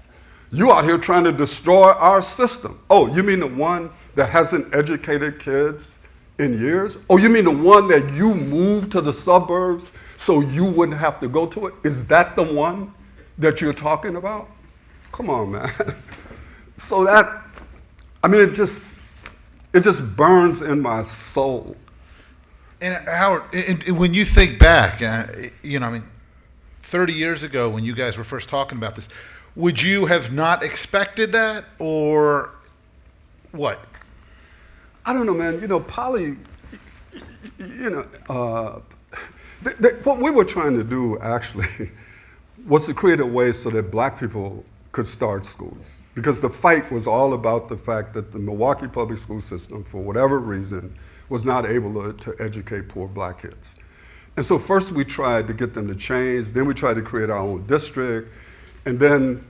You out here trying to destroy our system. Oh, you mean the one that hasn't educated kids in years? Oh, you mean the one that you moved to the suburbs so you wouldn't have to go to it? Is that the one that you're talking about? Come on, man. So that, I mean, it just burns in my soul. And Howard, when you think back, you know, I mean, 30 years ago when you guys were first talking about this, would you have not expected that, or what? I don't know, man. You know, Polly, you know, what we were trying to do actually was to create a way so that black people could start schools. Because the fight was all about the fact that the Milwaukee public school system, for whatever reason, was not able to educate poor black kids. And so first we tried to get them to change, then we tried to create our own district, and then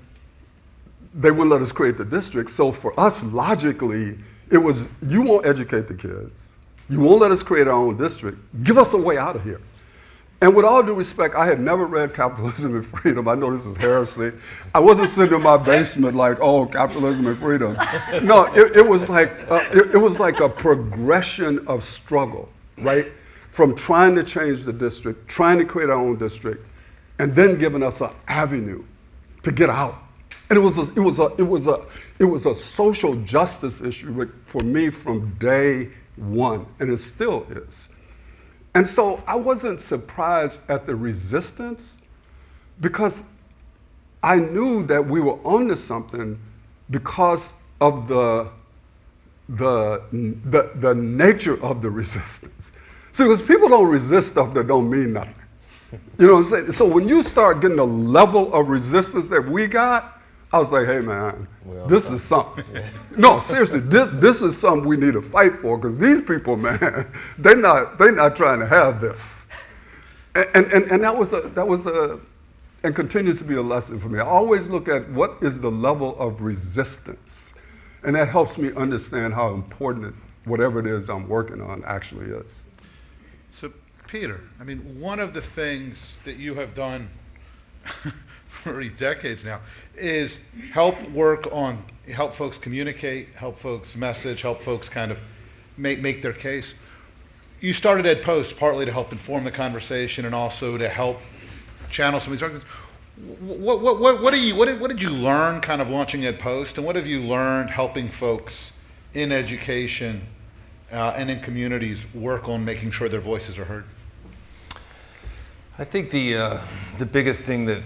they wouldn't let us create the district. So for us, logically, it was, you won't educate the kids, you won't let us create our own district, give us a way out of here. And with all due respect, I had never read Capitalism and Freedom. I know this is heresy. I wasn't sitting in my basement like, oh, capitalism and freedom. No, it was like a progression of struggle, right? From trying to change the district, trying to create our own district, and then giving us an avenue to get out. And it was a social justice issue for me from day one, and it still is. And so I wasn't surprised at the resistance, because I knew that we were onto something because of the nature of the resistance. See, because people don't resist stuff that don't mean nothing. You know what I'm saying? So when you start getting the level of resistance that we got, I was like, hey man, this is something. Yeah. No, seriously, this is something we need to fight for, because these people, man, they're not trying to have this. And that was a and continues to be a lesson for me. I always look at what is the level of resistance, and that helps me understand how important it whatever it is I'm working on actually is. So, Peter, I mean, one of the things that you have done for decades now is help folks communicate, help folks message, help folks kind of make their case. You started Ed Post partly to help inform the conversation and also to help channel some of these arguments. What did you learn kind of launching Ed Post, and what have you learned helping folks in education and in communities work on making sure their voices are heard? I think the biggest thing that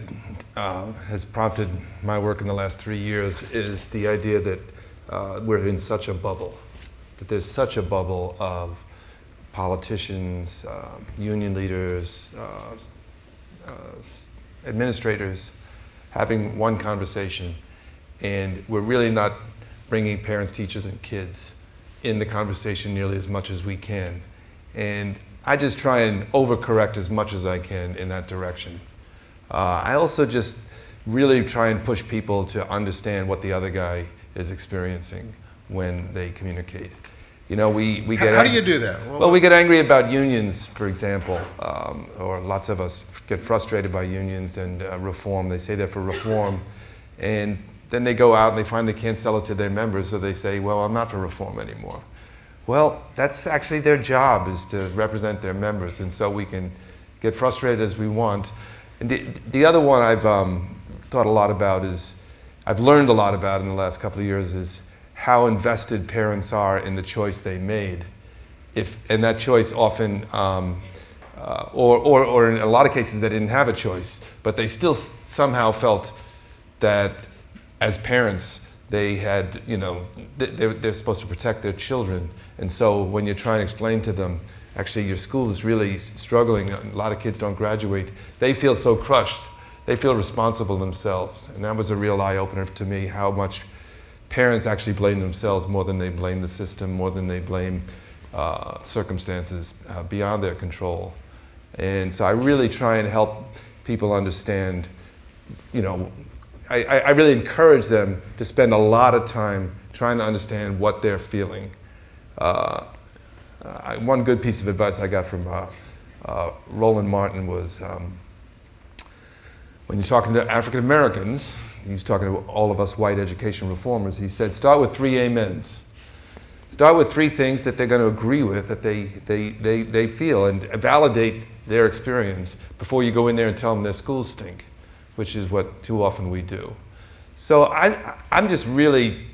has prompted my work in the last 3 years is the idea that we're in such a bubble, that there's such a bubble of politicians, union leaders, administrators having one conversation, and we're really not bringing parents, teachers, and kids in the conversation nearly as much as we can. And I just try and overcorrect as much as I can in that direction. I also just really try and push people to understand what the other guy is experiencing when they communicate. You know, we get... How do you do that? Well, we get angry about unions, for example, or lots of us get frustrated by unions and reform. They say they're for reform, and then they go out and they find they can't sell it to their members, so they say, well, I'm not for reform anymore. Well, that's actually their job, is to represent their members, and so we can get frustrated as we want. And the other one I've thought a lot about is, I've learned a lot about in the last couple of years, is how invested parents are in the choice they made. And that choice often, or in a lot of cases they didn't have a choice, but they still somehow felt that as parents they had, you know, they're supposed to protect their children. And so when you're trying to explain to them, actually your school is really struggling, a lot of kids don't graduate, they feel so crushed. They feel responsible themselves. And that was a real eye-opener to me, how much parents actually blame themselves more than they blame the system, more than they blame circumstances beyond their control. And so I really try and help people understand, you know, I really encourage them to spend a lot of time trying to understand what they're feeling. One good piece of advice I got from Roland Martin was, when you're talking to African Americans, he's talking to all of us white education reformers, he said, start with 3 amens. Start with 3 things that they're going to agree with, that they feel, and validate their experience before you go in there and tell them their schools stink, which is what too often we do. So I'm just really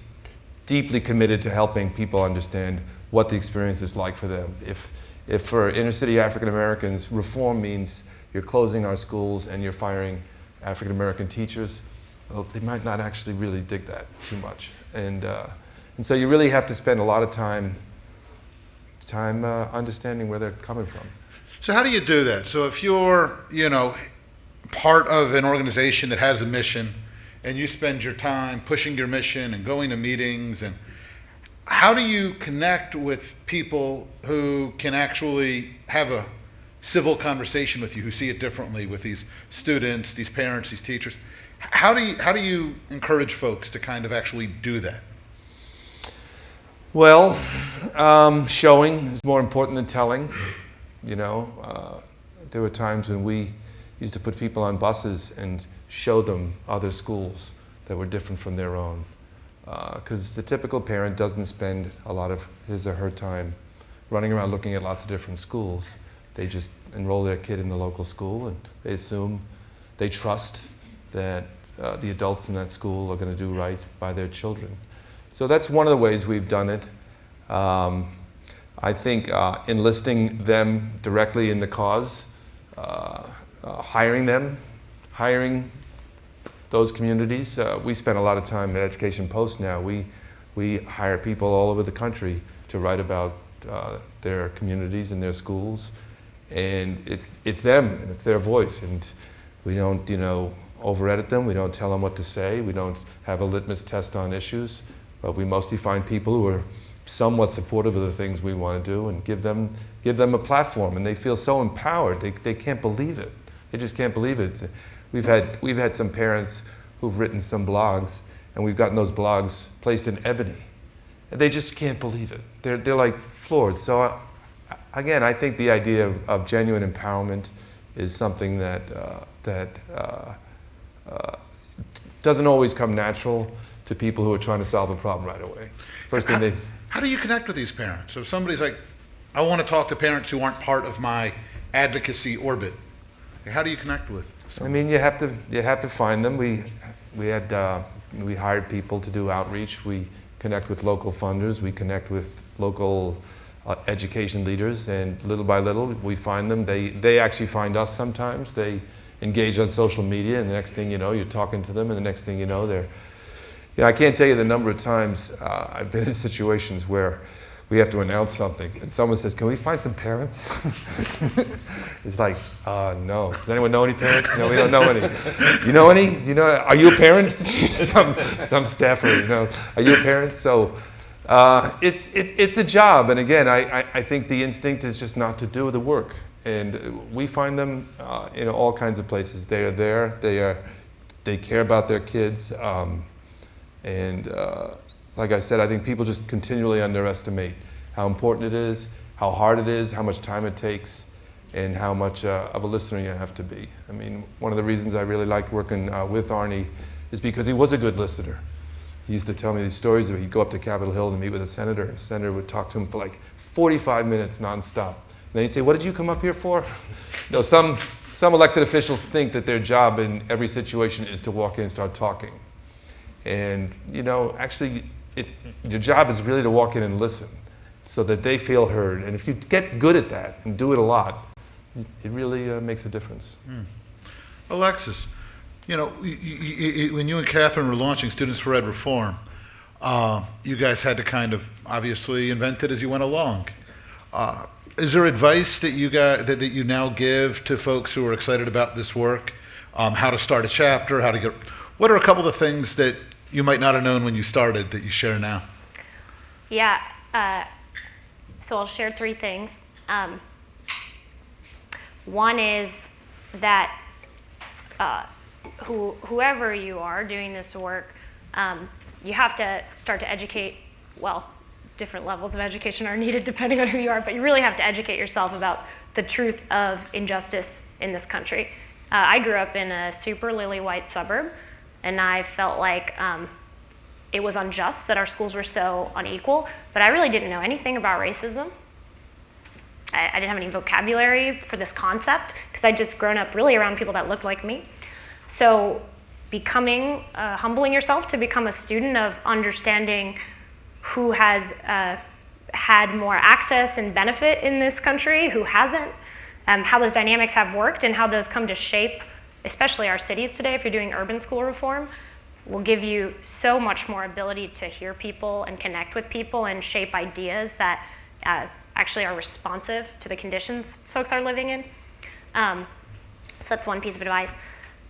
deeply committed to helping people understand what the experience is like for them. If for inner city African Americans, reform means you're closing our schools and you're firing African American teachers, well, they might not actually really dig that too much. And so you really have to spend a lot of time understanding where they're coming from. So how do you do that? So if you're, you know, part of an organization that has a mission, and you spend your time pushing your mission and going to meetings, and how do you connect with people who can actually have a civil conversation with you, who see it differently, with these students, these parents, these teachers? How do you encourage folks to kind of actually do that? Well, showing is more important than telling. You know, there were times when we used to put people on buses and show them other schools that were different from their own. Because the typical parent doesn't spend a lot of his or her time running around looking at lots of different schools. They just enroll their kid in the local school, and they assume, they trust that the adults in that school are going to do right by their children. So that's one of the ways we've done it. I think enlisting them directly in the cause, hiring those communities. We spend a lot of time at Education Post now. We hire people all over the country to write about their communities and their schools, and it's them and it's their voice. And we don't, you know, over-edit them. We don't tell them what to say. We don't have a litmus test on issues, but we mostly find people who are somewhat supportive of the things we want to do and give them a platform, and they feel so empowered. They can't believe it. They just can't believe it. We've had some parents who've written some blogs, and we've gotten those blogs placed in ebony. they just can't believe it. They're like floored. So again, I think the idea of genuine empowerment is something that doesn't always come natural to people who are trying to solve a problem right away. First thing how do you connect with these parents? So if somebody's like, I want to talk to parents who aren't part of my advocacy orbit, how do you connect with someone? I mean, you have to find them. We hired people to do outreach. We connect with local funders. We connect with local education leaders, and little by little we find them. They actually find us sometimes. They engage on social media, and the next thing you know, you're talking to them, and the next thing you know, they're. You know, I can't tell you the number of times I've been in situations where we have to announce something, and someone says, "Can we find some parents?" It's like, no. Does anyone know any parents? No, we don't know any. You know any? Do you know? Are you a parent? some staffer, you know, are you a parent? So it's a job, and again, I think the instinct is just not to do the work, and we find them in all kinds of places. They are there. They care about their kids, and. Like I said, I think people just continually underestimate how important it is, how hard it is, how much time it takes, and how much of a listener you have to be. I mean, one of the reasons I really liked working with Arnie is because he was a good listener. He used to tell me these stories of he'd go up to Capitol Hill and meet with a senator. The senator would talk to him for like 45 minutes nonstop. And then he'd say, "What did you come up here for?" You know, some elected officials think that their job in every situation is to walk in and start talking. And, you know, actually, your job is really to walk in and listen so that they feel heard. And if you get good at that and do it a lot, it really makes a difference. Alexis, you know, when you and Catherine were launching Students for Ed Reform, you guys had to kind of obviously invent it as you went along. Is there advice that you now give to folks who are excited about this work? How to start a chapter, what are a couple of the things that you might not have known when you started that you share now? Yeah, so I'll share three things. One is that whoever you are doing this work, you have to start to educate, well, different levels of education are needed depending on who you are, but you really have to educate yourself about the truth of injustice in this country. I grew up in a super lily-white suburb, and I felt like it was unjust that our schools were so unequal, but I really didn't know anything about racism. I didn't have any vocabulary for this concept because I'd just grown up really around people that looked like me. So humbling yourself to become a student of understanding who has had more access and benefit in this country, who hasn't, how those dynamics have worked and how those come to shape especially our cities today, if you're doing urban school reform, will give you so much more ability to hear people and connect with people and shape ideas that actually are responsive to the conditions folks are living in. So that's one piece of advice.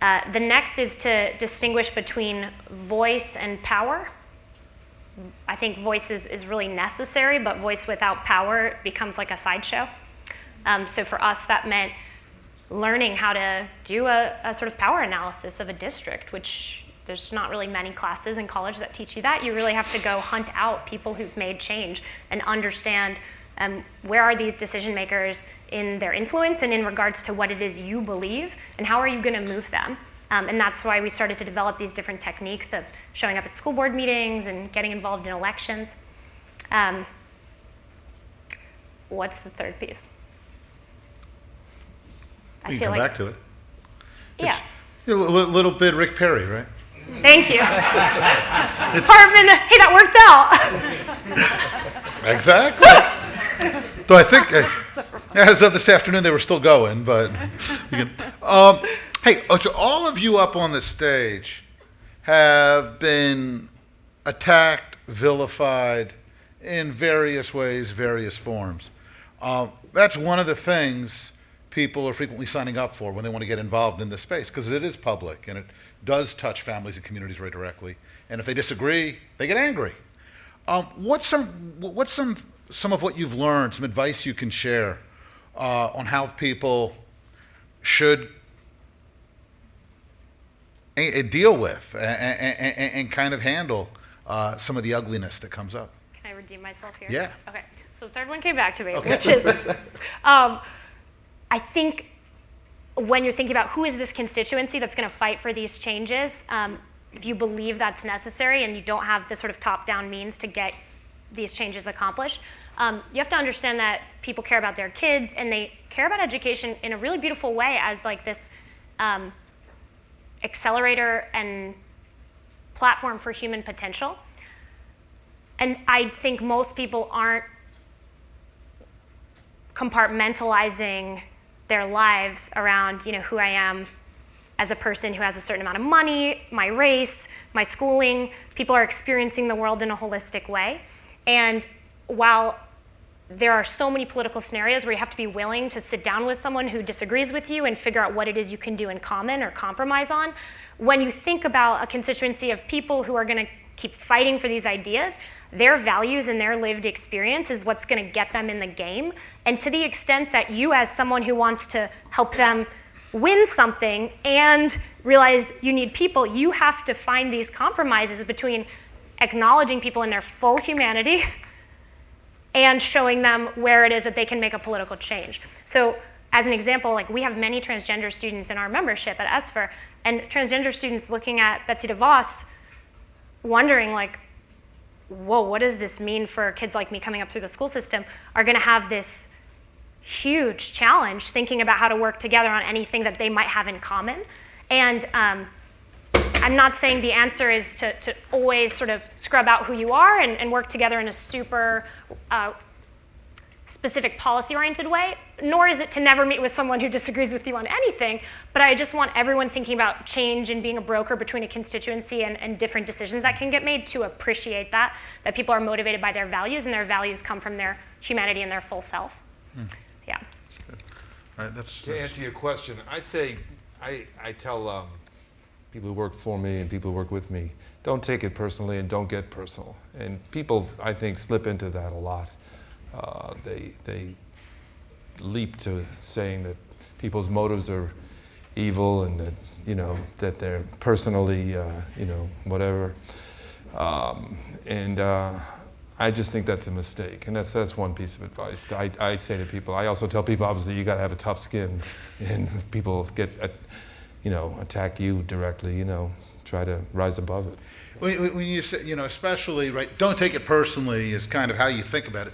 The next is to distinguish between voice and power. I think voice is really necessary, but voice without power becomes like a sideshow. So for us, that meant learning how to do a sort of power analysis of a district, which there's not really many classes in college that teach you that. You really have to go hunt out people who've made change and understand where are these decision makers in their influence and in regards to what it is you believe, and how are you going to move them. And that's why we started to develop these different techniques of showing up at school board meetings and getting involved in elections. What's the third piece? You can come back to it. Yeah. A little bit Rick Perry, right? Thank you. Department, hey, that worked out. Exactly. Though I think, as of this afternoon, they were still going, but. Hey, so all of you up on the stage have been attacked, vilified in various ways, various forms. That's one of the things people are frequently signing up for when they want to get involved in this space, because it is public and it does touch families and communities very directly. And if they disagree, they get angry. What's some of what you've learned, some advice you can share on how people should deal with and kind of handle some of the ugliness that comes up? Can I redeem myself here? Yeah. Okay. So the third one came back to me, Okay. which is, I think when you're thinking about who is this constituency that's going to fight for these changes, if you believe that's necessary and you don't have the sort of top-down means to get these changes accomplished, you have to understand that people care about their kids and they care about education in a really beautiful way as like this accelerator and platform for human potential. And I think most people aren't compartmentalizing their lives around, who I am as a person who has a certain amount of money, my race, my schooling. People are experiencing the world in a holistic way. And while there are so many political scenarios where you have to be willing to sit down with someone who disagrees with you and figure out what it is you can do in common or compromise on, when you think about a constituency of people who are going to keep fighting for these ideas, their values and their lived experience is what's going to get them in the game. And to the extent that you, as someone who wants to help them win something and realize you need people, you have to find these compromises between acknowledging people in their full humanity and showing them where it is that they can make a political change. So as an example, like we have many transgender students in our membership at ESFR, and transgender students looking at Betsy DeVos wondering like, whoa, what does this mean for kids like me coming up through the school system, are gonna have this huge challenge thinking about how to work together on anything that they might have in common. And I'm not saying the answer is to always sort of scrub out who you are and work together in a super specific policy-oriented way, nor is it to never meet with someone who disagrees with you on anything, but I just want everyone thinking about change and being a broker between a constituency and different decisions that can get made to appreciate that people are motivated by their values, and their values come from their humanity and their full self. Yeah. All right, that's To answer your question, I tell people who work for me and people who work with me, don't take it personally and don't get personal. And people, I think, slip into that a lot. They leap to saying that people's motives are evil and that, that they're personally, whatever. I just think that's a mistake, and that's one piece of advice. I say to people, I also tell people, obviously, you got to have a tough skin, and if people get, attack you directly, try to rise above it. When you say, especially, right, don't take it personally is kind of how you think about it.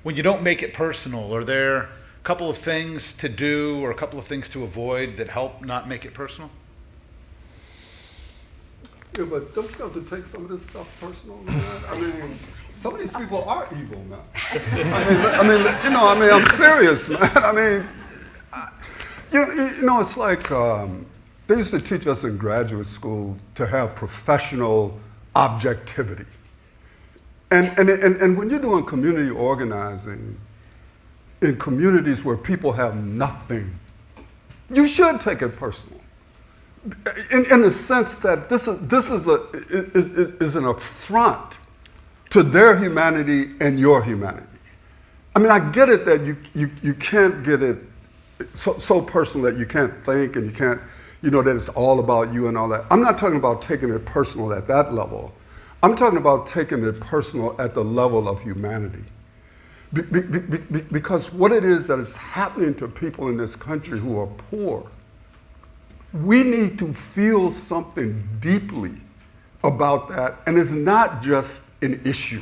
When you don't make it personal, are there a couple of things to do or a couple of things to avoid that help not make it personal? Yeah, but don't you have to take some of this stuff personal, man? I mean, some of these people are evil, man. I'm serious, man. It's like they used to teach us in graduate school to have professional objectivity. And when you're doing community organizing in communities where people have nothing, you should take it personal. In the sense that this is an affront to their humanity and your humanity. I get it that you can't get it so personal that you can't think and you can't, that it's all about you and all that. I'm not talking about taking it personal at that level. I'm talking about taking it personal at the level of humanity. Because what it is that is happening to people in this country who are poor, we need to feel something deeply about that, and it's not just an issue.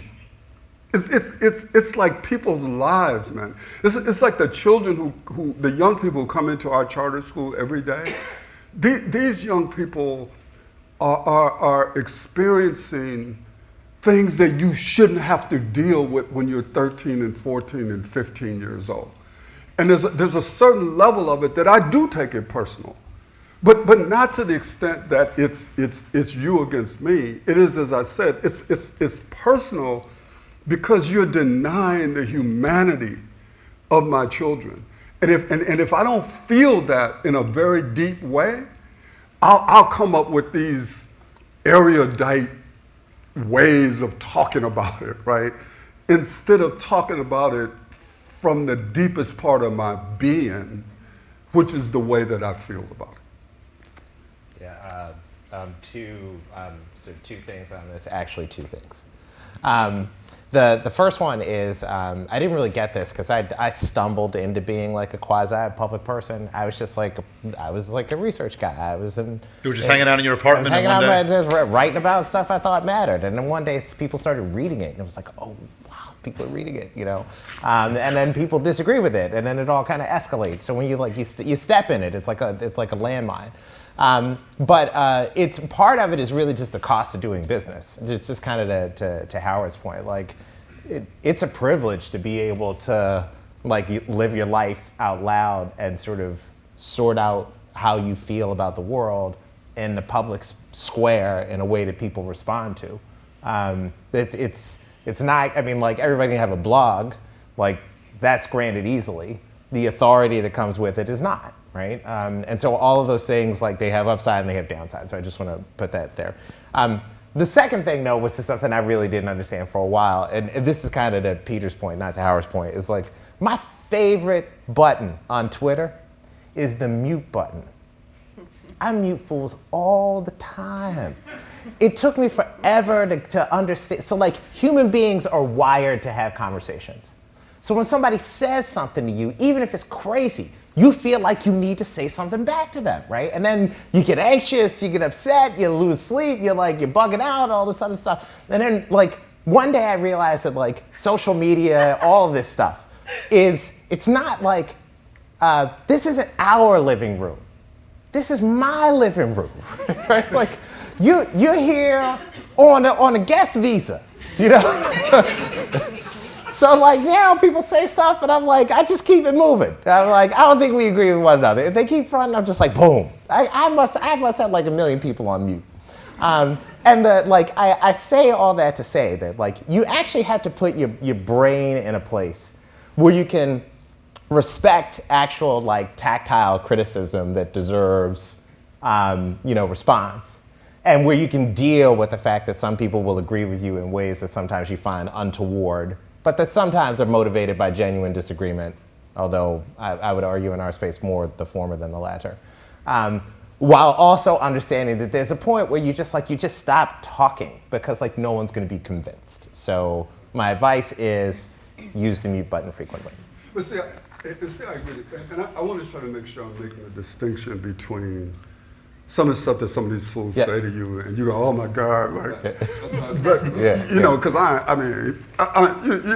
It's like people's lives, man. It's like the children the young people who come into our charter school every day. These young people are experiencing things that you shouldn't have to deal with when you're 13 and 14 and 15 years old. And there's a certain level of it that I do take it personal. But not to the extent that it's you against me. It is, as I said, it's personal because you're denying the humanity of my children. And if I don't feel that in a very deep way, I'll come up with these erudite ways of talking about it, right? Instead of talking about it from the deepest part of my being, which is the way that I feel about it. Yeah, two things on this, actually two things. The first one is, I didn't really get this because I stumbled into being like a quasi-public person. I was just like, I was like a research guy. You were just hanging out in your apartment I was and hanging one day? out, just writing about stuff I thought mattered. And then one day people started reading it and it was like, oh, wow, people are reading it, you know? And then people disagree with it and then it all kind of escalates. So when you step in it, it's like a landmine. But it's part of it is really just the cost of doing business. It's just kind of to Howard's point, like it's a privilege to be able to like live your life out loud and sort of sort out how you feel about the world in the public square in a way that people respond to. It's not, I mean, like everybody can have a blog, like that's granted easily. The authority that comes with it is not. Right? And so all of those things, like they have upside and they have downside. So I just want to put that there. The second thing, though, was just something I really didn't understand for a while. And this is kind of to Peter's point, not to Howard's point. Is like my favorite button on Twitter is the mute button. I mute fools all the time. It took me forever to understand. So like human beings are wired to have conversations. So when somebody says something to you, even if it's crazy, you feel like you need to say something back to them, right? And then you get anxious, you get upset, you lose sleep, you're bugging out, all this other stuff. And then like one day I realized that like social media, all of this stuff it's not like, this isn't our living room. This is my living room, right? Like you're here on a guest visa, you know? So like now people say stuff and I'm like, I just keep it moving. I'm like, I don't think we agree with one another. If they keep fronting, I'm just like, boom. I must have like 1 million people on mute. And I say all that to say that like you actually have to put your brain in a place where you can respect actual like tactile criticism that deserves response. And where you can deal with the fact that some people will agree with you in ways that sometimes you find untoward, but that sometimes are motivated by genuine disagreement, although I would argue in our space more the former than the latter. While also understanding that there's a point where you just stop talking because like no one's going to be convinced. So my advice is use the mute button frequently. But see, I get it. And I want to try to make sure I'm making a distinction between some of the stuff that some of these fools say to you, and you go, "Oh my God!" Like, but, you know, because I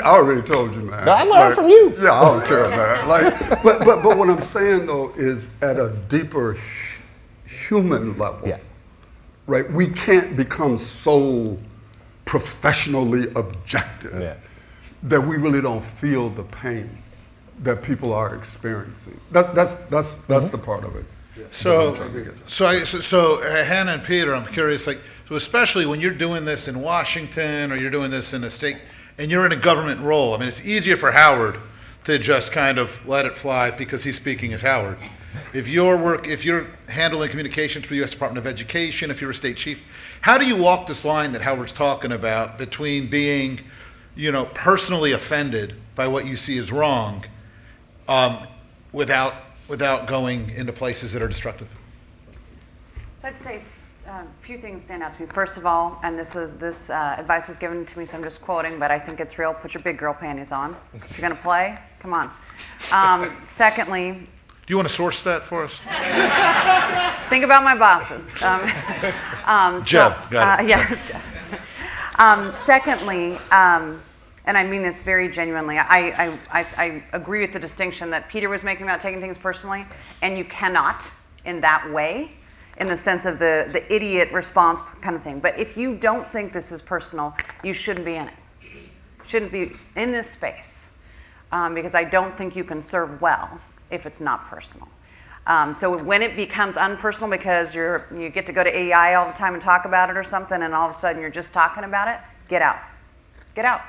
already told you, man. I learned from you. Yeah, I don't care, man. Like, but what I'm saying though is at a deeper human level, right? We can't become so professionally objective that we really don't feel the pain that people are experiencing. That's the part of it. So Hannah and Peter, I'm curious, like, so especially when you're doing this in Washington or you're doing this in a state and you're in a government role, I mean, it's easier for Howard to just kind of let it fly because he's speaking as Howard. If you're handling communications for the U.S. Department of Education, if you're a state chief, how do you walk this line that Howard's talking about between being, personally offended by what you see as wrong, without going into places that are destructive? So I'd say a few things stand out to me. First of all, and this advice was given to me, so I'm just quoting, but I think it's real. Put your big girl panties on. If you're gonna play, come on. Secondly, do you want to source that for us? Think about my bosses. Jeb, got it. Yes, Jeb. Secondly, and I mean this very genuinely, I agree with the distinction that Peter was making about taking things personally, and you cannot in that way, in the sense of the idiot response kind of thing. But if you don't think this is personal, you shouldn't be in it. Shouldn't be in this space, because I don't think you can serve well if it's not personal. So when it becomes unpersonal because you get to go to AEI all the time and talk about it or something, and all of a sudden you're just talking about it, get out. Get out.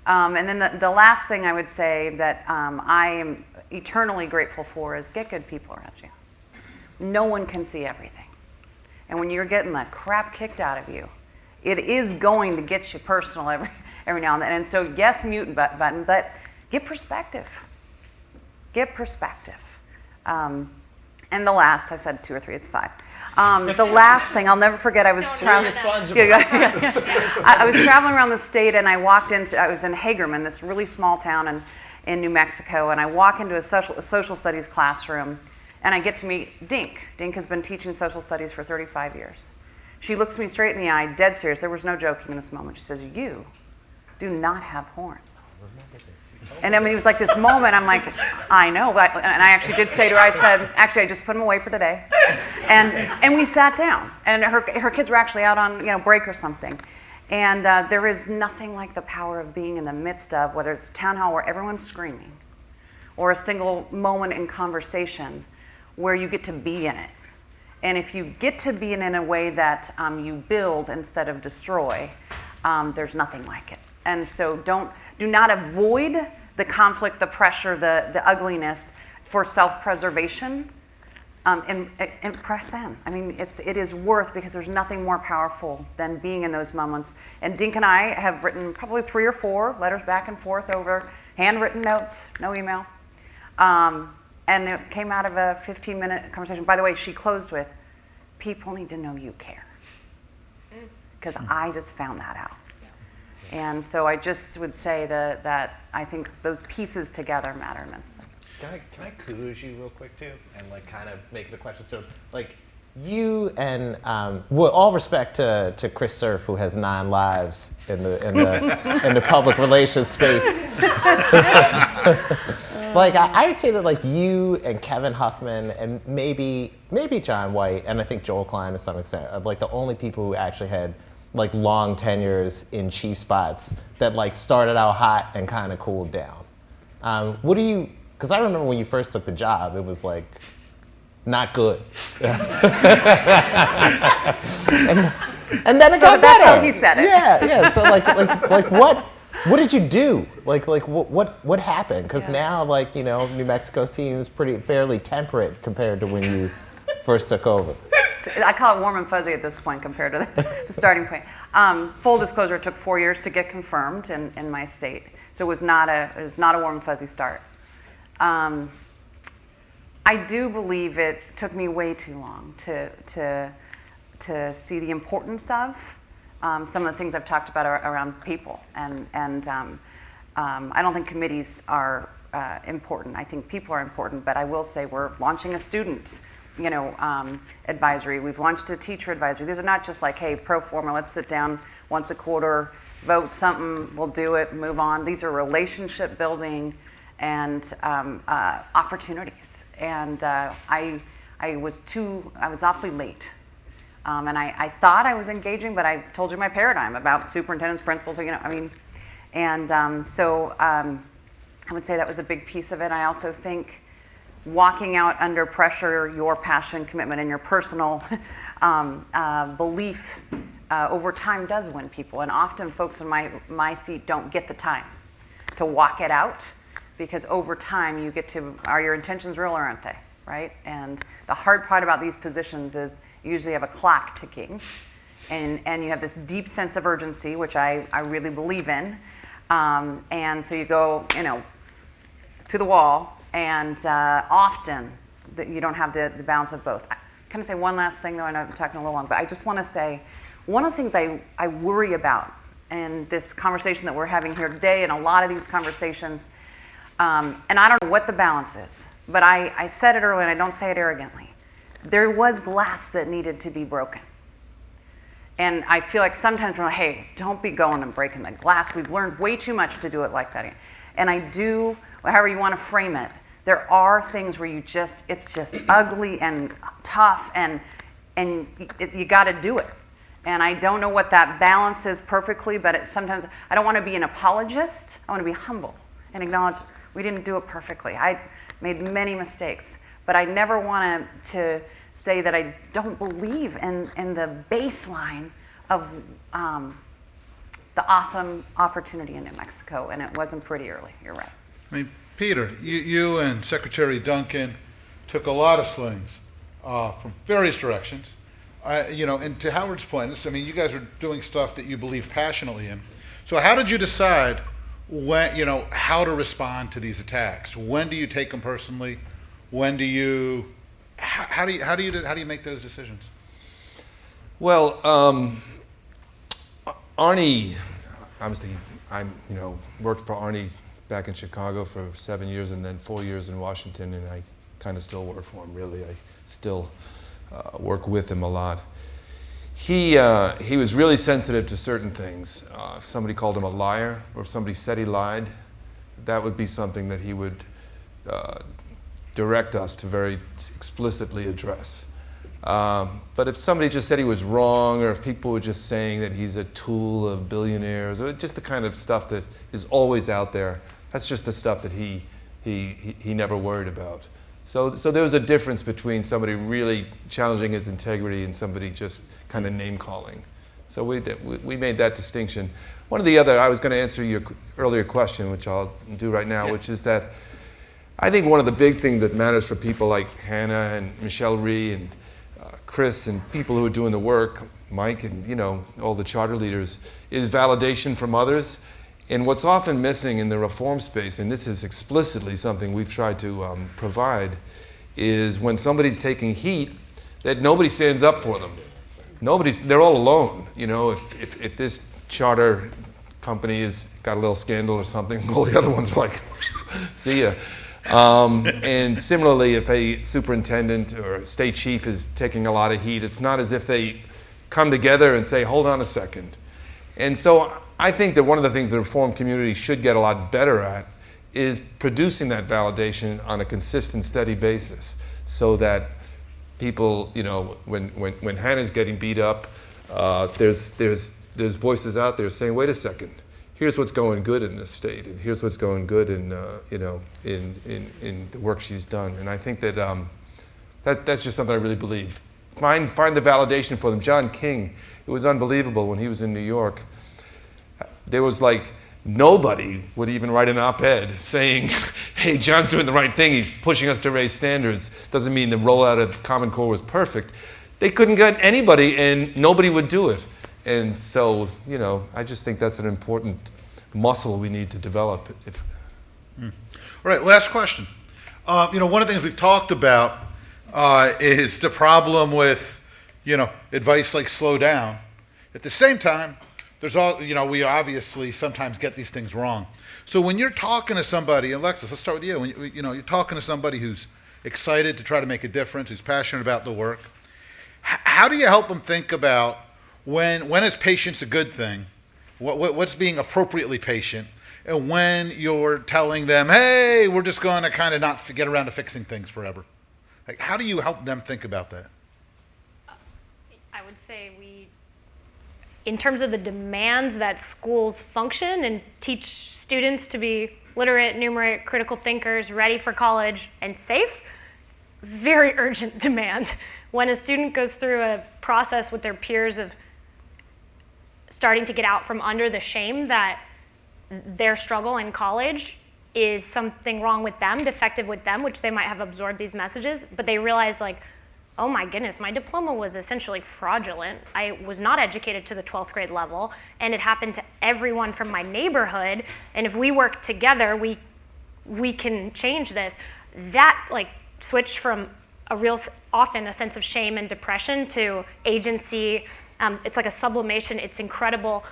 And then the last thing I would say that I am eternally grateful for is get good people around you. No one can see everything. And when you're getting that crap kicked out of you, it is going to get you personal every now and then. And so yes, mute button, but get perspective. Get perspective. And the last, I said 2 or 3, it's 5. The last thing, I'll never forget, I was traveling. I was traveling around the state, and I was in Hagerman, this really small town in New Mexico, and I walk into a social studies classroom, and I get to meet Dink. Dink has been teaching social studies for 35 years. She looks me straight in the eye, dead serious. There was no joking in this moment. She says, "You do not have horns." And I mean, it was like this moment, I'm like, I know, and I actually did say to her, I said, actually, I just put them away for the day. And we sat down, and her kids were actually out on break or something. And there is nothing like the power of being in the midst of, whether it's town hall where everyone's screaming, or a single moment in conversation where you get to be in it. And if you get to be in a way that you build instead of destroy, there's nothing like it. And so do not avoid the conflict, the pressure, the ugliness for self-preservation, and press in. I mean, it is worth, because there's nothing more powerful than being in those moments. And Dink and I have written probably 3 or 4 letters back and forth over handwritten notes, no email. And it came out of a 15-minute conversation. By the way, she closed with, "People need to know you care." Because I just found that out. And so I just would say that I think those pieces together matter immensely. Can I quiz you real quick too, and kind of make the question? So you and with all respect to Chris Cerf, who has 9 lives in the public relations space. I would say that you and Kevin Huffman and maybe John White and I think Joel Klein to some extent are the only people who actually had long tenures in chief spots that started out hot and kind of cooled down. What do you? Because I remember when you first took the job, it was not good. And then it got better. That's how he said it. Yeah. So what did you do? What happened? Because now New Mexico seems fairly temperate compared to when you first took over. I call it warm and fuzzy at this point compared to the starting point. Full disclosure, it took 4 years to get confirmed in my state, so it was not a warm and fuzzy start. I do believe it took me way too long to see the importance of some of the things I've talked about around people, and I don't think committees are important. I think people are important, but I will say we're launching a student advisory. We've launched a teacher advisory. These are not just hey, pro forma, let's sit down once a quarter, vote something, we'll do it, move on. These are relationship building and opportunities. And I was awfully late. And I thought I was engaging, but I told you my paradigm about superintendents, principals, so I would say that was a big piece of it. I also think walking out under pressure, your passion, commitment, and your personal belief over time does win people. And often folks in my seat don't get the time to walk it out, because over time you get to, are your intentions real or aren't they, right? And the hard part about these positions is you usually have a clock ticking, and you have this deep sense of urgency, which I really believe in. And so you go, to the wall, and often you don't have the balance of both. Can I say one last thing, though? I know I'm talking a little long, but I just want to say one of the things I worry about in this conversation that we're having here today, and a lot of these conversations, and I don't know what the balance is, but I said it earlier, and I don't say it arrogantly. There was glass that needed to be broken. And I feel like sometimes we're like, hey, don't be going and breaking the glass. We've learned way too much to do it like that. And I do, however you want to frame it, there are things where it's just ugly and tough, and you got to do it. And I don't know what that balance is perfectly, but sometimes I don't want to be an apologist. I want to be humble and acknowledge we didn't do it perfectly. I made many mistakes, but I never want to say that I don't believe in the baseline of the awesome opportunity in New Mexico, and it wasn't pretty early. You're right. I mean, Peter, you and Secretary Duncan took a lot of swings from various directions. And to Howard's point, I mean, you guys are doing stuff that you believe passionately in. So how did you decide when, how to respond to these attacks? When do you take them personally? When do you How do you make those decisions? Well, Arnie, obviously, worked for Arnie back in Chicago for 7 years and then 4 years in Washington, and I kind of still work for him, really. I still work with him a lot. He was really sensitive to certain things. If somebody called him a liar, or if somebody said he lied, that would be something that he would direct us to very explicitly address. But if somebody just said he was wrong, or if people were just saying that he's a tool of billionaires, or just the kind of stuff that is always out there, that's just the stuff that he never worried about. So there was a difference between somebody really challenging his integrity and somebody just kind of name calling. So we made that distinction. One of the other, I was going to answer your earlier question, which I'll do right now, which is that I think one of the big things that matters for people like Hannah and Michelle Rhee and Chris and people who are doing the work, Mike and all the charter leaders, is validation from others. And what's often missing in the reform space, and this is explicitly something we've tried to provide, is when somebody's taking heat, that nobody stands up for them. They're all alone. If this charter company has got a little scandal or something, all the other ones are like, see ya. And similarly, if a superintendent or a state chief is taking a lot of heat, it's not as if they come together and say, hold on a second. And so I think that one of the things the reform community should get a lot better at is producing that validation on a consistent, steady basis, so that people, when Hannah's getting beat up, there's voices out there saying, wait a second, here's what's going good in this state, and here's what's going good in the work she's done. And I think that that's just something I really believe. Find the validation for them. John King, it was unbelievable when he was in New York. There was nobody would even write an op-ed saying, hey, John's doing the right thing, he's pushing us to raise standards. Doesn't mean the rollout of Common Core was perfect. They couldn't get anybody, and nobody would do it. And so, I just think that's an important muscle we need to develop. All right, last question. One of the things we've talked about is the problem with, advice like slow down. At the same time, there's we obviously sometimes get these things wrong. So when you're talking to somebody, Alexis, let's start with you. When you're talking to somebody who's excited to try to make a difference, who's passionate about the work, how do you help them think about when is patience a good thing? What's being appropriately patient? And when you're telling them, hey, we're just going to kind of not get around to fixing things forever. How do you help them think about that? I would say in terms of the demands that schools function and teach students to be literate, numerate, critical thinkers, ready for college, and safe, very urgent demand. When a student goes through a process with their peers of starting to get out from under the shame that their struggle in college is something wrong with them, defective with them, which they might have absorbed these messages, but they realize oh my goodness, my diploma was essentially fraudulent. I was not educated to the 12th grade level, and it happened to everyone from my neighborhood, and if we work together, we can change this. That switch from often a sense of shame and depression to agency, it's like a sublimation, it's incredible.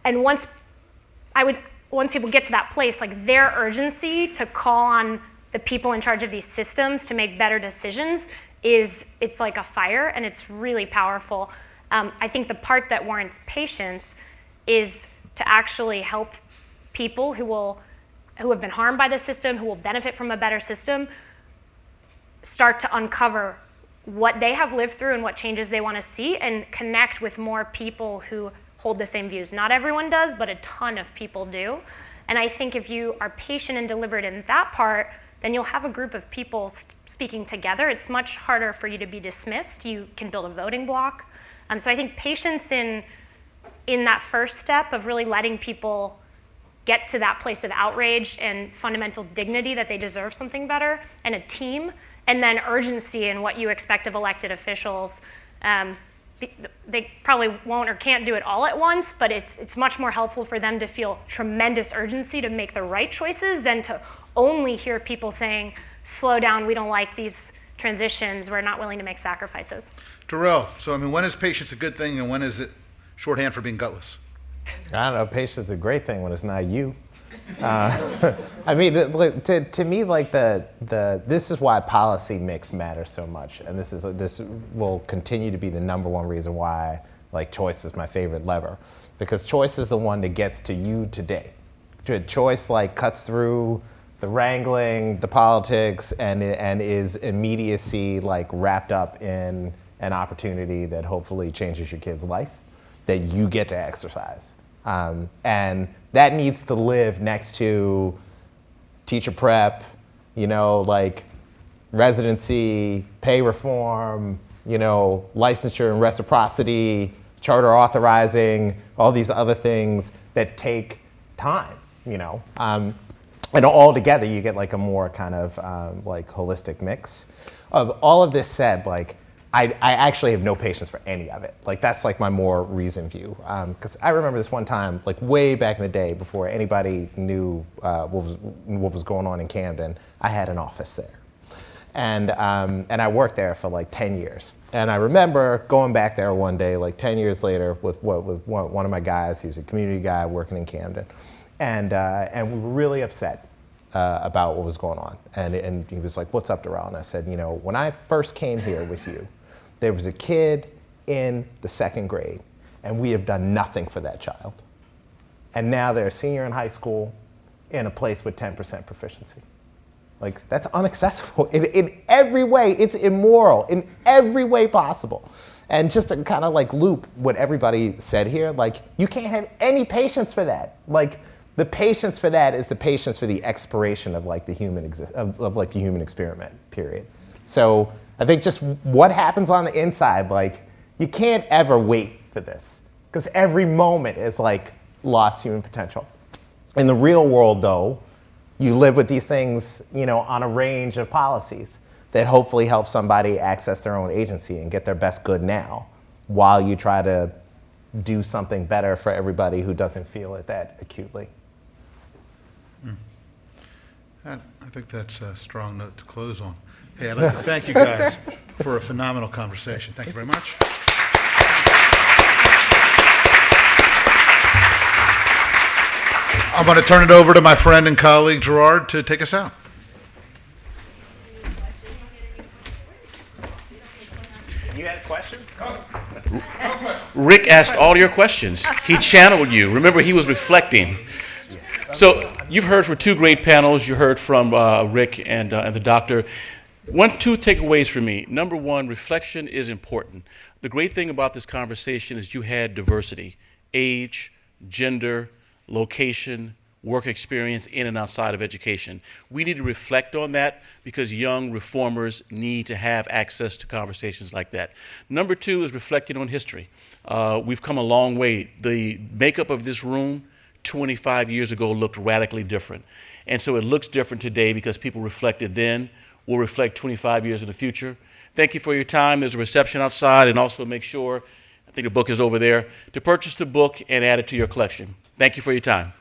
And once people get to that place, their urgency to call on the people in charge of these systems to make better decisions it's like a fire, and it's really powerful. I think the part that warrants patience is to actually help people who have been harmed by the system, who will benefit from a better system, start to uncover what they have lived through and what changes they want to see, and connect with more people who hold the same views. Not everyone does, but a ton of people do. And I think if you are patient and deliberate in that part, then you'll have a group of people speaking together. It's much harder for you to be dismissed. You can build a voting block. So I think patience in that first step of really letting people get to that place of outrage and fundamental dignity that they deserve something better, and a team, and then urgency in what you expect of elected officials. They probably won't or can't do it all at once, but it's much more helpful for them to feel tremendous urgency to make the right choices than to only hear people saying, slow down, we don't like these transitions, we're not willing to make sacrifices. Darrell, so I mean, when is patience a good thing and when is it shorthand for being gutless? I don't know. Patience is a great thing when it's not you. I mean, to me, like this is why policy mix matters so much, and this will continue to be the #1 reason why like choice is my favorite lever, because choice is the one that gets to you today. Choice like cuts through the wrangling, the politics, and is immediacy like wrapped up in an opportunity that hopefully changes your kid's life that you get to exercise. And that needs to live next to teacher prep, like residency, pay reform, licensure and reciprocity, charter authorizing, all these other things that take time, and all together you get like a more kind of like holistic mix. Of all of this said, like I actually have no patience for any of it. Like that's like my more reasoned view. Because I remember this one time, like way back in the day, before anybody knew what was going on in Camden, I had an office there, and I worked there for like 10 years. And I remember going back there one day, like 10 years later, with one of my guys. He's a community guy working in Camden, and we were really upset about what was going on. And he was like, "What's up, Darrell?" And I said, when I first came here with you, there was a kid in the 2nd grade, and we have done nothing for that child. And now they're a senior in high school in a place with 10% proficiency. Like, that's unacceptable. In every way, it's immoral in every way possible. And just to kind of like loop what everybody said here, like, you can't have any patience for that. Like, the patience for that is the patience for the expiration of like the human of like the human experiment, period. So I think just what happens on the inside, like, you can't ever wait for this, because every moment is like lost human potential. In the real world, though, you live with these things, on a range of policies that hopefully help somebody access their own agency and get their best good now, while you try to do something better for everybody who doesn't feel it that acutely. I think that's a strong note to close on. Hey, I'd like to thank you guys for a phenomenal conversation. Thank you very much. I'm going to turn it over to my friend and colleague, Gerard, to take us out. You had questions? Rick asked all your questions. He channeled you. Remember, he was reflecting. So you've heard from 2 great panels. You heard from Rick and the doctor. 2 takeaways for me. Number 1, reflection is important. The great thing about this conversation is you had diversity: age, gender, location, work experience in and outside of education. We need to reflect on that, because young reformers need to have access to conversations like that. Number 2 is reflecting on history. We've come a long way. The makeup of this room 25 years ago looked radically different. And so it looks different today because people reflected then, will reflect 25 years in the future. Thank you for your time. There's a reception outside, and also make sure, I think the book is over there, to purchase the book and add it to your collection. Thank you for your time.